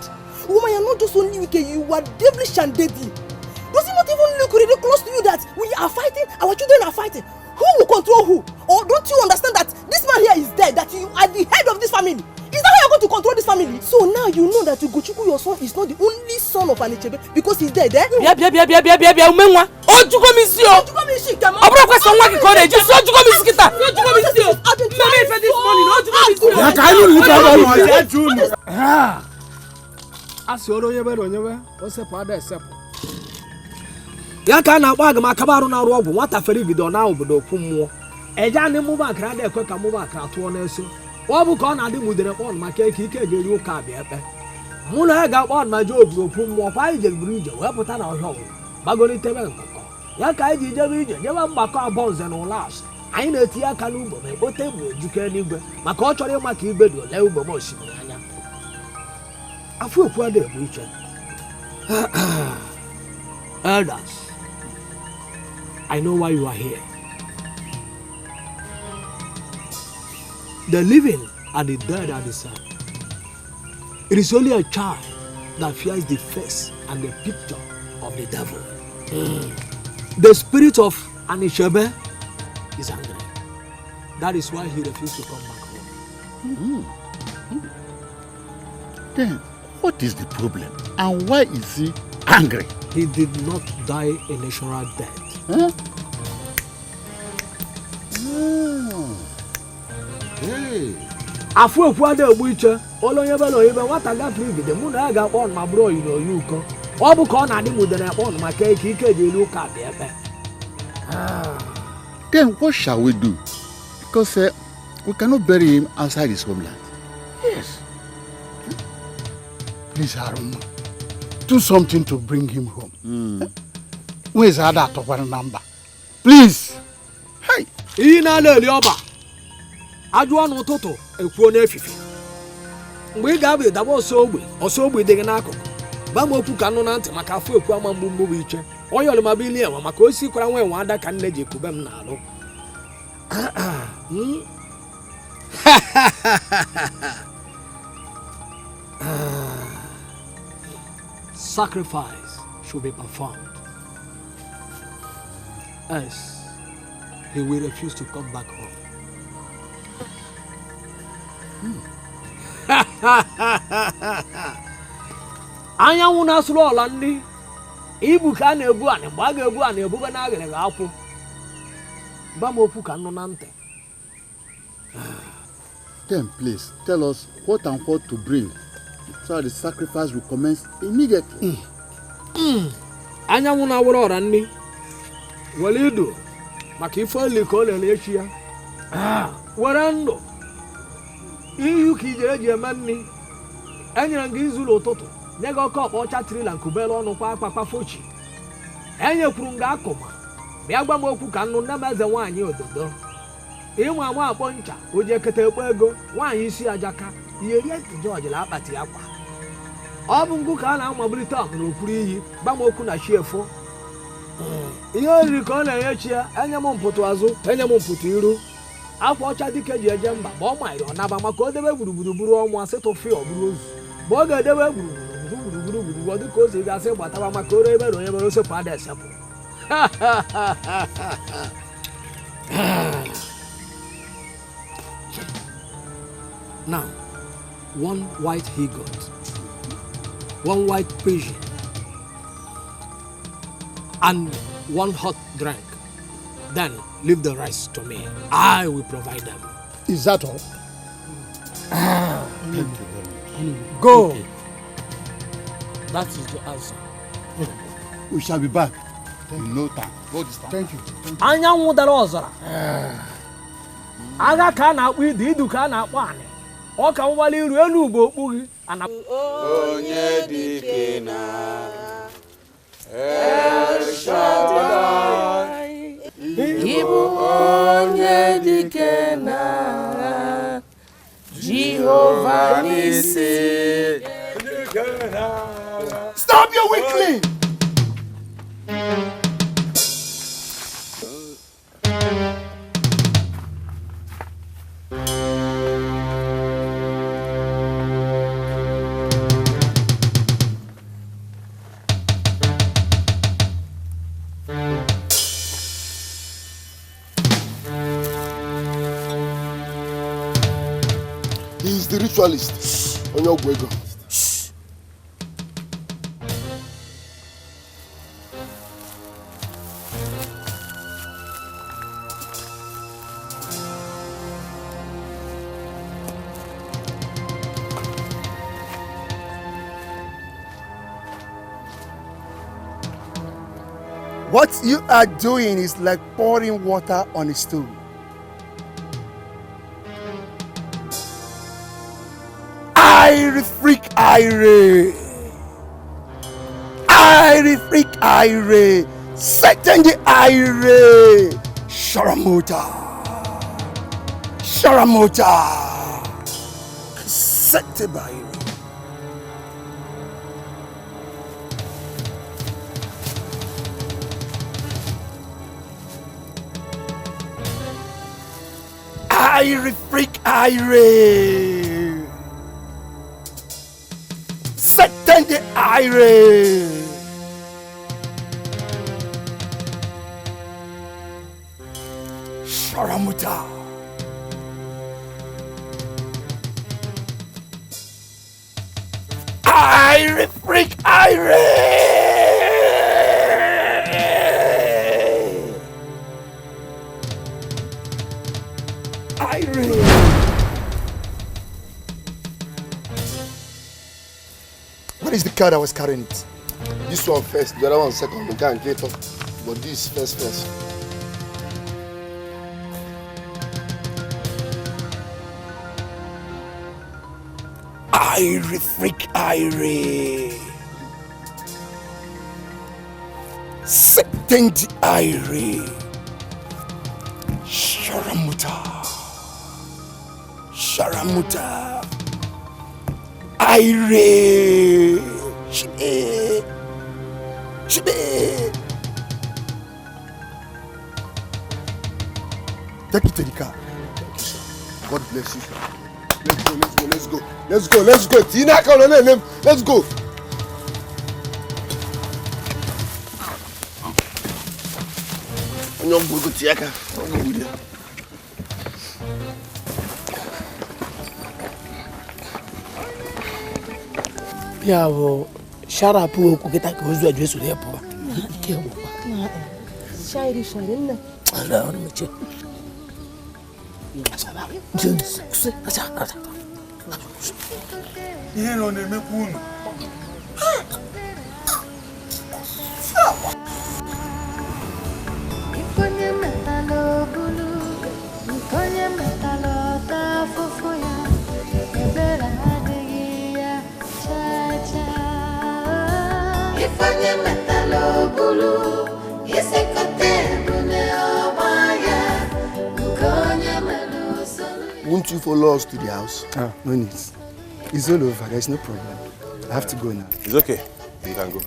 Woman, you're not just only wicked, you are devilish and deadly. Does it not even look really close to you that we are fighting, our children are fighting? Who will control who? Or don't you understand that this man here is dead, that you are the head of this family? Is that how you're going to control this family? So now you know that Ugochukwu, your son, is not the only son of Anichebe because he's dead, eh? Umenwa. Ojugo misio. Ojugo misio. Obro kwa sonwa ki kore just ojugo miskita. Ojugo misio. Mama ife this morning ojugo misio. Ya ka you look at you. Ah. Asoro nyebe o sepo ada sepo. Ya ka na agba agama akabaru na ru ogwu nwata fere gido na obodo okwu mmụọ. Eja ni mu ba kra da ekwe ka mu ba kra to na eso. Obu ka na adi mudere pon maka ike ga eri uka bia pe. Mu na ga pon ma jo obodo okwu mmụọ kwa ije buru ije we puta na ohio. Bagoni tebe nkoko. Ya ka iji jebe ije jebe mgbakọ abonze na ulas. Anyị na-eti aka n'ugbo ma ekpote egbu ejuke n'igwe maka ọ chọrọ ịma ka igwe dị ole ugbo ma osimiri anya. Afọ okwu ada egbu iche. Elders, I know why you are here. The living and the dead are the same. It is only a child that fears the face and the picture of the devil. The spirit of Anichebe is angry. That is why he refused to come back home. Then, what is the problem? And why is he angry? He did not die a natural death. Huh? Hey. Afu okwu ada egbu iche olonye belo ibe nwata gafere igide mụ na ya ga-akpọ ma bụrụ oyi na oyi ụkọ ọ bụ ka ọ na-adị mudere akpọ maka ike dị elu ụka bịa ebe. Then what shall we do? Because we cannot bury him outside his homeland. Yes. Please, Harun, do something to bring him home. Where is that number? Please. Hey, iyi na-ala eli ọba ajụọ n'ụtụtụ ekwuo n'efife mgbe ị ga-abụ ịdaba ọsọ ogbe dị gị n'akụkụ gba m okwu ka nụ na ntị maka afọ ekwu ama mgbu mgbu iche onye ọlụmaba ili enwe maka osi kwara nwa enwe ada ka nne ji ekube m n'alụ. Sacrifice should be performed. Else, he will refuse to come back home. Anyanwụ na-asụrụ ọla ndị Ibu ka na-ebu anị mgbe a ga-ebu anị ebube na agịrị ga-akwụ. Gba m okwu ka nnụ na ntị. Then please tell us what and what to bring so that the sacrifice will commence immediately. Anyanwụ na-awụrụ ọra nni were ido maka ife oli ka ọ lere echi ya. Were ndụ iyu ka ije eji eme nni. Enyere gị izu n'ụtụtụ nye gị ọkọ ọkpa ọcha tirila nkubele ọnụ kwa akpakpa fochi. Enyekwuru m gị akụma bịa gwa m okwu ka nnụ nne m eze nwaanyị ododo. Ịmụ ama akpọ ncha o ji ekete ekpo ego nwaanyị isi ajaka ihe rie ntị George la akpati akwa. Ọ bụ ngụ ka a na-amabilite ọhụ n'okpuru iyi gba m okwu na chi efo. Ihe oriri ka ọ na-enye chi ya enye m mpụtụ azụ enye m mpụtụ iru. Akwa ọcha dike ji eje mba ma ọ maịrị ọ naba maka o debe gburugburu buru ọnwa sịtụfị ọ bụrụ ozu. Ma ọ ga-edebe gburugburu ọ dịka o si gasị gbataba maka ore ebe na onye mere osepụ ada esepụ. Now, one white he-goat, one white pigeon, and one hot drink. Then leave the rest to me. I will provide them. Is that all? Thank you very much. Go. Okay. That is the answer. We shall be back in no time. Go this time. Thank you. Anyanwụ dara ọzara. Agha ka a na-akpọ ide idu ka a na-akpọ anị. Ọ ka mgbali iru elu ugbo okpu gị. Onye dike na El Shaddai. Ibu onye dike na Jehovah Nissi. Stop your weakling! He is the ritualist. Onyogwego. What you are doing is like pouring water on a stone. Irie freak Irie. Irie freak Irie. Satan the Irie. Sharamota. Sharamota. Satan the Irie. Irie freak Irie. Satan the Irie. Sharamuta. Irie freak Irie. What is the car that was carrying it? This one first, the other one second. We can't get off. But this first. Irie freak Irie. Satan the Irie. Sharamuta. Sharamuta. Irie. Shibe. Shibe. Take it to the car. Thank you, sir. God bless you, sir. Let's go. Tina, come on, let's go. Onyogwego Tiaka. Ya bụ Shut up, who could get a goes to address with their poor. Shiny, shiny. Allow me to. Here on the moon. Won't you follow us to the house? Ah, no need. It's all over. There's no problem. I have to go now. It's okay. You can go.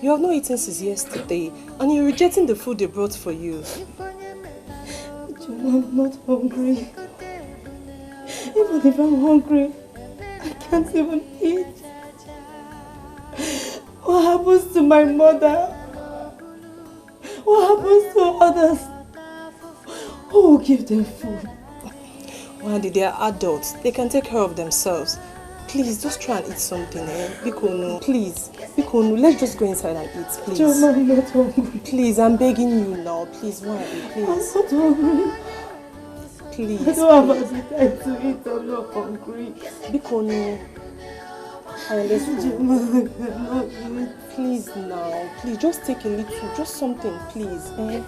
You have not eaten since yesterday, and you're rejecting the food they brought for you. I'm not hungry. Even if I'm hungry, I can't even eat. What happens to my mother? What happens to others? Who will give them food? Wendy, they are adults. They can take care of themselves. Please, just try and eat something, eh? Bikono, please. Bikono, let's just go inside and eat, please. Joma, I'm not hungry. Please, I'm begging you now. Please, Wendy, please. I'm not hungry. Please. I don't have appetite to eat. I'm not hungry. Bikono. Let's go. Please now. Please, just take a little. Just something, please. Eh?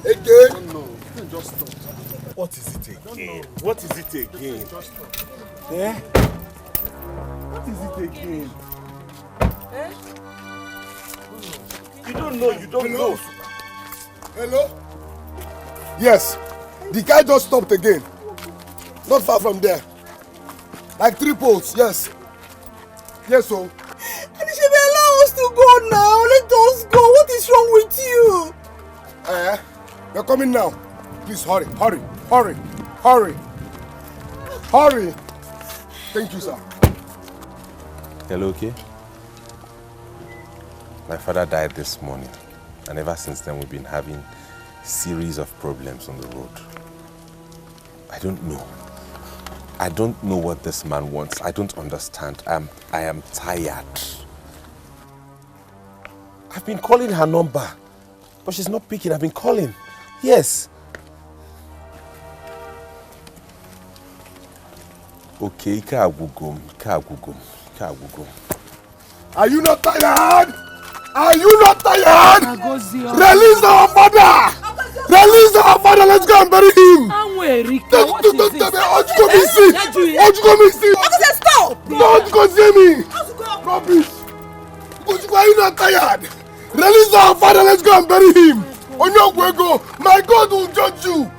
Again? No, just stop. What is it again? What is it again? Eh? What is it again? Eh? You don't know, you don't know. Hello? Yes, the guy just stopped again. Not far from there. Like 3 poles, yes. Yes, so. And you should allow us to go now. Let us go. What is wrong with you? You're coming now. Please hurry, hurry, hurry, hurry. Hurry. Thank you, sir. Hello, okay? My father died this morning, and ever since then we've been having a series of problems on the road. I don't know. I don't know what this man wants. I don't understand. I am tired. I've been calling her number, but she's not picking. I've been calling. Yes. Okay, Are you not tired? Are you not tired? Release our father! Release our father! Let's go and bury him! Don't go missing! Stop! Don't go see me! Rubbish! Are you not tired? Release our father! Let's go and bury him! My God will judge you!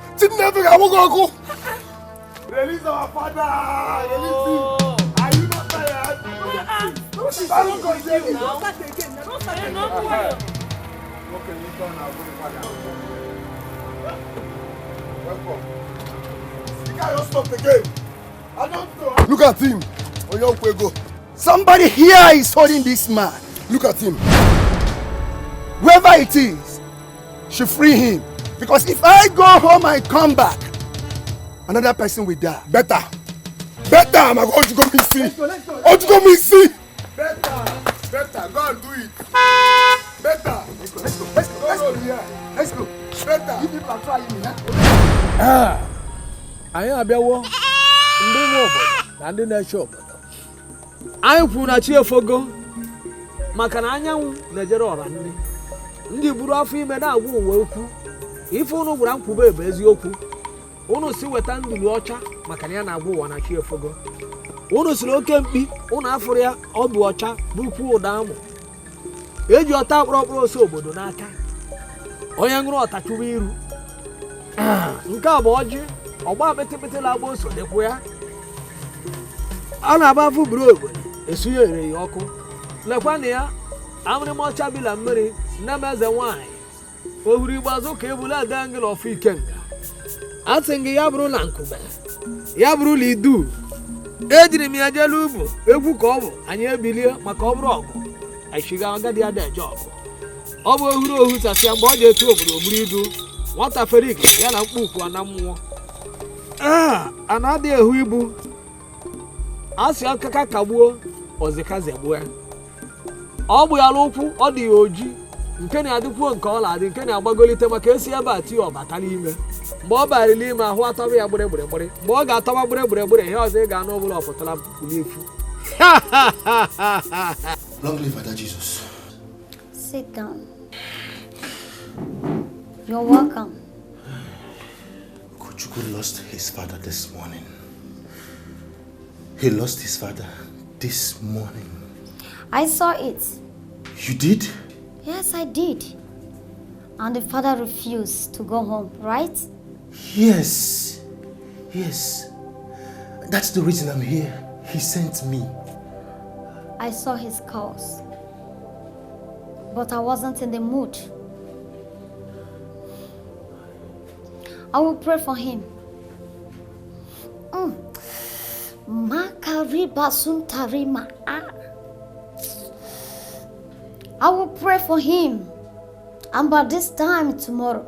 Release our father! Release him! Are you not tired? Don't start again now. Okay, you turn now, go father. Welcome. You can't stop again. I don't know. Look at him. Oyonkwego. Somebody here is holding this man. Look at him. Whoever it is, should free him. Because if I go home and come back, another person will die. Better. I'm going to go meet see. Oh, to go meet see. Better. Go and do it. Better. Let's go. Better. You people are trying, anyị abịawo ndị nwe obodo na ndị na-eche obodo. Anyị kwuru na chi efogo maka na anyanwụ na-ejere ọra nri. Ndị buru afọ ime na-agwa uwe okwu. Ife unu gwara nkwube bụ eziokwu. Unu si weta ndulu ọcha maka na ya na-agwa ụwa na chi efogo. Unu siri oke mkpi, unu afụrụ ya ọ bụ ọcha bụkwu ụda amụ. Eji ọta kpọrọkpọrọ ose obodo n'aka. Onye ṅụrụ ọta chụwa iru. Nke a bụ ọjị, ọgba pịtịpịtị na-agba ose dịkwa ya. A na-agba afụ buru ogbenye, esunye ere ya ọkụ. Lekwa na ya, amịrịma ọcha bila mmiri, nne m eze nwaanyị. Ohuru Igbazu ka ebule ada ngịla ọfụ ikenga. Asị gị ya bụrụ na nkube, ya bụrụ na idu. Ejiri m ya jelu ugbo, egwu ka ọ bụ, anyị ebilie maka ọ bụrụ ọgụ. Eshiga agadi ada eje ọgụ. Ọ bụ ohuru sasịa mgbe ọ ga-etu obodo buru idu. Nwata ferik ya na mkpukwu ana mmụọ. A na-adị ehu ibu. Asị akaka kagbuo, ọzịka zegbuo. Ọ bụ ya n'ụkwụ, ọ dị ya oji. Nke na-adịkwuo nke ọ na-adị, nke na-agbagolite maka esi ebe a tie ọbata n'ime. Mgbe ọ bari n'ime ahụ atọba ya gbere. Mgbe ọ ga-atọba gbere, ihe ọzọ ị ga-anụ ọbụla ọpụtara n'efu. Long live Father Jesus. Sit down. You're welcome. Kochuku lost his father this morning. He lost his father this morning. I saw it. You did? Yes, I did. And the father refused to go home, right? Yes. That's the reason I'm here. He sent me. I saw his calls. But I wasn't in the mood. I will pray for him. I will pray for him. And by this time tomorrow,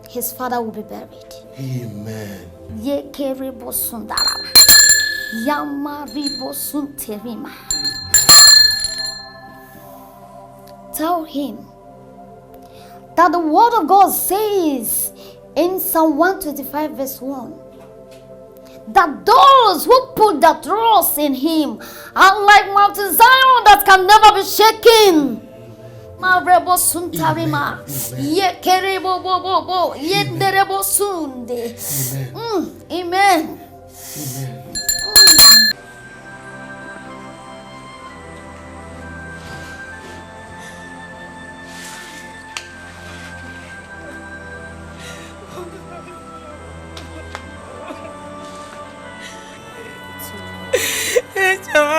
his father will be buried. Amen. Tell him that the word of God says in Psalm 125 verse 1 that those who put their trust in him are like Mount Zion that can never be shaken. Amen.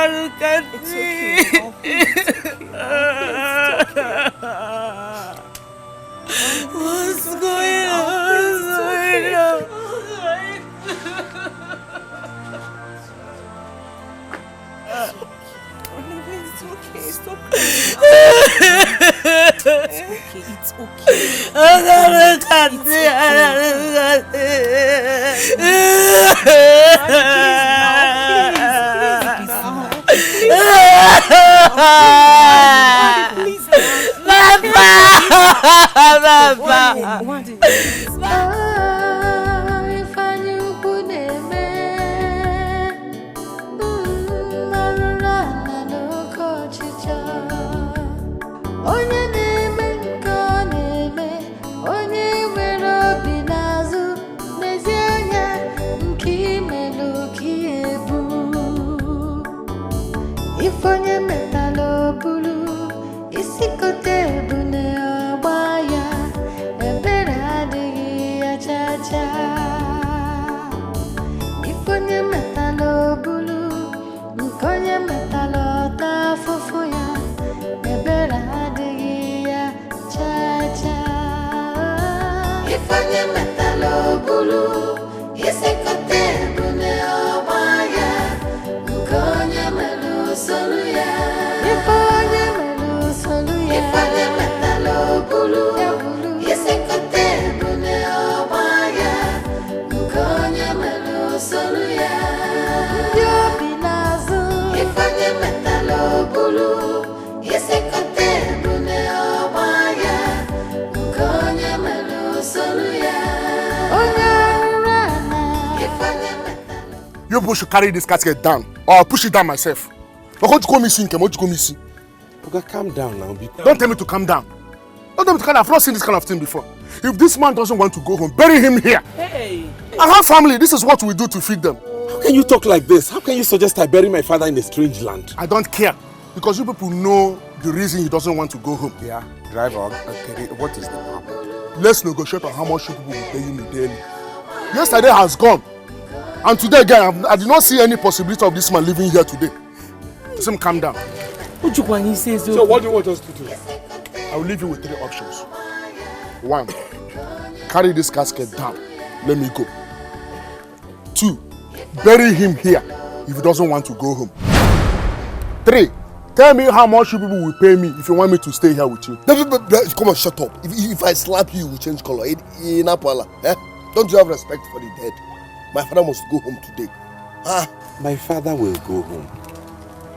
Look at me. What's going on? It's okay. Stop It's okay. You people should carry this casket down, or I'll push it down myself. But what you call me see? What you call me see? Oga, calm down now. Don't tell me to calm down. Don't tell me to calm down. I've not seen this kind of thing before. If this man doesn't want to go home, bury him here. Hey. I have family. This is what we do to feed them. How can you talk like this? How can you suggest I bury my father in a strange land? I don't care. Because you people know the reason he doesn't want to go home. Yeah, driver. Okay, what is the problem? Let's negotiate on how much you people will pay me daily. Yesterday has gone. And today again, I did not see any possibility of this man living here today. Let him calm down. So what do you want us to do? I will leave you with 3 options. 1, carry this casket down. Let me go. 2, bury him here if he doesn't want to go home. 3, tell me how much you people will pay me if you want me to stay here with you. Come on, shut up. If I slap you, you will change color. In Apala, eh? Don't you have respect for the dead? My father must go home today. My father will go home.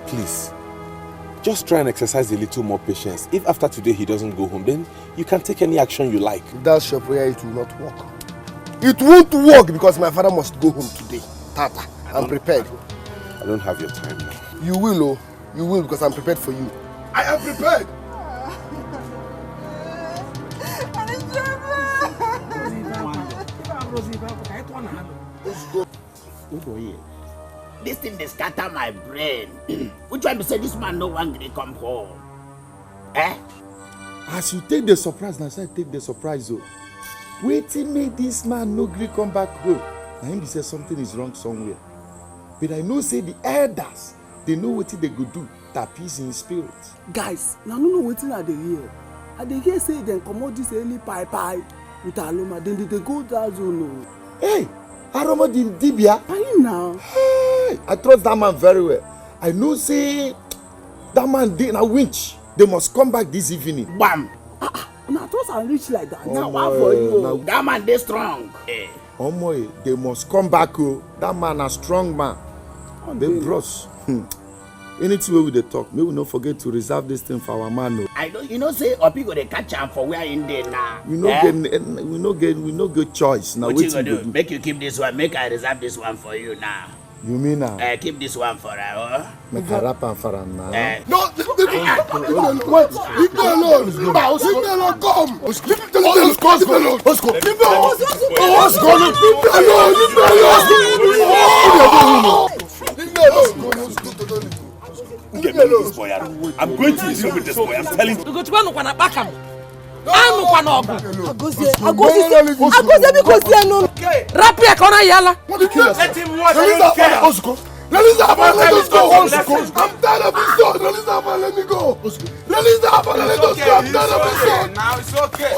Please. Just try and exercise a little more patience. If after today he doesn't go home, then you can take any action you like. If that's your prayer, it will not work. It won't work because my father must go home today. Tata, I'm prepared. I don't have your time now. You will, oh. You will because I'm prepared for you. I am prepared. This thing they scatter my brain. Which one to say this man no one will come home? Eh? As you take the surprise, now say take the surprise. Oh. Waiting make this man no gree come back home. Now him say something is wrong somewhere. But I know say the elders, they know what they go do. That peace in spirit. Guys, now no waiting at the here. At the here say then come out this early pie with Aloma. Then they go that zone. Hey, Aroma Dibia. Are you now? Hey, I trust that man very well. I know say that man did a winch. They must come back this evening. Bam! Now trust and rich like that. Now what for you? That man they strong. Hey. Omoy, they must come back. Oh, that man a strong man. They bros. Anything we dey talk, may we not forget to reserve this thing for our man. No. I don't, you know, say Opi go dey catch am for where in there now. We no get choice now. What you gonna do? Make you keep this one. Make I reserve this one for you now. You mean now? Keep this one for her. Make a rap and for her now. No, wait, leave me alone. Leave me alone. Come. Leave me alone. Let's go. Leave me alone. I'm going to deal with this boy. I'm telling you. You go to one on a back him. Agozie because they know. Rapia kona yala. What do you kill us? Let him watch. Let us go. I'm tired of this dog. Release that man, let me go. Release that man, let us go. I'm tired of this dog. Now it's okay.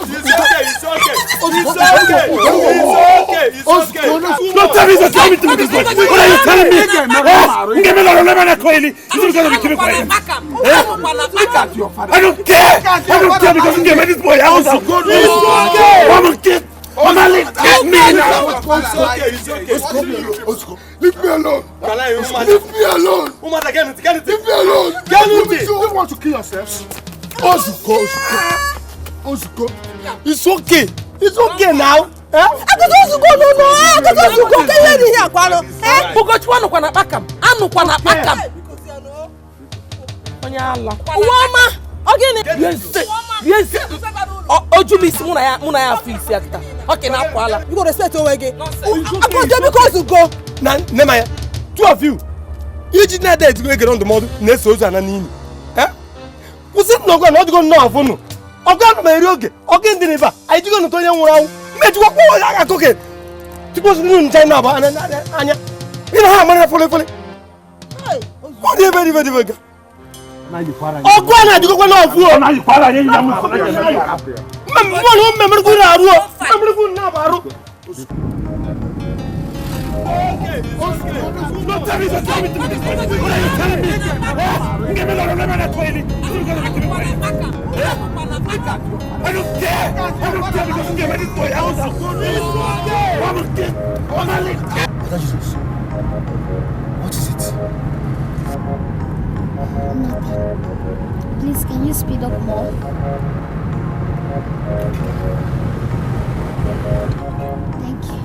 Don't tell me to tell me to this boy. What are you telling me? Give me the lemon and coily. This is going to be killing quiet. I don't care. I don't care because you gave me this boy. I also go. I'm a kid. Mama, leave me now. Leave me alone. Leave me alone. Leave me alone. You want to kill yourself? Ozuko. It's okay. It's okay now. Ojumisi muna ya fix yakta. Okay, na kwala. You go respect Owege. Agozie because you go. Na Nemaya, two of you. You did not dare to go get on the model. Neso and Nini. Eh? Was it not going to go now for no? I'm going to marry okay. Okay, deliver. I do not tell you what I do. What I cook it. Suppose you in China, and Anya. You know how many follow. What do you very good? Oh, go on, I do go now for. Now you para here. Remember go na ru. Remember go na baru. Don't tell me to tell me to this boy. What are you telling me? Give me the lemon and coily. This is going to be killing quiet. I don't care because you gave me this boy. I also go. I'm a kid. I'm a little. What is it? Nothing. Please, can you speed up more? Thank you.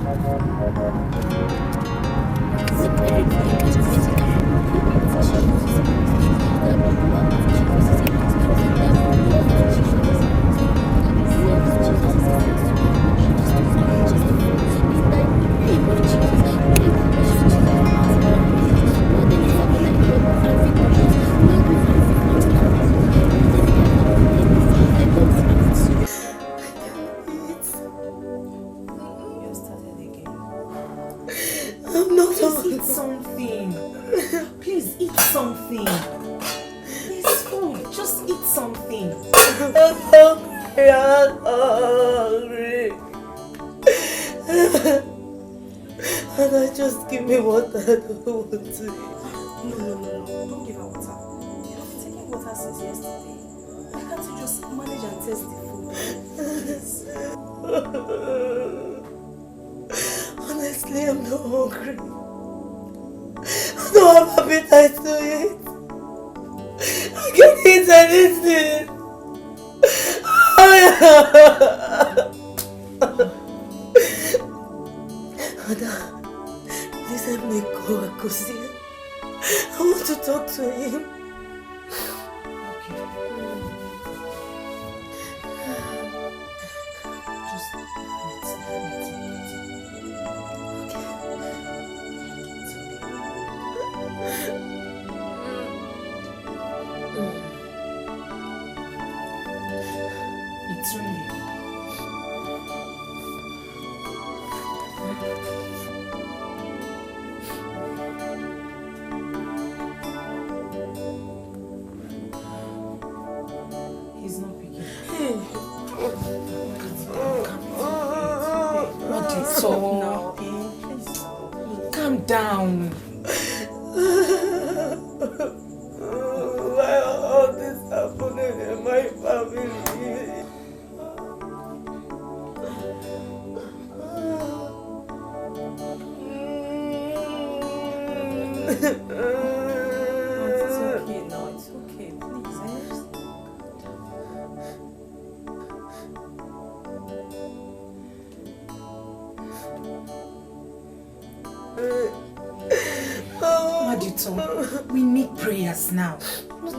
We need prayers now. Not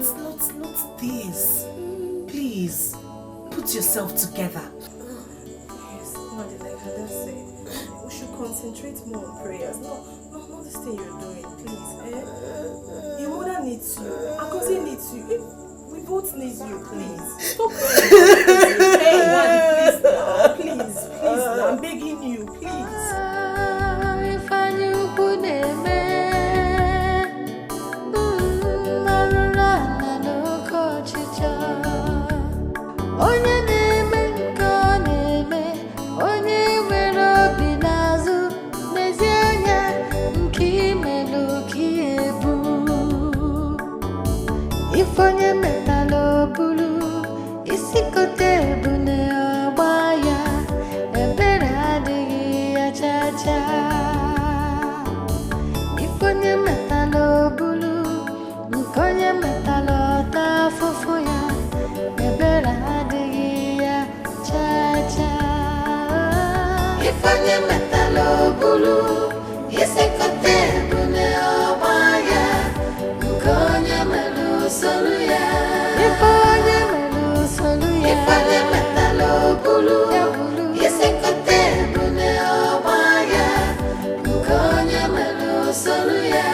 this. Please, put yourself together. Yes, Mother, like that's it. We should concentrate more on prayers. Not this thing you're doing, please. Your mother needs you. Akosi needs you. We both need you, please. Stop praying. Hey, Mother, please, I'm begging you, please. Onye na-eme nke ọ na-eme, onye nwere obi n'azụ, n'ezi anya nke imelụ ka ebu. Ife onye metala obulu, isi kote ebune ọgba ya, ebere adịghị ya cha-cha. Ife onye metala obulu, nke onye metala ọta afụfụ ya, ebere adịghị ya cha-cha. Ife onye metala obulu, isi kote ebune ọgba ya, nke onye melụ solu ya. Ife onye melụ solu ya. Ife onye metala obulu, isi kote ebune ọgba ya, nke onye melụ solu ya.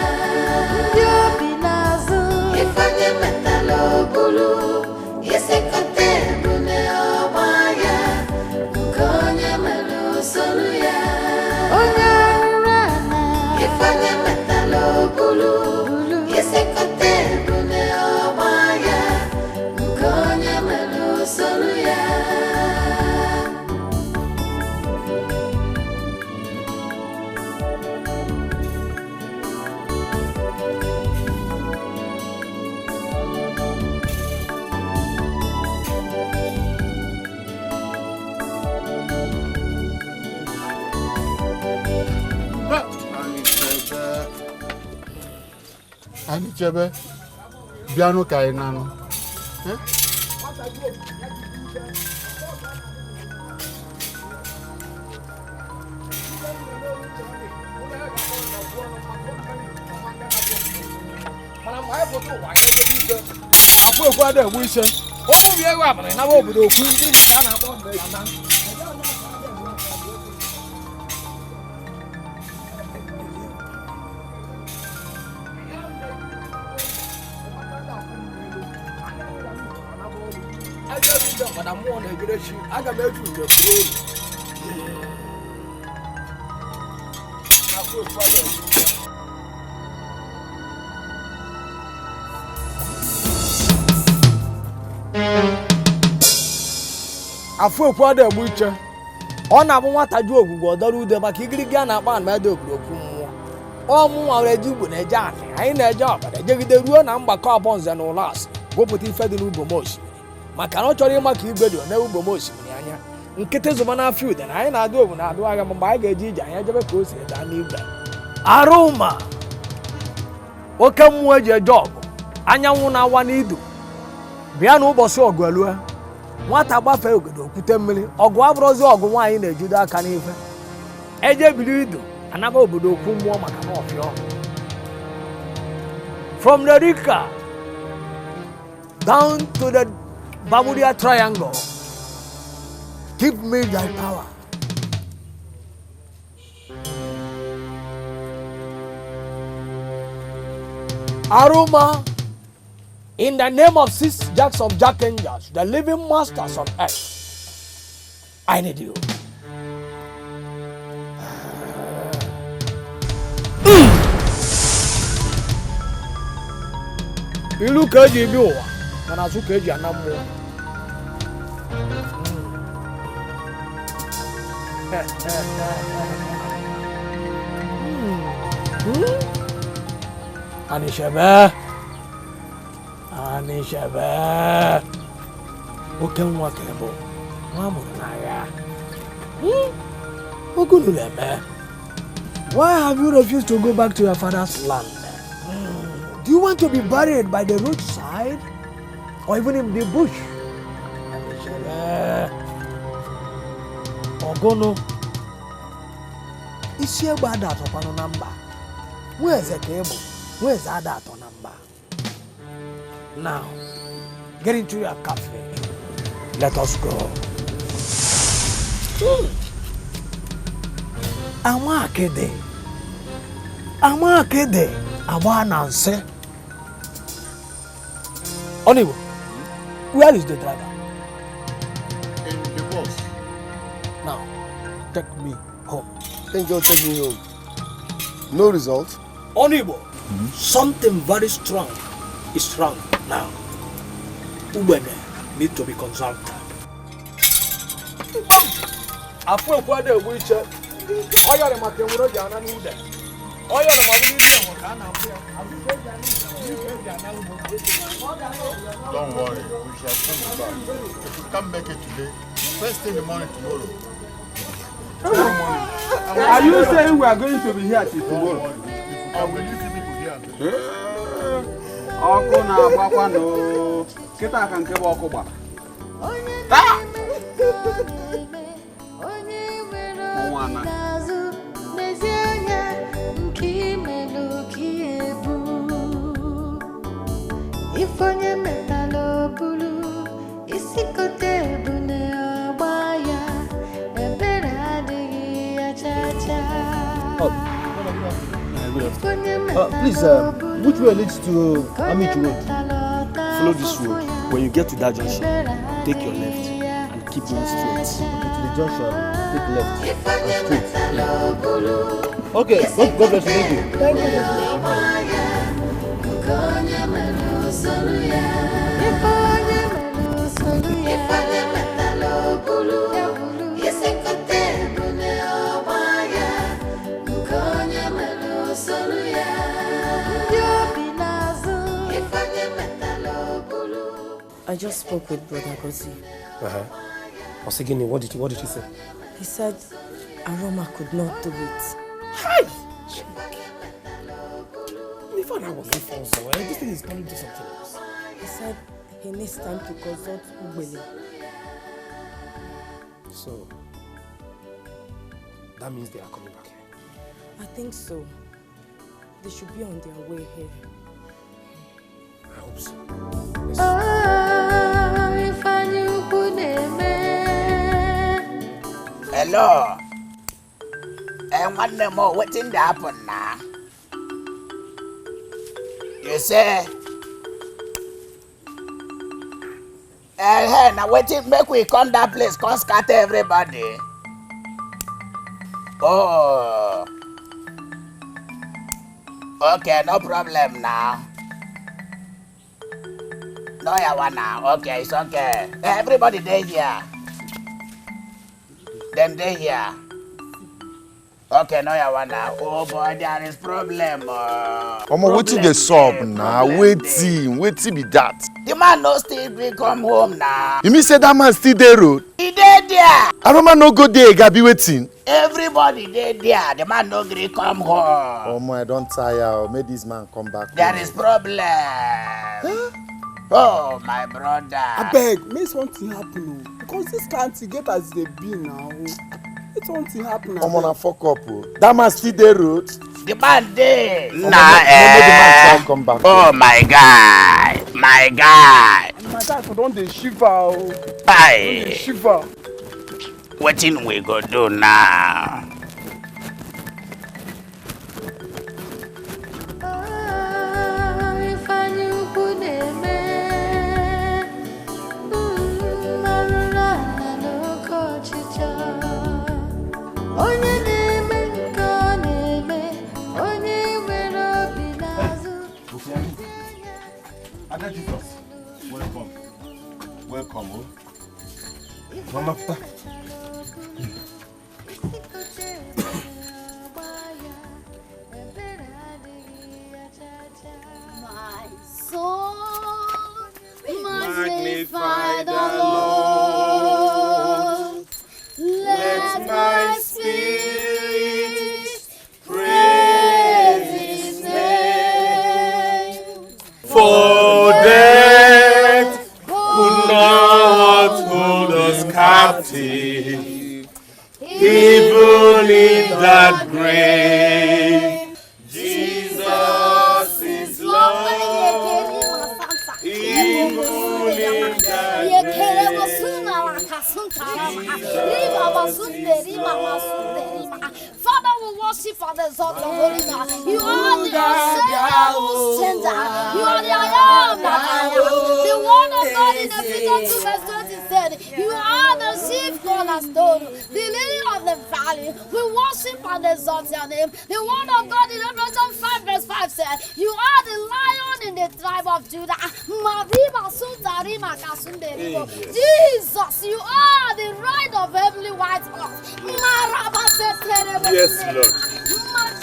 Ndị obi n'azụ. Ife onye metala obulu, isi kote ebune ọgba ya, nke onye melụ solu ya. Onye arụrụ ana. Ife onye metala obulu, isi kote ebune ọgba ya, nke onye melụ solu ya. Ani chebe biano kai nano. I put to why I put what the wish. Oh, we are having another over the queen. But I'm more than good. I can make you the Afu kwada buche ona bụ nwata ju ogwugwo dọrọ ude maka igirigi a na-akpa na mede obodo okwu mmụọ ọmụ nwa were ji ugbo na-eje anị anyị na-eje ọbara ejegide ruo na mgbakọ abọnze na ụlọ asị gụpụta ife dị n'ugbo osimiri maka na ọ chọrọ ịma ka igwe dị na ugbo osimiri anya nkịtị zụba na afọ ude na anyị na-adụ ogwu na-adụ agha mgbe anyị ga-eji ije anyị ejebe ka o si daa n'igwe arụma oke mmụọ eji eje ọgụ anyanwụ na-awa n'idu bịa n'ụbọchị ọgụ elue nwata gbafee ogodo okwute mmiri ọgụ abụrụzi ọgụ nwaanyị na-ejide aka n'ife eje biri idu anaba obodo okwu mmụọ maka na ọfịa from the Rika down to the Bermuda Triangle give me thy power. Aroma, in the name of 6 jacks of Jack Angels, the living masters on earth, I need you. Ilu ka eji ebi ụwa mana azụ ka eji ana mmụọ. Anishebe oke nwa ka bụ nwa amụrụ n'agha ogunu na-eme. Why have you refused to go back to your father's land? Do you want to be buried by the roadside or even in the bush? Ogono isi egbe ada atọkwanụ na mba nweze ka ịbụ nweze ada atọ na mba. Now get into your cafe. Let us go. Amakede agba na nse. Onibo, where is the driver? In the bus. Now, take me home. Then just take me home. No result? Onibo, something very strong is wrong now. Ubene need to be consulted. Afu ekwade egbuche. Oyere maka enwero ji ana n'ude. Oyere ma ndị ise nwe ka a na-afụ ya. Don't worry, we shall soon be back. If you can't make it today, first thing in the morning tomorrow. Are you saying we are going to be here till tomorrow? I will leave you people here. Ọkụ na-agbakwa no. Kịta ka nke bụ ọkụ gba. Ọnwana. Ifonye metalo bulu isikote bune obaya ebere adịghị achacha. Please, which way leads to Amichu Road? Follow this road. When you get to that junction, take your left and keep going straight. Okay, to the junction, take left and straight. Yeah. Okay, God bless you. Thank you. Thank you. I just spoke with Brother Gozi. Osigini, what did he say? He said Aroma could not do it. Hi! If I was before, so this thing is turning to something else. He said he needs time to consult Ubele. So, that means they are coming back here. I think so. They should be on their way here. hope so. Hello. And one more, what's in the happen now? You say, hey, now wait till make we come that place, come scatter everybody. Oh. Okay, no problem now. No, you wanna. Okay, it's okay. Everybody there here. Them they here. Okay, no, you wanna. Oh boy, there is problem. Omo, wetin dey sup now? Wetin be that? The man no still be come home now. You mean say that man still dey road? He dey there. Aroma no go there, Gabi wetin? Everybody dey there. The man no gree come home. Omo, I don tire. Make this man come back. There is problem. Oh, my brother. Abeg, make something happen o. Because this country get as they be now. Make something happen. Omo, na fuck up o. That man still dey road? The man dey. Nah, the man try come back. Oh my guy, my guy. My guy for don dey shiver o. Aye. Dey shiver. Wetin we go do now? Ada Jesus, welcome. Welcome, oh. Mama, papa. My soul, Magnify the Lord. Let my spirit praise His name. For death could not hold us captive, even in that grave. Jesus is Lord, even in that Father, we worship for the exalt your holy name. You are the unsearchable center. You are the I am that I am. The word of God in Ephesians 2 verse 20 said, you are the chief cornerstone, the lily of the valley. We worship and exalt your name. The word of God in Revelation 5 verse 5 said, you are the lion in the tribe of Judah. Jesus, you are the ride of heavenly white horse. Yes, Lord. In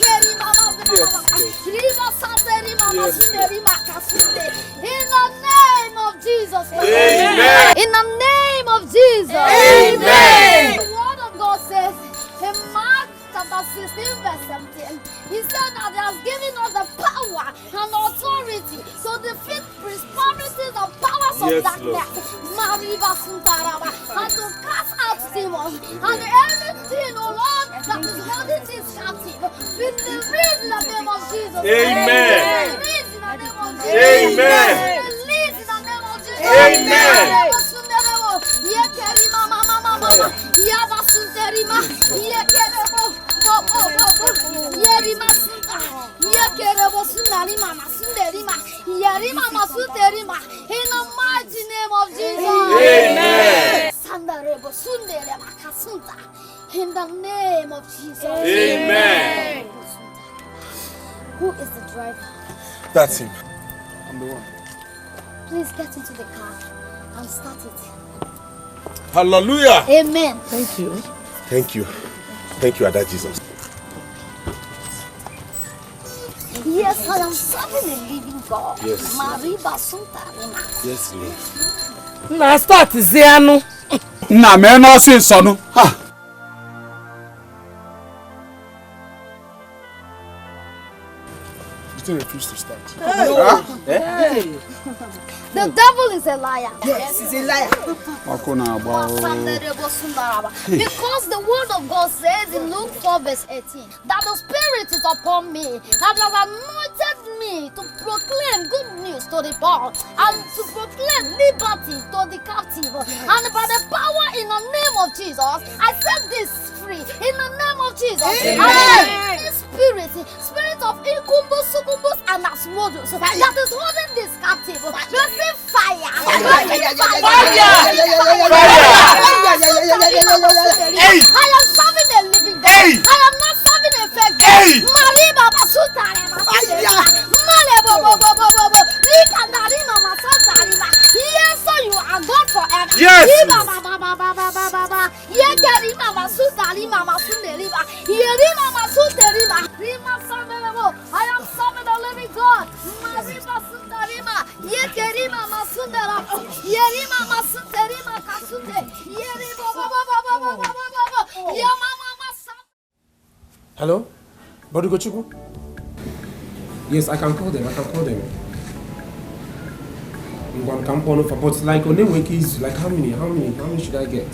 the name of Jesus. Amen. In the name of Jesus. Amen. The word of God says in Mark chapter 16 verse 17, he said that he has given us the power and authority to defeat principalities and powers of Yes, darkness. And to cast out demons and everything, oh Lord, that is holding this captive. We release in the name of Jesus. Amen. Release in the name of Jesus. Amen. Release in the name of Jesus. Amen. In the mighty name of Jesus. Amen. In the name of Jesus. Amen. Who is the driver? That's him. I'm the one. Please get into the car and start it. Hallelujah. Amen. Thank you. Thank you. Thank you, Ada Jesus. Yes, I am serving a living God. Yes. Mariba Suntarina. Yes, Lord. Na start zianu. Nna me no sin sonu. Ha. You still refuse to start. Hey. The devil is a liar. Yes, he's a liar. Because the word of God says in Luke 4 verse 18 that the Spirit is upon me, that has anointed me to proclaim good news to the poor, and to proclaim liberty to the captive. And by the power in the name of Jesus, I set this free in the name of Jesus. Amen. Spirit of incubus, succubus, and asmodus that is holding this captive, receive fire. I am serving a living God. I am not serving a fake God. Mariba basutare yes, so you are God forever. Yes. I am serving the living God. Hello? Brother Gochuku? Yes, I can call them. One component for but like on them is like how many should I get?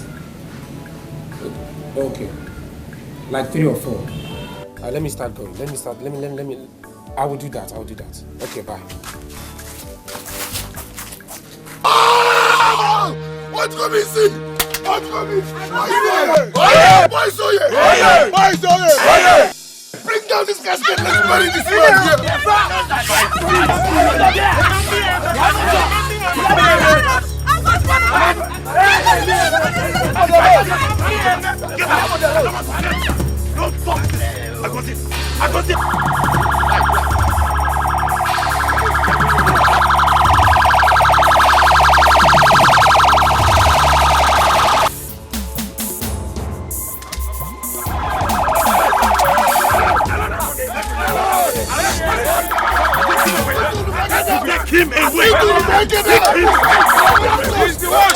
Okay. Like 3 or 4. Let me start going. Let me I will do that. Okay, bye. What's coming, see? What's coming? Bring down this casket. Let's bury this man here. I got it. Take him away! He's the one!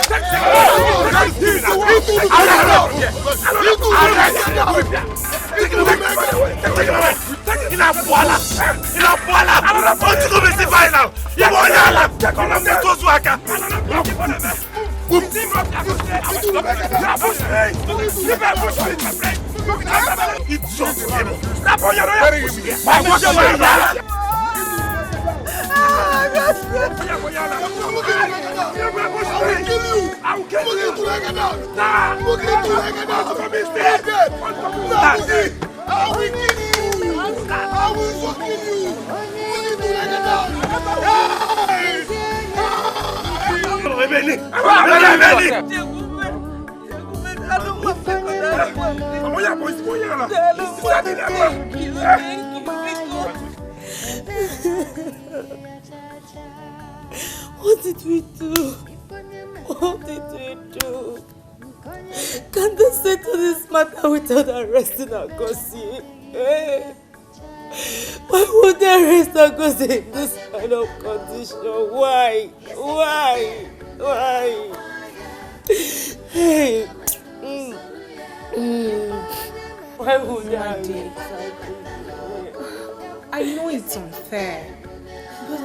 What did we do? Can they settle this matter without arresting Agosi? Why would they arrest Agosi in this kind of condition? Why? Hey. Why would they? I know it's unfair, but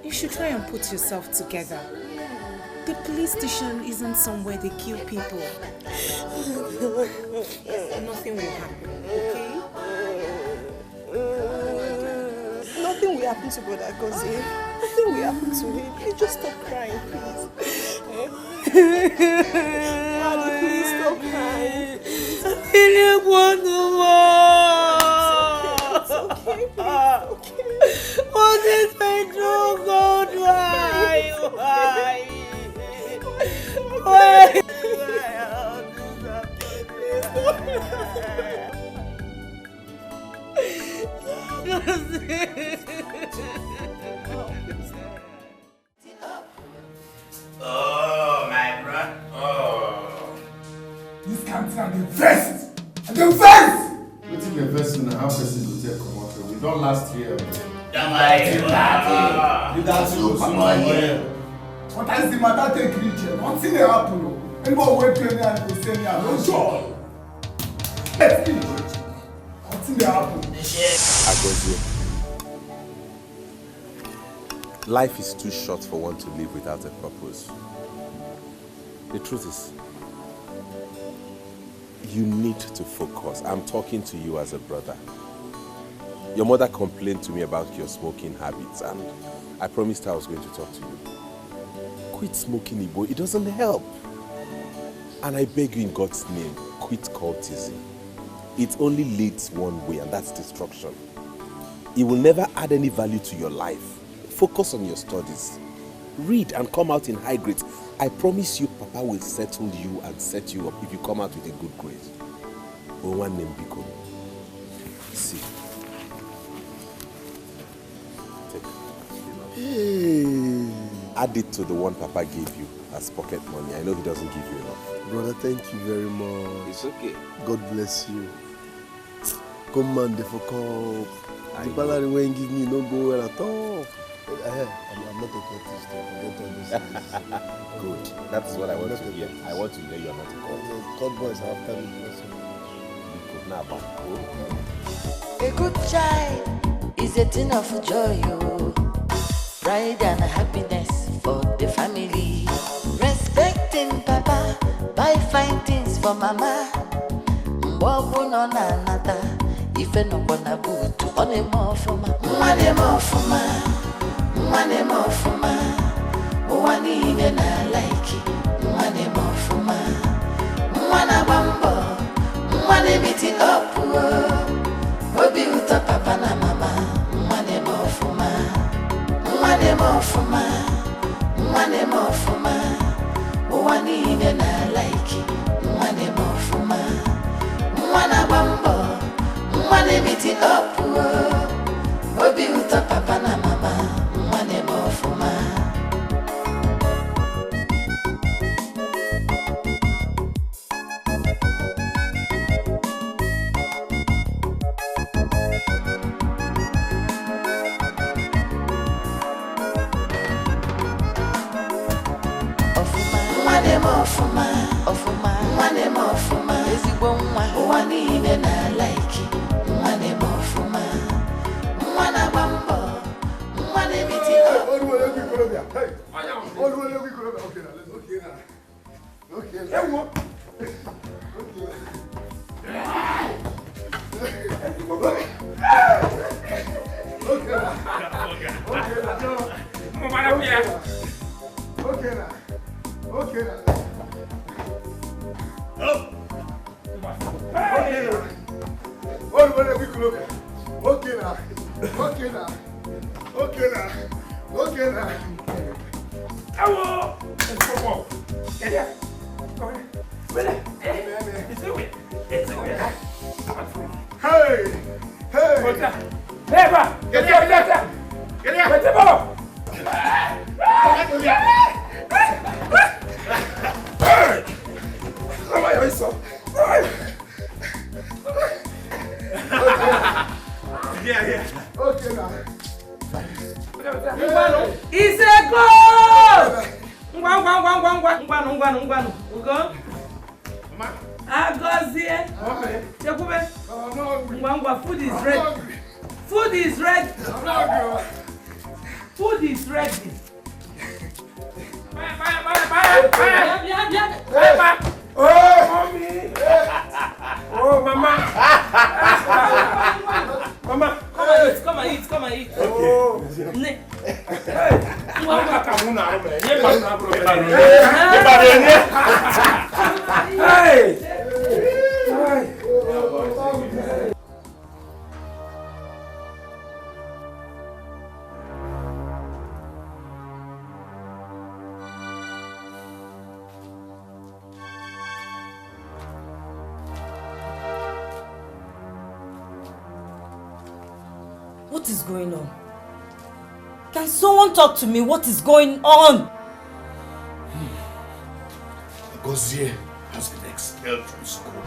you should try and put yourself together. The police station isn't somewhere they kill people. Nothing will happen, okay? Nothing will happen to Brother Gozie. Nothing will happen to him. Please just stop crying, please. Daddy, please stop crying. I really want to It's okay, please. Okay. What did I do, God? Why? Oh, my bro. Oh. This country are the best. The best. Wetin the best na how person go take comot? We don last year. What is the matter take reach here? Nothing dey happen o. Anybody wey pay me and go say me I no sure. Nothing dey happen. Agozie, life is too short for one to live without a purpose. The truth is, you need to focus. I'm talking to you as a brother. Your mother complained to me about your smoking habits and I promised her I was going to talk to you. Quit smoking, Igbo. It doesn't help. And I beg you in God's name, quit cultism. It only leads one way and that's destruction. It will never add any value to your life. Focus on your studies. Read and come out in high grades. I promise you, Papa will settle you and set you up if you come out with a good grade. But one name, Biko. See. Take. Hey. Add it to the one Papa gave you as pocket money. I know he doesn't give you enough. Brother, thank you very much. It's okay. God bless you. Come on, the fuck up. The salary when give me no go well at all. I'm not a cultist. Forget all this. Good. That's what I want to hear. I want to hear you are not a cultist. God boys are after me. A good child is a thing of joy, oh. Pride and happiness for the family. Respecting Papa, buy fine things for Mama. Mbobu no na nata, ife no kona butu. One more for ma, one more for ma, one more for ma. One even I like it, one more for ma. One bambo, one meeting up, Obi uta Papa na Mama. One more for ma, one more for ma, one more for ma. One even I like it, one more for ma. One bambo, one meeting up, Obi uta Papa na Mama. One more for ma. What is going on? Can someone talk to me? What is going on? Agozie has been expelled from school.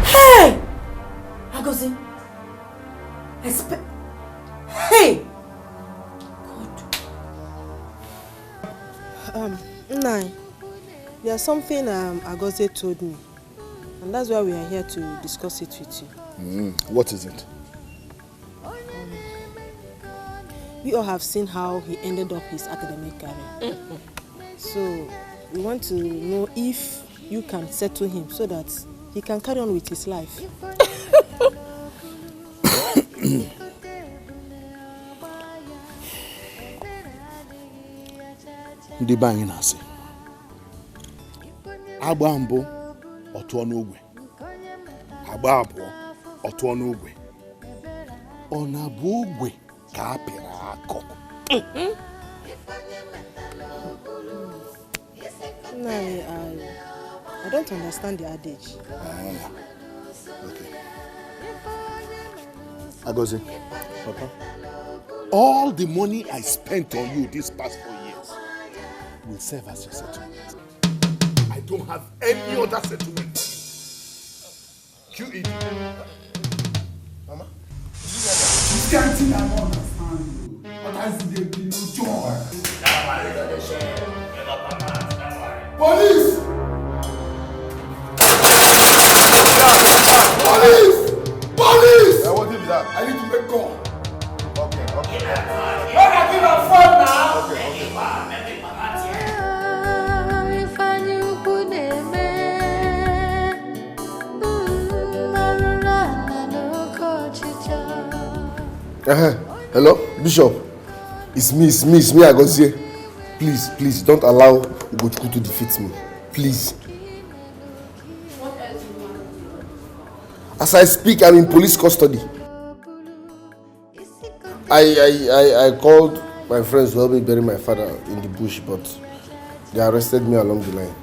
Hey! Agozie! Hey! Nai, there's something Agozie told me. And that's why we are here to discuss it with you. What is it? We all have seen how he ended up his academic career. So we want to know if you can settle him so that he can carry on with his life. ndị be anyị na-asị agba mbụ ọtụọ n'ogwe, agba abụọ ọtụọ n'ogwe, ọ na-abụ ogwe ka a pịrị akọ. I don't understand the adage. Okay. Agozie, Papa, all the money I spent on you these past 4 years will serve as your settlement. I don't have any other settlement. QED. Mama? This can't thing I don't understand. But I see there be no joy. Police! Police! Police! What is that? I need to make call. Okay. When I give a phone now. Hello, Bishop. It's me, Agozie. Please, don't allow Ugochukwu to defeat me. Please. As I speak, I'm in police custody. I called my friends to help me bury my father in the bush, but they arrested me along the line.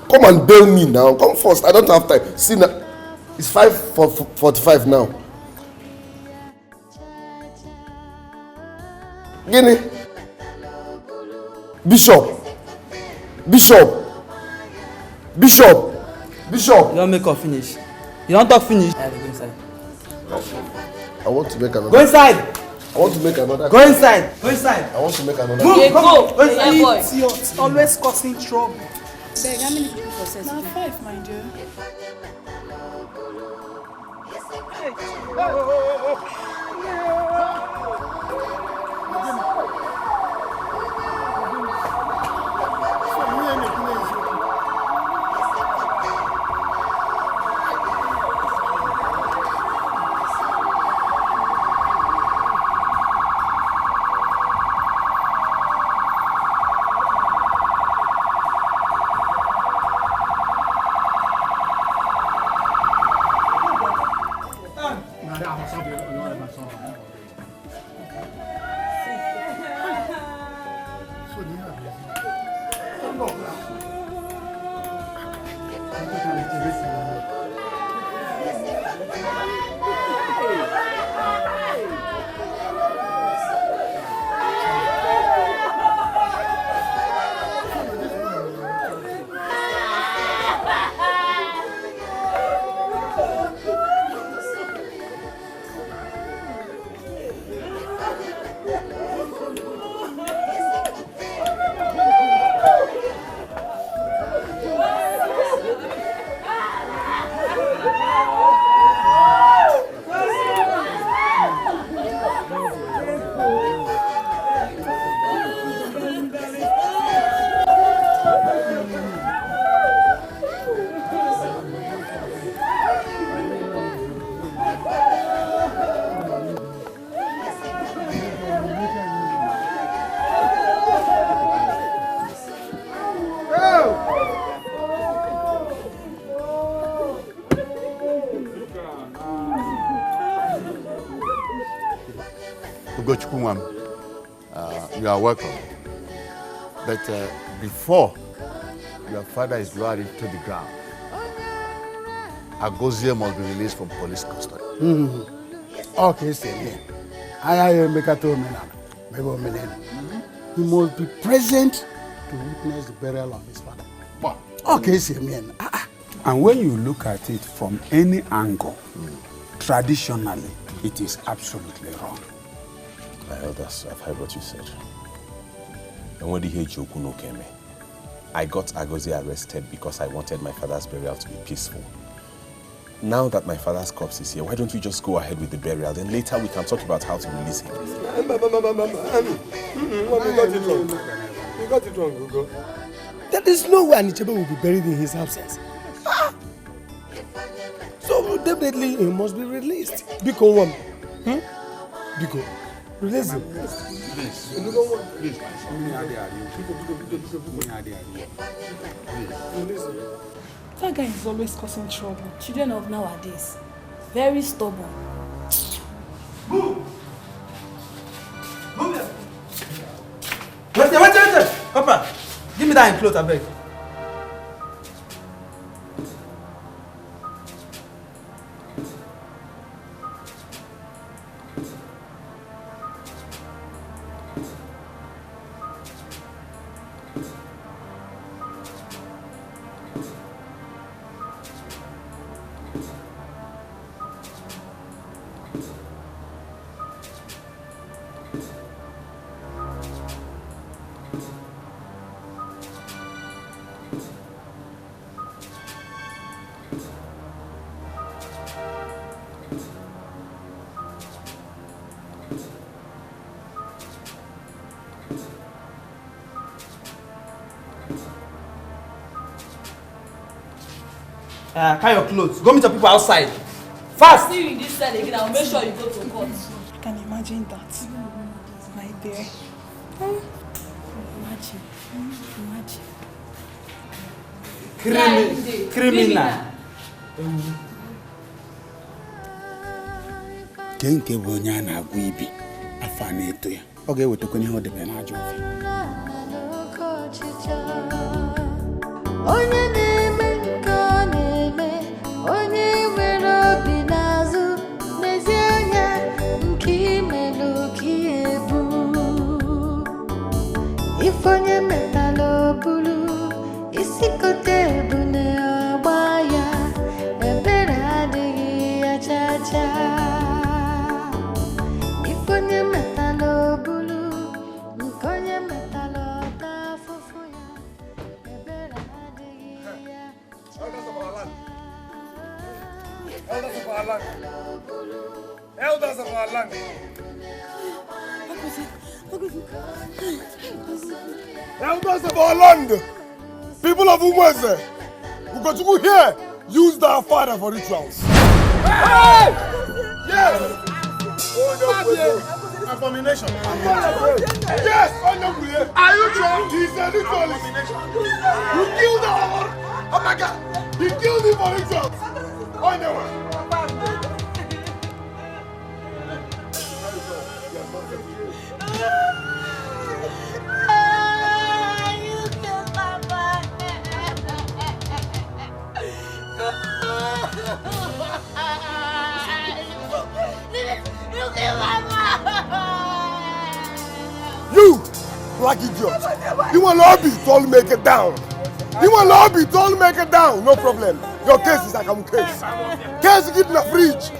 Come and bail me now. Come first. I don't have time. See now, it's 5:45 now. Guinea. Bishop. You don't make her finish. You don't talk finish. Go inside. I want to make another. Go inside. I want to make another. Go inside. Go inside. I want to make another. Move. Go. Idiot. Always causing trouble. Beg, how many people for sex? Now 5, my dear. You are welcome. But before your father is lowered into the ground, Agozie must be released from police custody. Okay, say again. I make a told me now. He must be present to witness the burial of his father. Okay, say again. And when you look at it from any angle, traditionally, it is absolutely wrong. My elders, I've heard what you said. And when the Jokuno came, I got Agozie arrested because I wanted my father's burial to be peaceful. Now that my father's corpse is here, why don't we just go ahead with the burial? Then later we can talk about how to release him. You got it wrong, Gugu. There is no way Anichebe will be buried in his absence. So definitely he must be released. Biko one. Biko. Release him. Please. Please, my son. That guy is always causing trouble. Children of nowadays. Very stubborn. Move! Move! Wait! Papa, give me that clothes, I beg. Carry your clothes. Go meet your people outside. Fast! See you in this cell again. I'll make sure you go to court. I can imagine that. Right there. Imagine. Criminal. Ke nke bụ onye a na-agwa ibi afọ a na-eto ya. Ọ ga-ewetakwa ihe ọ debe n'ajọ ofe. Onye na-eme nke ọ na-eme, onye nwere obi n'azụ, n'ezie anya nke imelụ ka ihe bụ. Ife onye metala obulu, isi kote ebu na-agba ya, ebere adịghị ya cha-cha. Ife onye metala obulu, nke onye metala ọta afụfụ ya, ebere adịghị ya cha-cha. Elders of our land. Elders of our land. Elders of our land. People of Umweze. We got to go here. Use their father for rituals. Hey! Yes! Abomination. Yes! Are you drunk? He's a ritualist. You killed our... Oh my God! You killed him for rituals. Oh no! You, black idiot! You want lobby, don't make it down. You want lobby, don't make it down. No problem. Your case is like a case. Case keep in the fridge.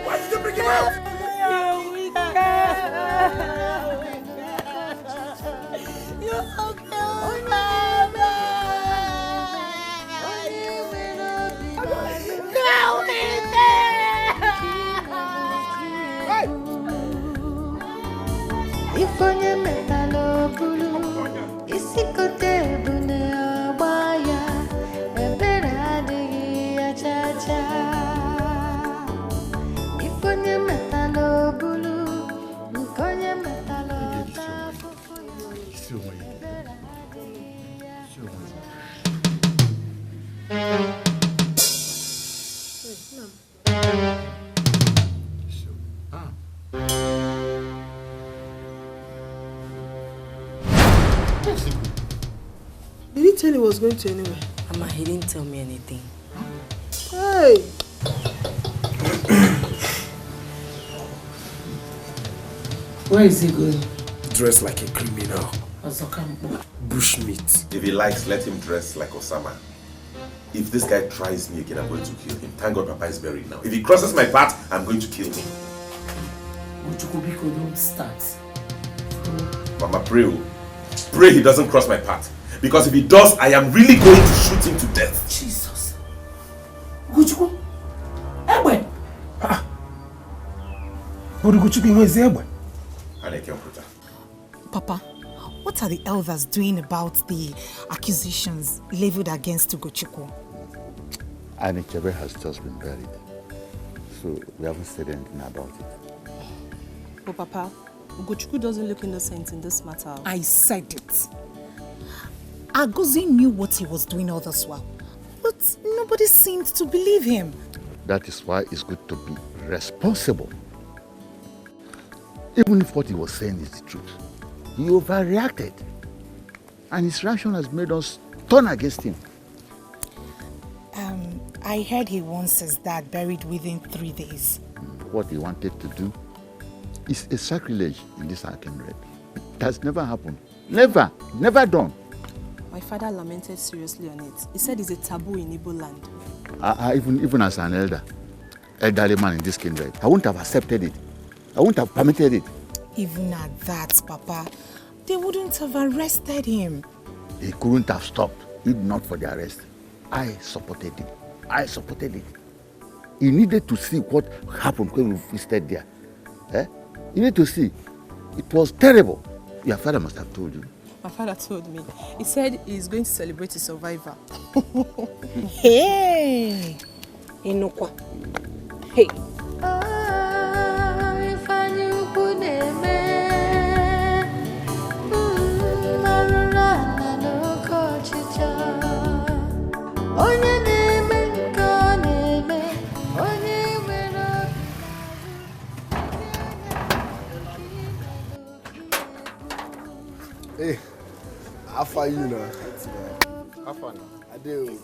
Why did you bring him out? If onye metala obulu, isi kote ebu na-agba ya, ebere adịghị ya cha-cha. If onye metala obulu, nke onye metala ọta afụfụ ya, ebere adịghị ya cha-cha. Did he tell you he was going to anywhere? Mama, he didn't tell me anything. Hey! Where is he going? Dressed like a criminal. Bushmeat. If he likes, let him dress like Osama. If this guy tries me again, I'm going to kill him. Thank God Papa is buried now. If he crosses my path, I'm going to kill him. Uchukubiko, don't start. Mama, pray. Pray he doesn't cross my path. Because if he does, I am really going to shoot him to death. Jesus. Ugochukwu. Egbe. But Ugochukwu is Egbe. Papa, what are the elders doing about the accusations leveled against Ugochukwu? Anichebe has just been buried, so we haven't said anything about it. But Papa, Ugochukwu doesn't look innocent in this matter. I said it. Agozie knew what he was doing all this while, but nobody seemed to believe him. That is why it's good to be responsible. Even if what he was saying is the truth, he overreacted. And his reaction has made us turn against him. I heard he wants his dad buried within 3 days. What he wanted to do is a sacrilege in this Akinred. It has never happened. Never. Never done. My father lamented seriously on it. He said it's a taboo in Igbo land. Even as an elderly man in this kindred, I wouldn't have accepted it. I wouldn't have permitted it. Even at that, Papa, they wouldn't have arrested him. He couldn't have stopped if not for the arrest. I supported him. I supported it. He needed to see what happened when we visited there. You need to see. It was terrible. Your father must have told you. My father told me. He said he's going to celebrate his survivor. Hey! Inokwa. Hey! Hey, how far you now? How far now? I do.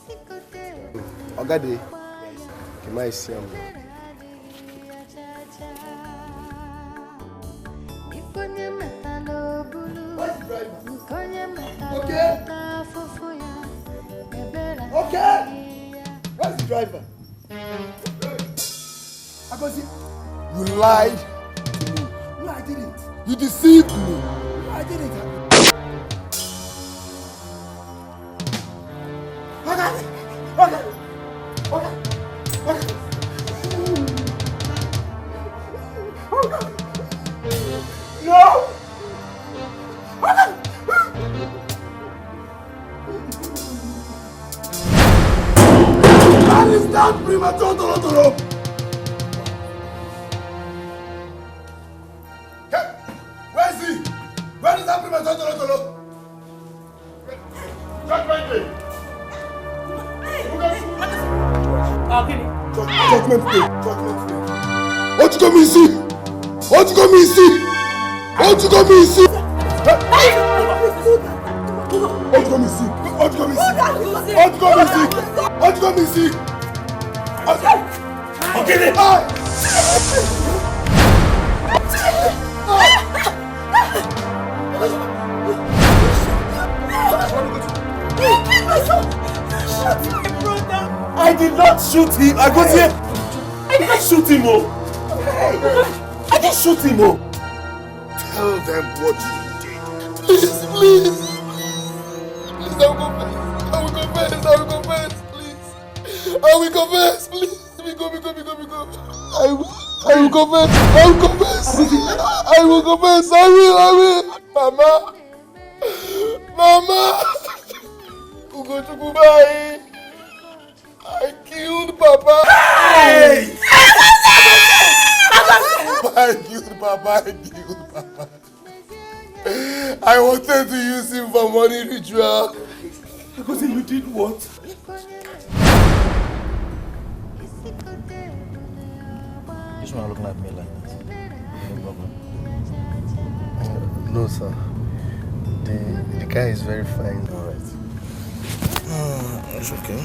Ogade. Can I see him? Okay. Okay. Where's the driver? Agozie, you lied to me. No, I didn't. You deceived me. No, I didn't. No! That is not premature, Toro. Where is he? Where is that premature, Toro? Judgment Day. Judgment Day. Judgment Day. What you come and see? What you come and see? What you come and see? What you come and see? What you come and see? What you come and see? What you come and see? Okay. I did not shoot him. I got here. I didn't shoot him. I didn't shoot him. Tell them what you did. Please, please. Please, I will confess. I will confess. Please. I will confess. Please. We go. I will confess. I will confess. I will confess. I will. Mama. Ugochukwu, bye. I killed Papa. Hey! I killed Papa. I wanted to use him for money ritual. Because you did what? This one looking at me like that. No problem. No, sir. The guy is very fine. All right. It's okay.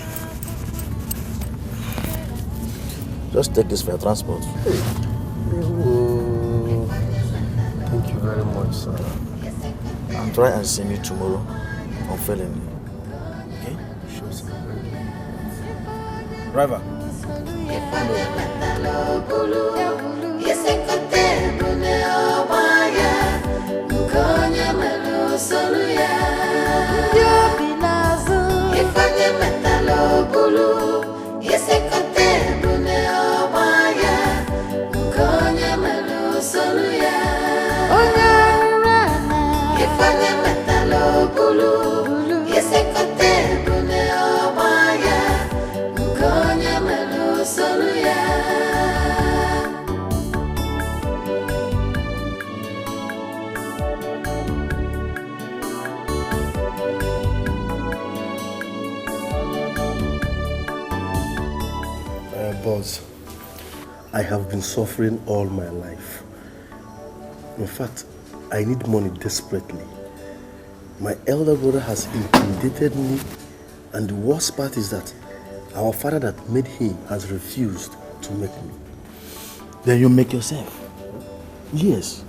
Just take this for your transport. Oh, thank you very much, sir. And try and see me tomorrow on Felony. Okay? Sure, sir. Driver. Ifanye Boss, I have been suffering all my life. In fact, I need money desperately. My elder brother has intimidated me, and the worst part is that our father that made him has refused to make me. Then you make yourself. Yes.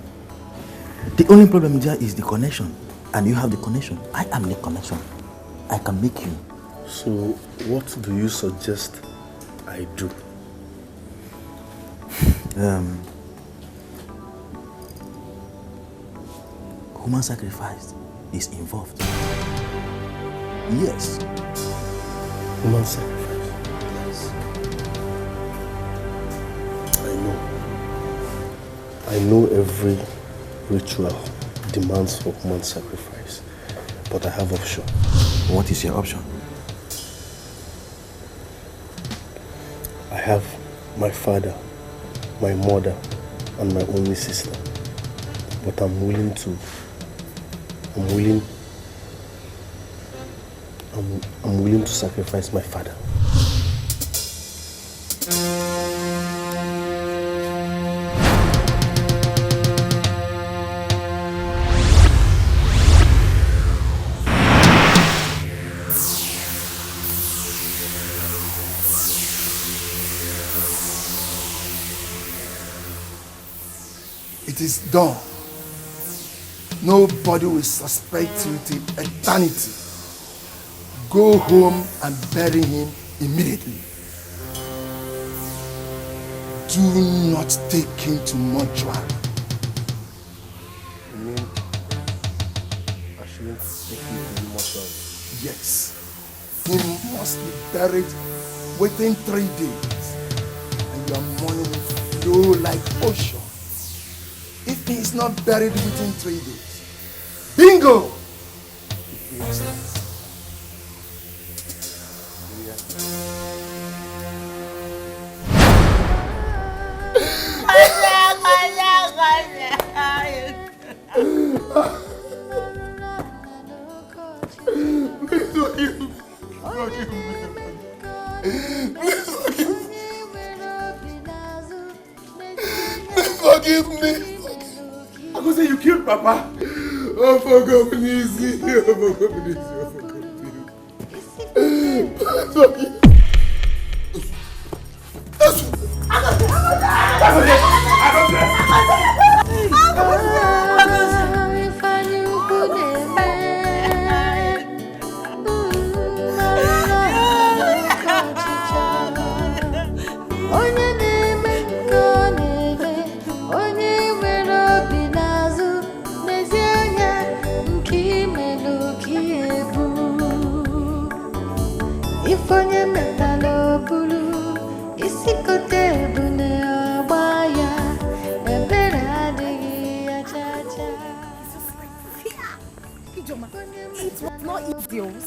The only problem there is the connection, and you have the connection. I am the connection. I can make you. So, what do you suggest I do? Human sacrifice is involved. Yes. Human sacrifice? Yes. I know every ritual demands for human sacrifice, but I have option. What is your option? I have my father, my mother, and my only sister. But I'm willing to sacrifice my father. It is done. Nobody will suspect you till eternity. Go home and bury him immediately. Do not take him to mortuary. You mean I shouldn't take him to the mortuary? Yes. He must be buried within 3 days. And your money will flow like ocean. If he is not buried within 3 days, bingo! He lost it. Please forgive me. Forgive me. Please forgive me. Please forgive me. I could say you killed Papa. Oh, forgive me, easy. Oh, forgive me, easy. Oh, forgive me.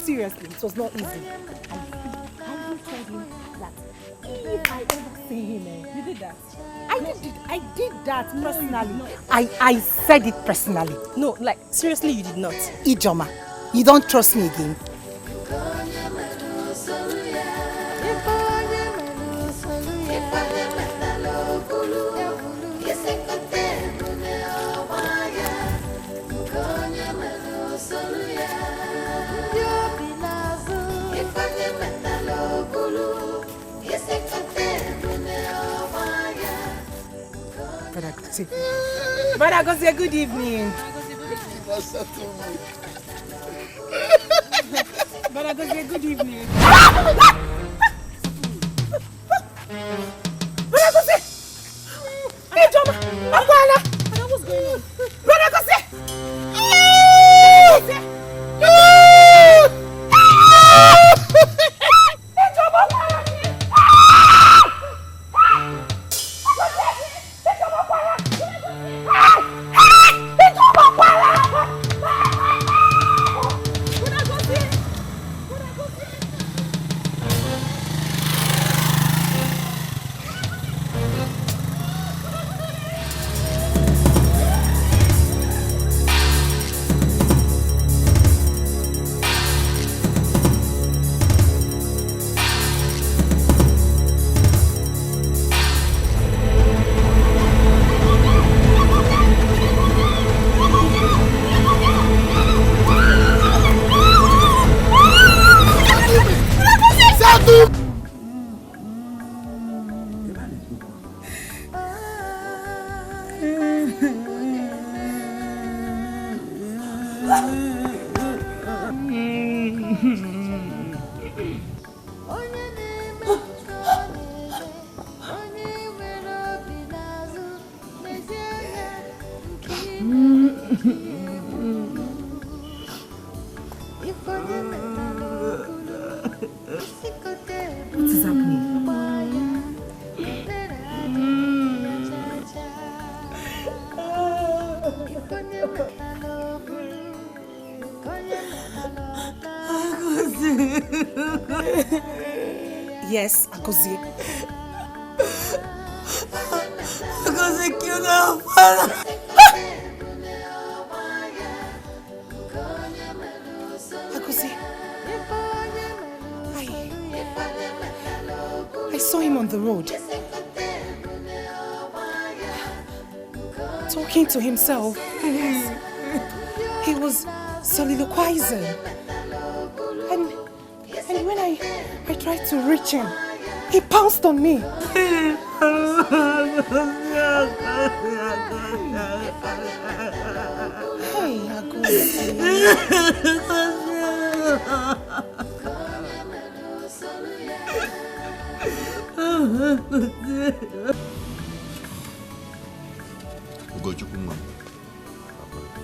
Seriously, it was not easy. I even told him that if I ever see him, you did that. I did that personally. No. I said it personally. No, like seriously, you did not. Ijoma, you don't trust me again. But I go say good evening. But I go say good evening. But I go say, hey Joma, Akwala. What's going on? But I go say, What is happening? Yes, Agozie. Agozie killed our father. Agozie. I saw him on the road. Talking to himself. He was soliloquizing. And when I tried to reach him, he pounced on me. Hey,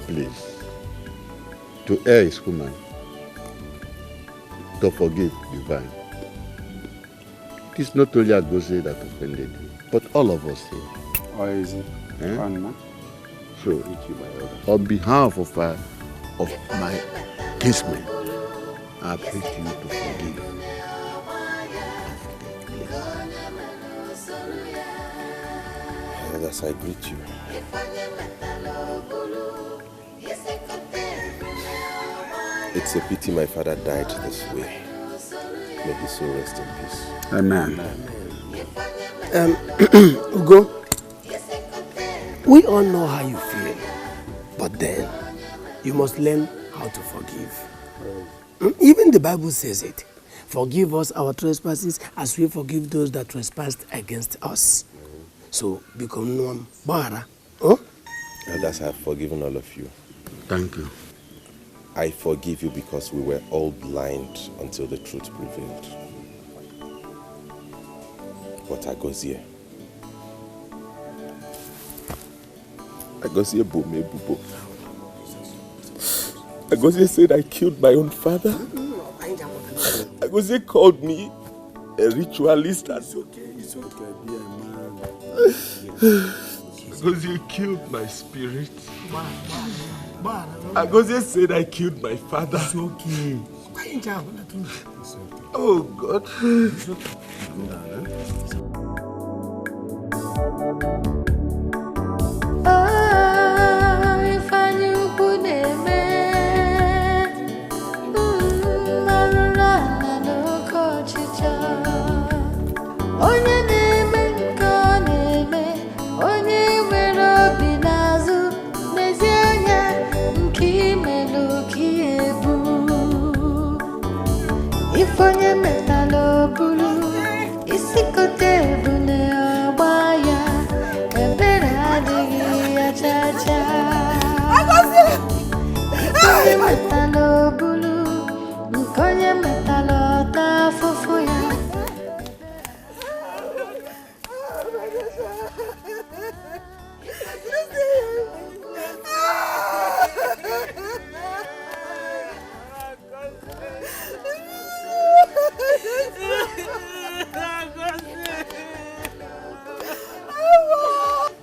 Please, to err is human, to forgive divine. It is not only Agozie that offended you, but all of us here. Oh, is it? So, on behalf of my kinsmen, I pray to you to forgive. Elders, I greet you. It's a pity my father died this way. May his soul rest in peace. Amen. Ugo, we all know how you feel, but then you must learn how to forgive. Even the Bible says it. Forgive us our trespasses as we forgive those that trespassed against us. So, become one bara. Elders, I have forgiven all of you. Thank you. I forgive you because we were all blind until the truth prevailed. But Agozie bome bubo. Agozie said I killed my own father. Agozie called me a ritualist. It's okay, be a man. Agozie killed my spirit. Agozie said I killed my father. It's okay. Oh God.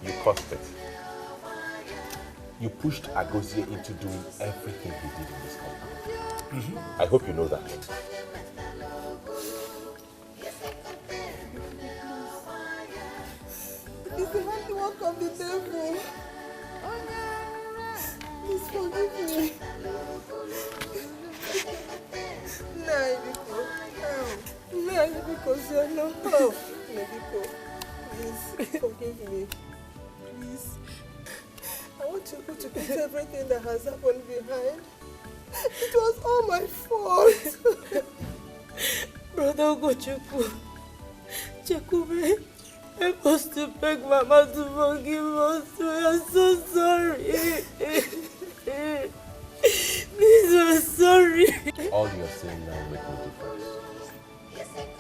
You caused it. You pushed Agozie into doing everything he did in this compound. I hope you know that. It's the handiwork of the devil. Please forgive me. Because you're not help. Please forgive me. Please. I want you to put everything that has happened behind. It was all my fault. Brother Ugochukwu, Chekube, help us to beg Mama to forgive us. We are so sorry. Please I'm sorry. All you're saying now will make no difference.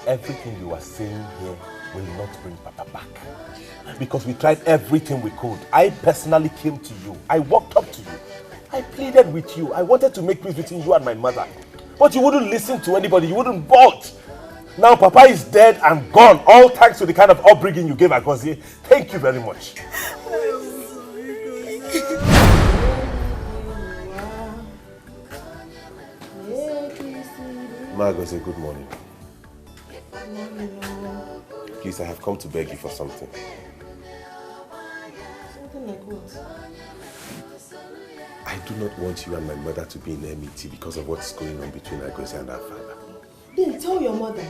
Everything you are saying here will not bring Papa back. Because we tried everything we could. I personally came to you. I walked up to you. I pleaded with you. I wanted to make peace between you and my mother. But you wouldn't listen to anybody. You wouldn't budge. Now Papa is dead and gone. All thanks to the kind of upbringing you gave Agozie. Thank you very much. Ma Agozie, good morning. Please, I have come to beg you for something. Something like what? I do not want you and my mother to be in enmity because of what's going on between Agozie and our father. Then tell your mother.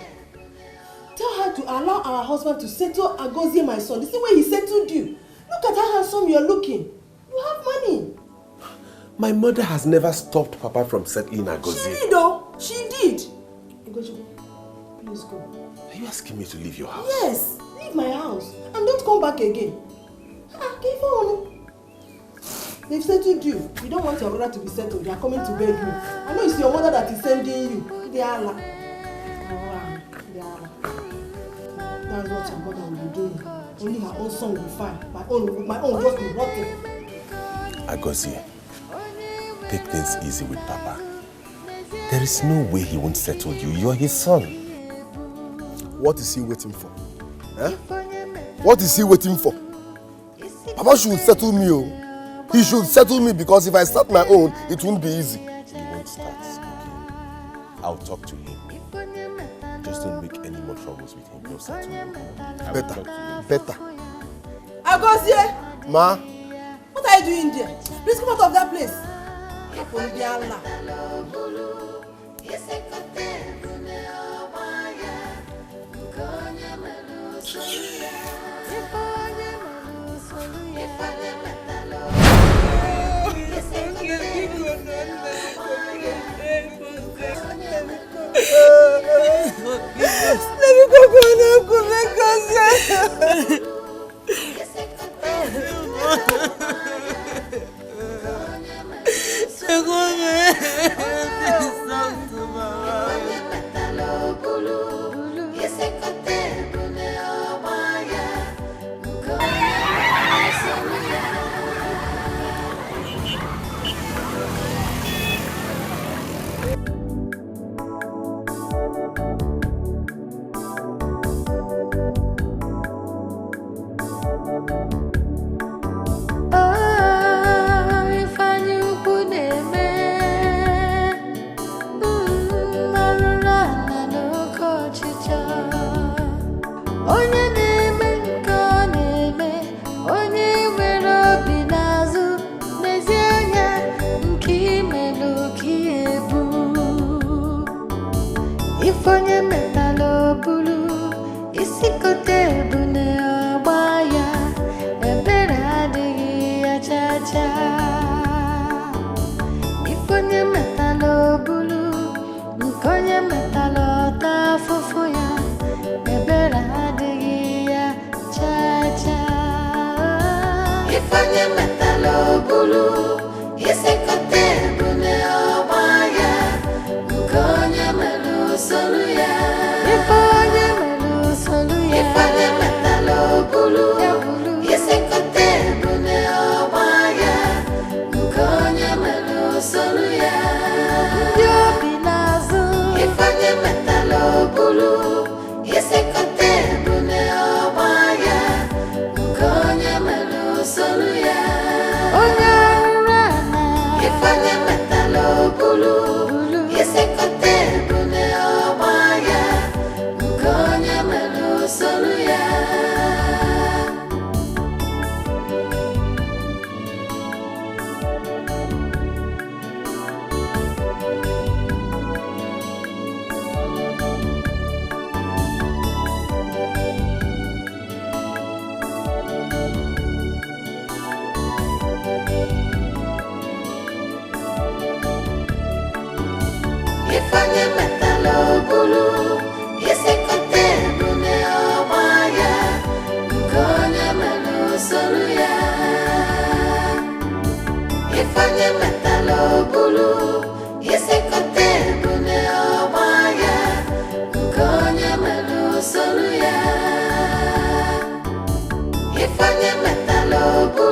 Tell her to allow our husband to settle Agozie, my son. The same way he settled you. Look at how handsome you're looking. You have money. My mother has never stopped Papa from settling Agozie. She did though. She did. Agozie, please go. Are you asking me to leave your house? Yes. Leave my house. And don't come back again. They've settled you. You don't want your brother to be settled. They are coming to beg you. I know it's your mother that is sending you. They are like. That's what your mother will be doing. Only her own son will be fine. My own just be rotten. Agozie, take things easy with Papa. There is no way he won't settle you. You are his son. What is he waiting for? Eh? What is he waiting for? Papa should settle me. Oh. He should settle me because if I start my own, it won't be easy. You won't start, okay? I'll talk to him. Just don't make any more troubles with him. He'll settle you. Better. Agozie! Ma? What are you doing there? Please come out of that place. Let me go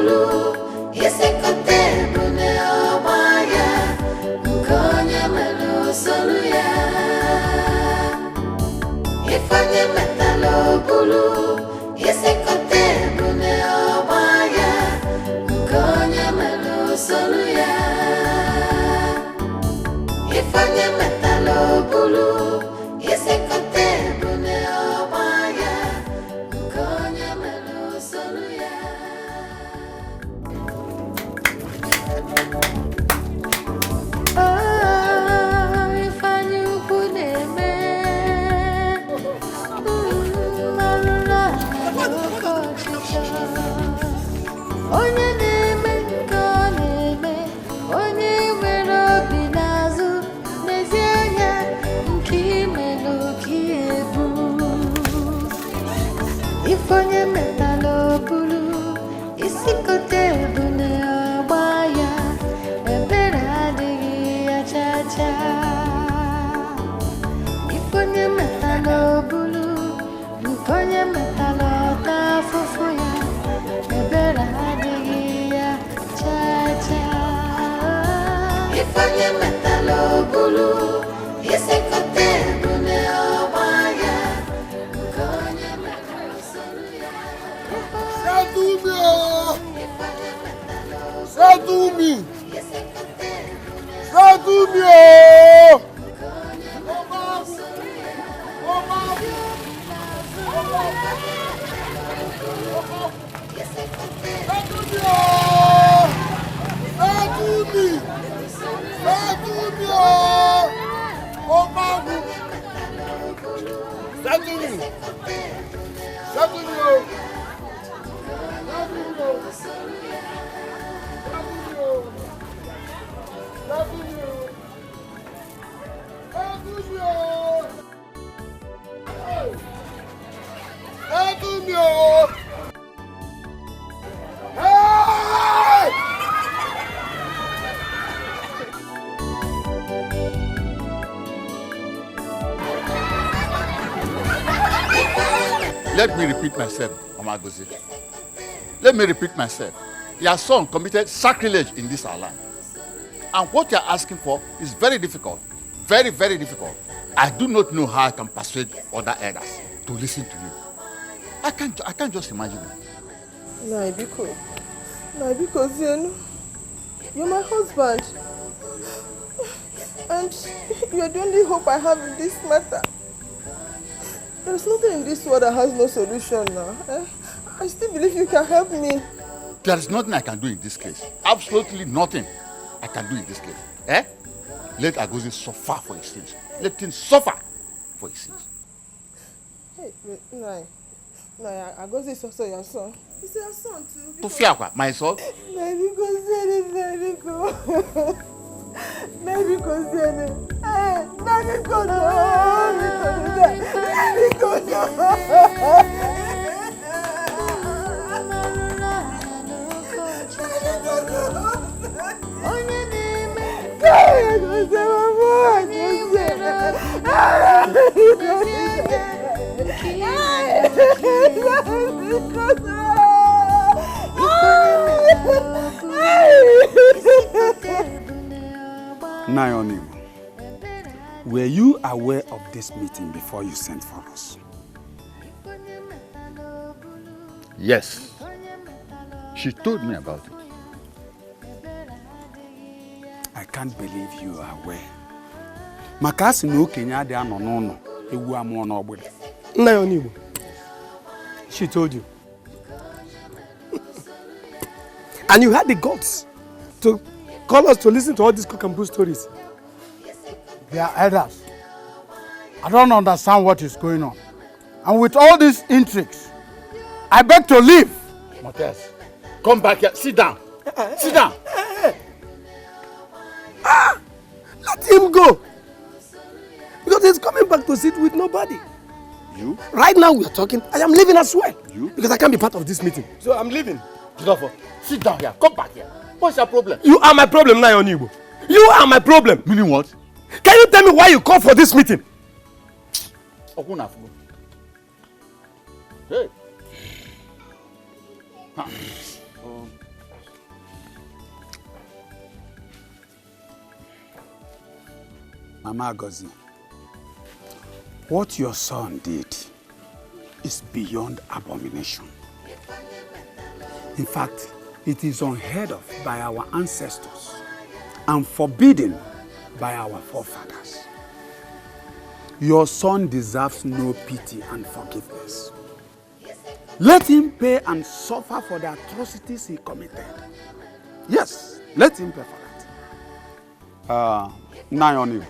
bulu isekote bune obaya nkonye melu soluya ifanye metalo bulu isekote bune obaya nkonye melu soluya ifanye metalo bulu isekote bune obaya nkonye melu soluya. Ifanye ukuneme marula onye na-eme nke ọ na-eme onye nwere obi n'azụ n'ezie anya nke ime n'oke ebu ifonye metala obulu isi kote ebu na ọgba ya ebere adịghị ya chacha ifonye metala obulu nke onye metala ọta afụfụ ya ebere adịghị ya chacha ifonye metala obulu isi kote ebu na ọgba ya nke onye metala solu ya Sadumi! Let me repeat myself, Mama Gozie. Let me repeat myself. Your son committed sacrilege in this our land. And what you are asking for is very difficult. Very, very difficult. I do not know how I can persuade other elders to listen to you. I can't just imagine it. Naibiko Zenu, you're my husband. And you're the only hope I have in this matter. There's nothing in this world that has no solution now. I still believe you can help me. There is nothing I can do in this case. Absolutely nothing I can do in this case. Let Agozie suffer for his sins. Let him suffer for his sins. Hey, Agozie is also your son. He's your son too. To fear my son? Naibiko Zenu. Naomi, were you aware of this meeting before you sent for us? Yes. She told me about it. I can't believe you are aware. Makasi no Kenya de no. Ewu amu no ogbede. Naomi, she told you. And you had the guts to call us to listen to all these cook and bull stories. They are elders. I don't understand what is going on. And with all these intrigues, I beg to leave. Motes, come back here. Sit down. Sit down. Let him go. Because he's coming back to sit with nobody. You? Right now we are talking. I am leaving as well. You? Because I can't be part of this meeting. So I'm leaving. Jidofo, sit down here. Come back here. What's your problem? You are my problem now, Onibo. You are my problem. Meaning what? Can you tell me why you called for this meeting? Okunafugo. Hey. Mama Gozi, what your son did is beyond abomination. In fact, it is unheard of by our ancestors and forbidden by our forefathers. Your son deserves no pity and forgiveness. Let him pay and suffer for the atrocities he committed. Yes, let him pay for that. Nayoni,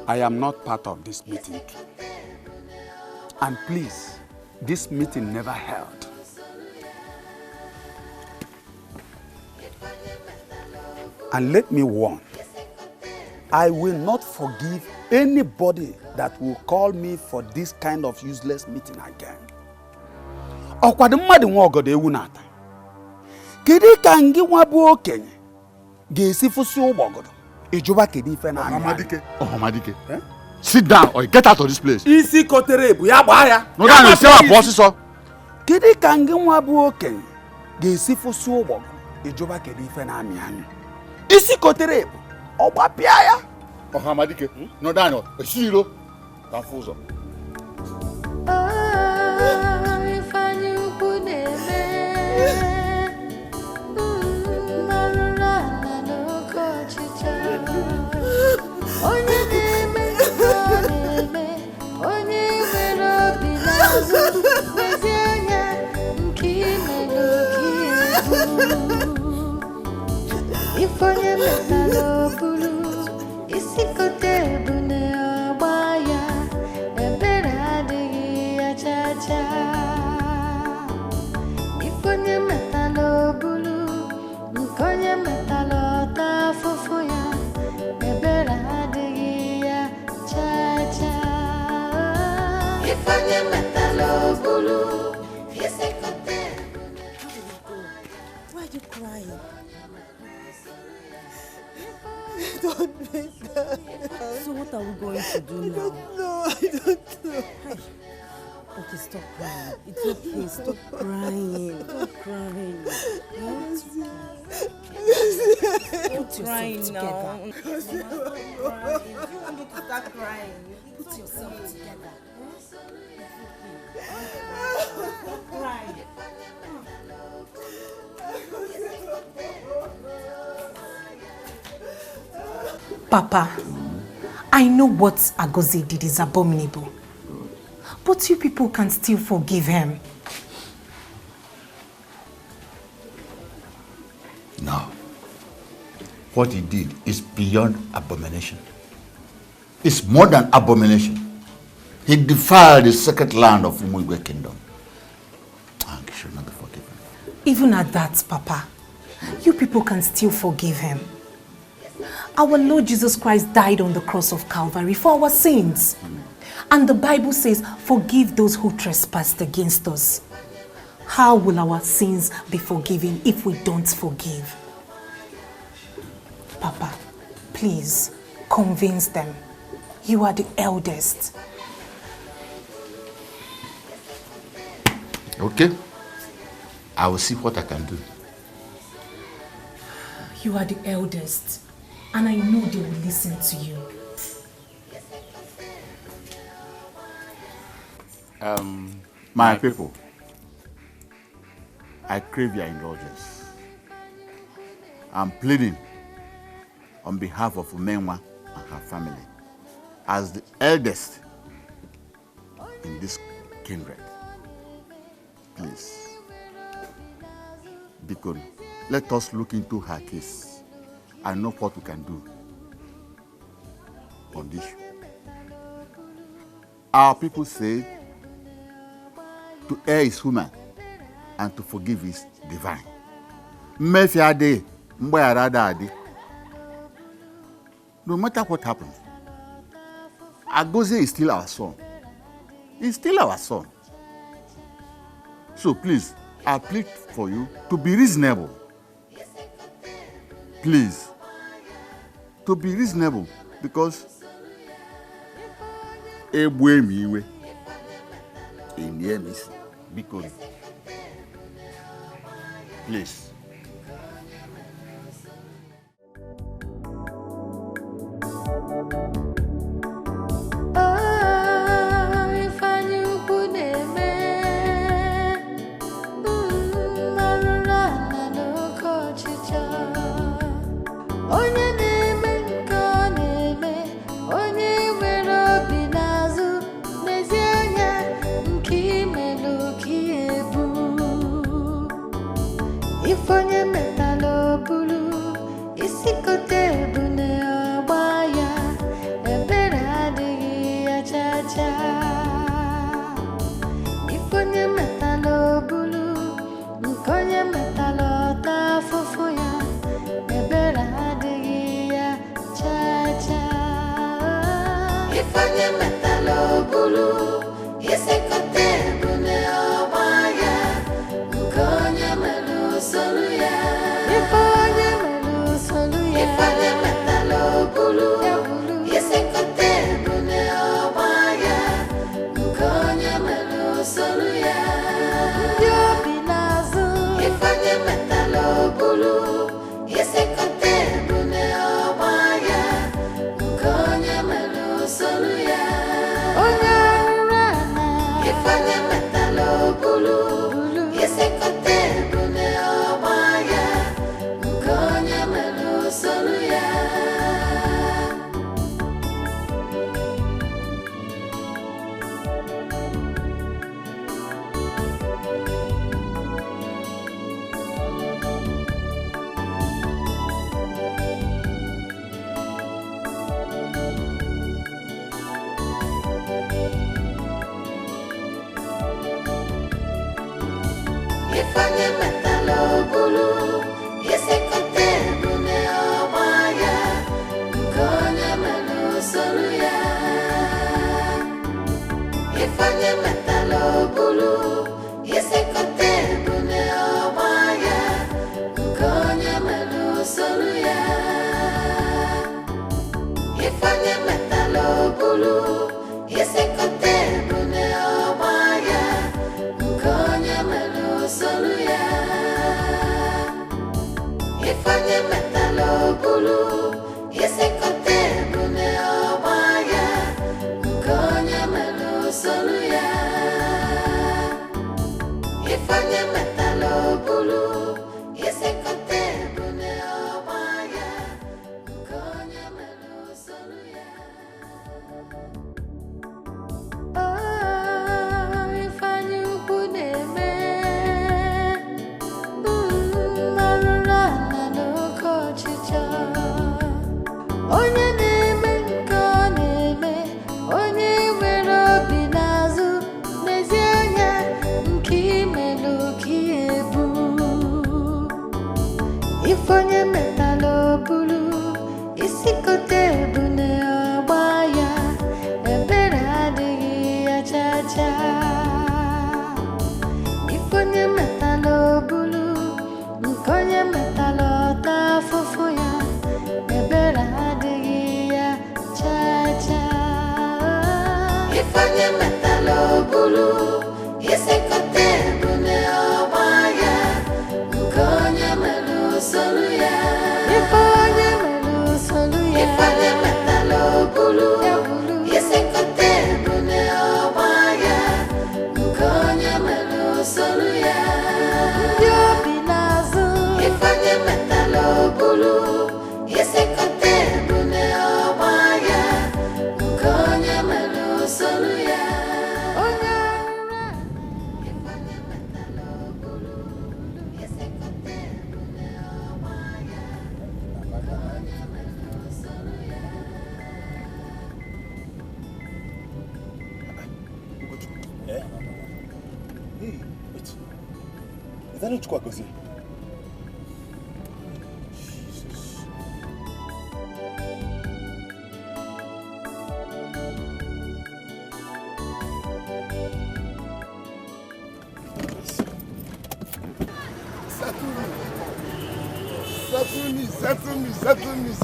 I am not part of this meeting. And please, this meeting never held. And let me warn, I will not forgive anybody that will call me for this kind of useless meeting again. Ọkwado mmadụ nwa ogodo ewu nata. Kedu ka ngi nwa bụ okenye ga-esi fụsi ụgbọgodo? Ijuba kedu ife na Ohamadike. Ohamadike. Sit down or get out of this place. Isi kotere ebu ya gbaa ya. No, that is your boss so. Kedu ka ngi nwa bụ okenye ga-esi fụsi ụgbọgodo? Ijuba kedu ife na amị anyị. Isi kotere ebu ọgbapịa ya. Ohamadike. No, that no. Eshiro. Ka fuzo. Why are you crying? Don't make that. So what are we going to do now? I don't know. Okay, stop crying. It's okay. Stop crying. Stop crying. Put crying yourself now. together. Stop crying. You want me to start crying? Put yourself together. Stop crying. Papa, I know what Agozie did is abominable. But you people can still forgive him. No. What he did is beyond abomination. It's more than abomination. He defiled the sacred land of Umugwe Kingdom. And he should not be forgiven. Even at that, Papa, you people can still forgive him. Our Lord Jesus Christ died on the cross of Calvary for our sins. And the Bible says, forgive those who trespassed against us. How will our sins be forgiven if we don't forgive? Papa, please, convince them. You are the eldest. Okay? I will see what I can do. You are the eldest. And I know they will listen to you. My people, I crave your indulgence. I'm pleading on behalf of Umenwa and her family as the eldest in this kindred. Please, Bikon, let us look into her case and know what we can do on this. Our people say to err is human and to forgive is divine. No matter what happens, Agozie is still our son. He's still our son. So please, I plead for you to be reasonable. Please, to be reasonable, because because please.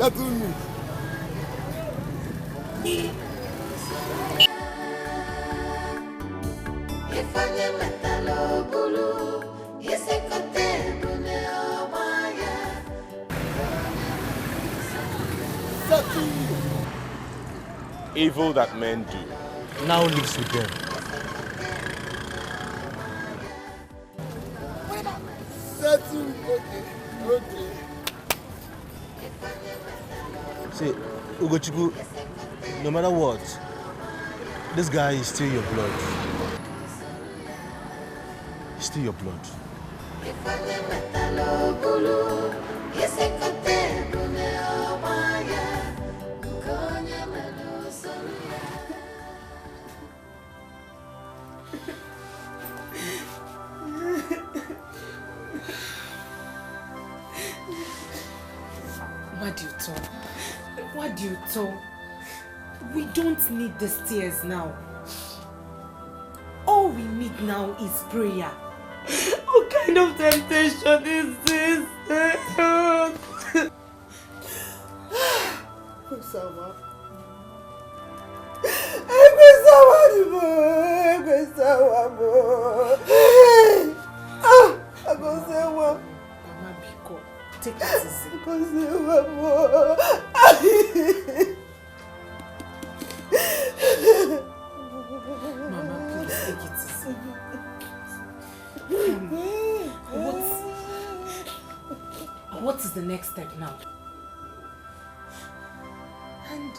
Settle me. Evil that men do now lives with them. Settle me. Okay. See, Ugochukwu, no matter what, this guy is still your blood. He's still your blood. What do you talk? We don't need the tears now. All we need now is prayer. What kind of temptation is this? Kusama. Mama Biko, take it easy. Mama, please take it easy. What is the next step now? And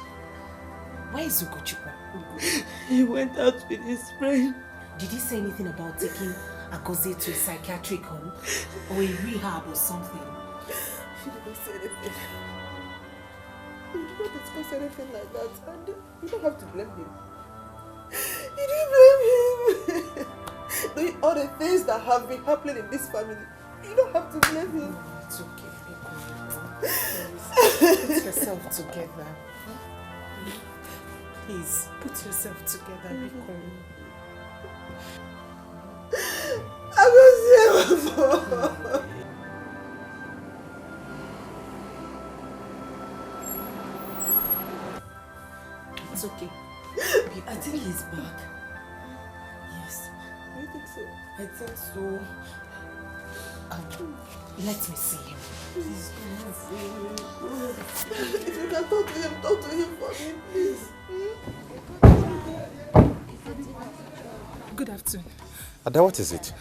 where is Ugochukwu? He went out with his friend. Did he say anything about taking Agozie to a psychiatric home or a rehab or something? He didn't say anything. He did not discuss anything like that, and you don't have to blame him. You didn't blame him. Doing all the things that have been happening in this family, you don't have to blame him. No, it's okay. Put yourself together. Please, put yourself together, Biko. I will see you. It's okay. I think he's back. Yes. You think so? I think so. Let me see him. Please don't see him. If you can talk to him for me, please. Good afternoon. Ada, what is it?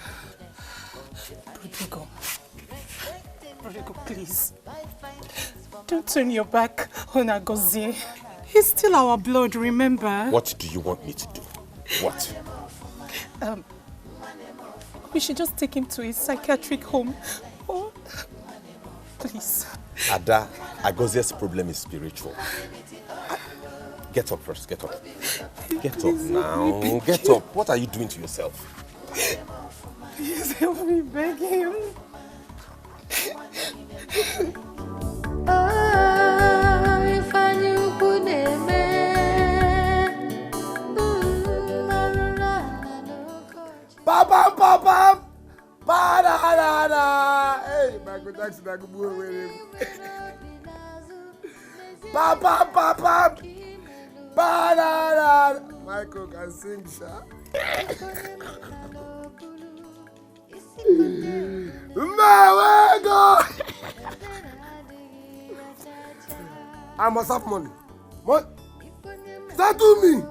Rodrigo, please. Don't turn your back on Agozie. He's still our blood, remember? What do you want me to do? What? We should just take him to a psychiatric home. Oh, please. Ada, Agozie's problem is spiritual. Get up first, get up. Get up now, get up. What are you doing to yourself? Please help me beg him. Papa, hey, Michael Jackson, I could move with him. Papa, Michael can sing, sha. I must have money. What? Settle me.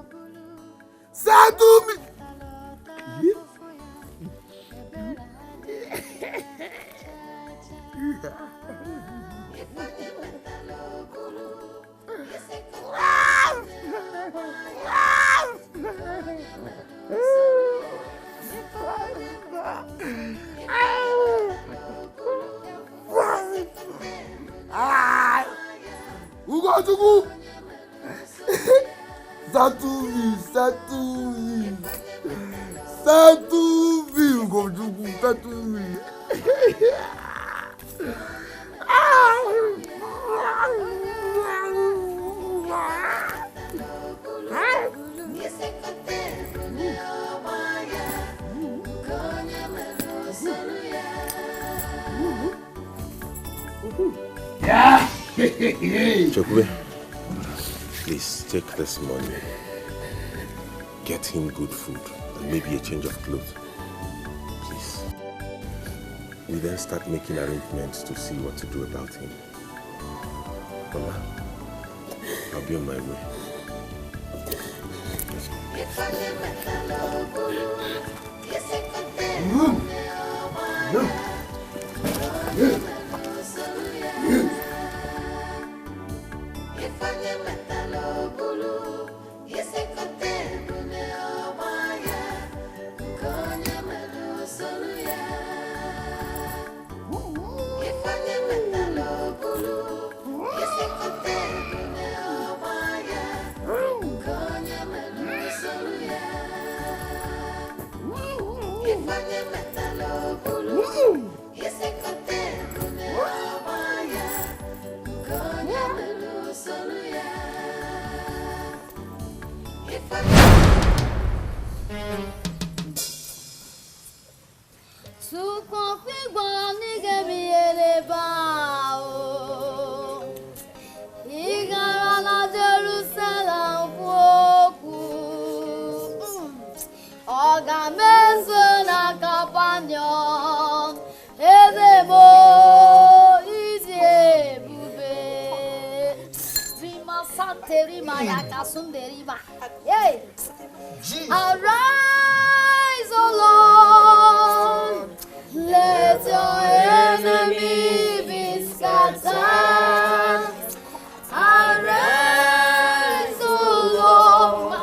Ugochukwu! Settle me, Ugochukwu, settle me. Chokwe, please take this money. Get him good food and maybe a change of clothes. Please. We then start making arrangements to see what to do about him. Mama, I'll be on my way. Arise, O Lord, let your enemy be scattered. Arise, O Lord,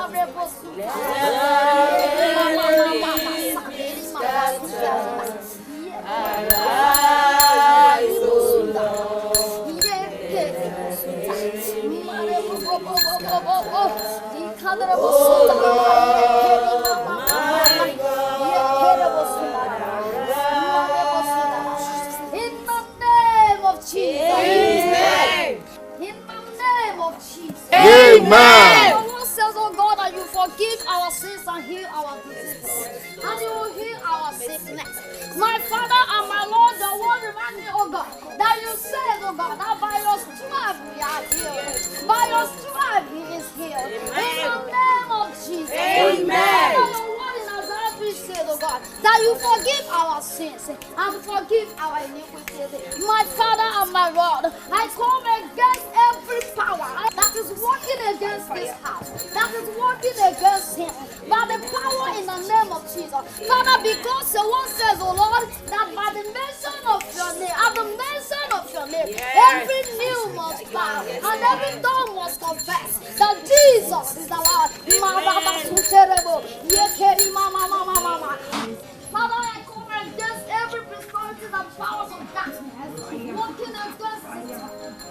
in the name of Jesus. Amen. In the name of Jesus. Amen. The Lord says, oh God, that you forgive our sins and heal our diseases. And you will heal our sickness. My Father and my Lord, the word reminds me, oh God, that you said, oh God, that by your stripe we are healed. By your stripe he is healed. In the name of Jesus. Amen. Your word in Isaiah 3 said, oh God, that you forgive our sins and forgive our iniquities. My Father and my Lord, I come against every power that is working against this house, that is working against him, by the power in the name of Jesus. Father, because the word says, oh Lord, that by the mention of your name, at the mention of your name, every knee must bow and every tongue must confess that Jesus is the Lord. Father, I come against every principalities and powers of darkness working against it.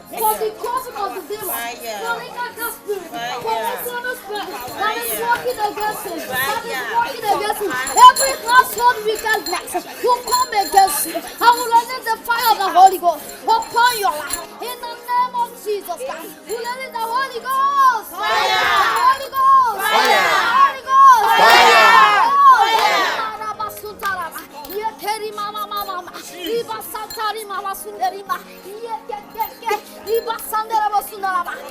For the causing of the demon, for the dark spirit, for the sinner spirit that is working against him, that is working against him. Every household wickedness will come against you. I will release the fire of the Holy Ghost upon your life. In the name of Jesus Christ, we release the Holy Ghost. Fire! The Holy Ghost! Fire! The Holy Ghost! Fire!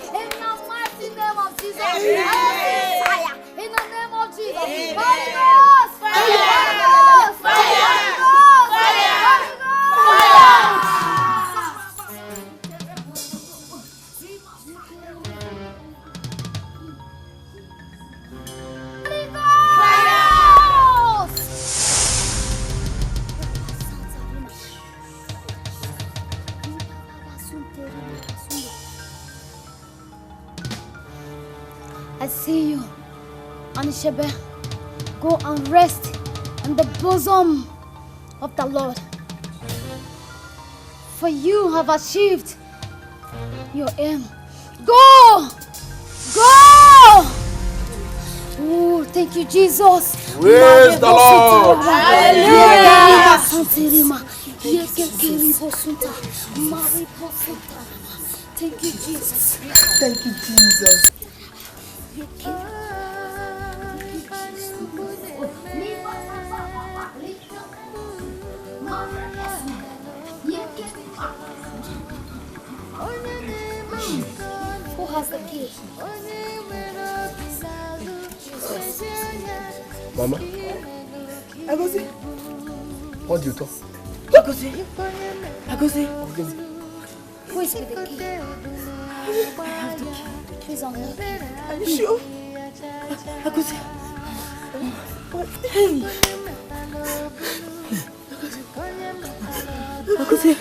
In the mighty name of Jesus, fire! In the name of Jesus, Holy Ghost! Fire! Holy Ghost! I see you, Anishebe. Go and rest in the bosom of the Lord. For you have achieved your aim. Go! Go! Oh, thank you, Jesus. Praise the Lord. Hallelujah. Thank you, Jesus. Thank you, Jesus. Who has the key? Mama, Agosi, what do you talk? Agosi, Who is with the key? I have the key. Please unlock it. Are you sure? Agosi. Hey. Agosi.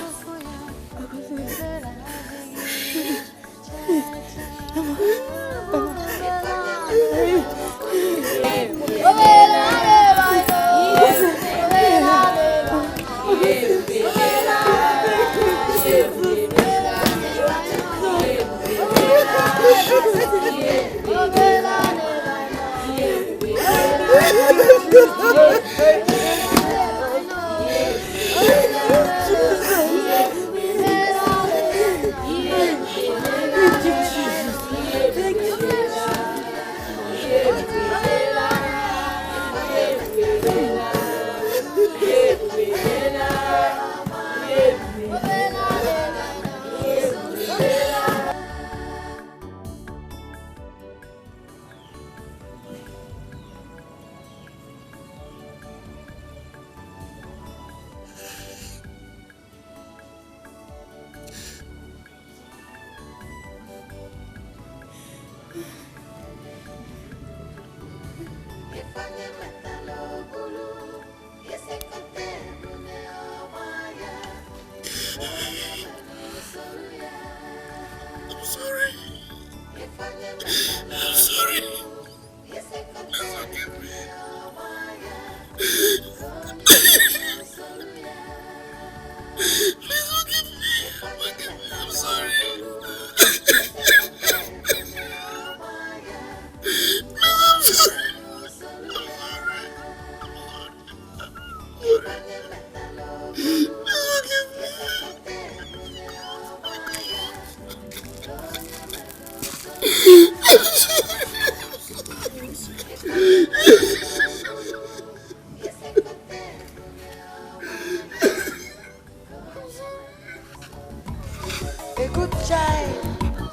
A good child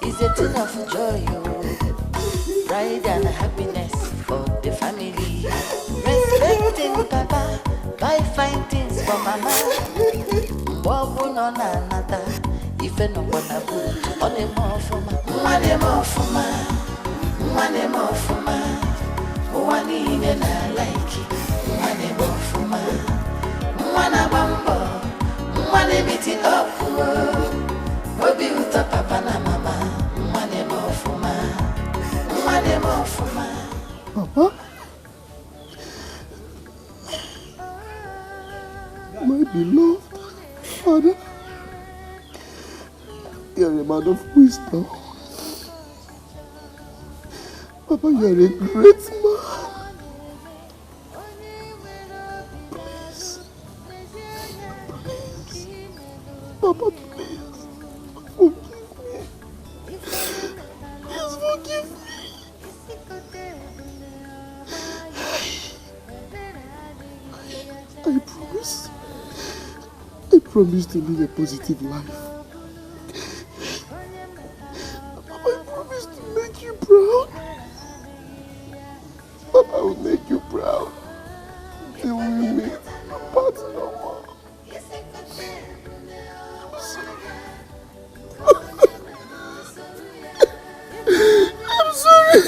is a thing of joy, pride and happiness for the family. Respecting Papa, buy fine things for Mama. Bobu no na nata, ife no bona bu, one more for ma, one more for ma, one more for ma. One in na like it, one more for ma, one a bambo, one meet it up. Obi uta papa na mama, one more for ma, one more for ma. Papa, my beloved Father, you are a man of wisdom. Papa, you are a great man. Please, Papa, please, forgive me. I promise to live a positive life. Papa, I promise to make you proud. Papa, I will make you proud. Till we meet apart no more. I'm sorry.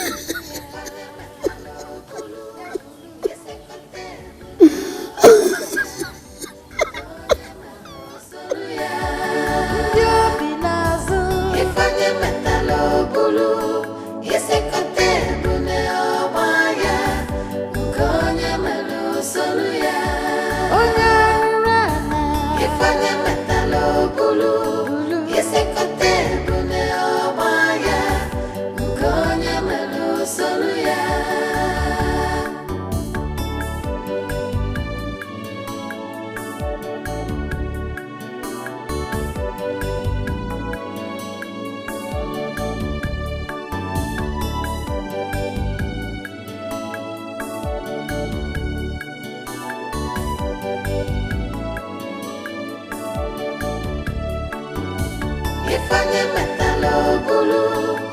Ifanye metalo bulu.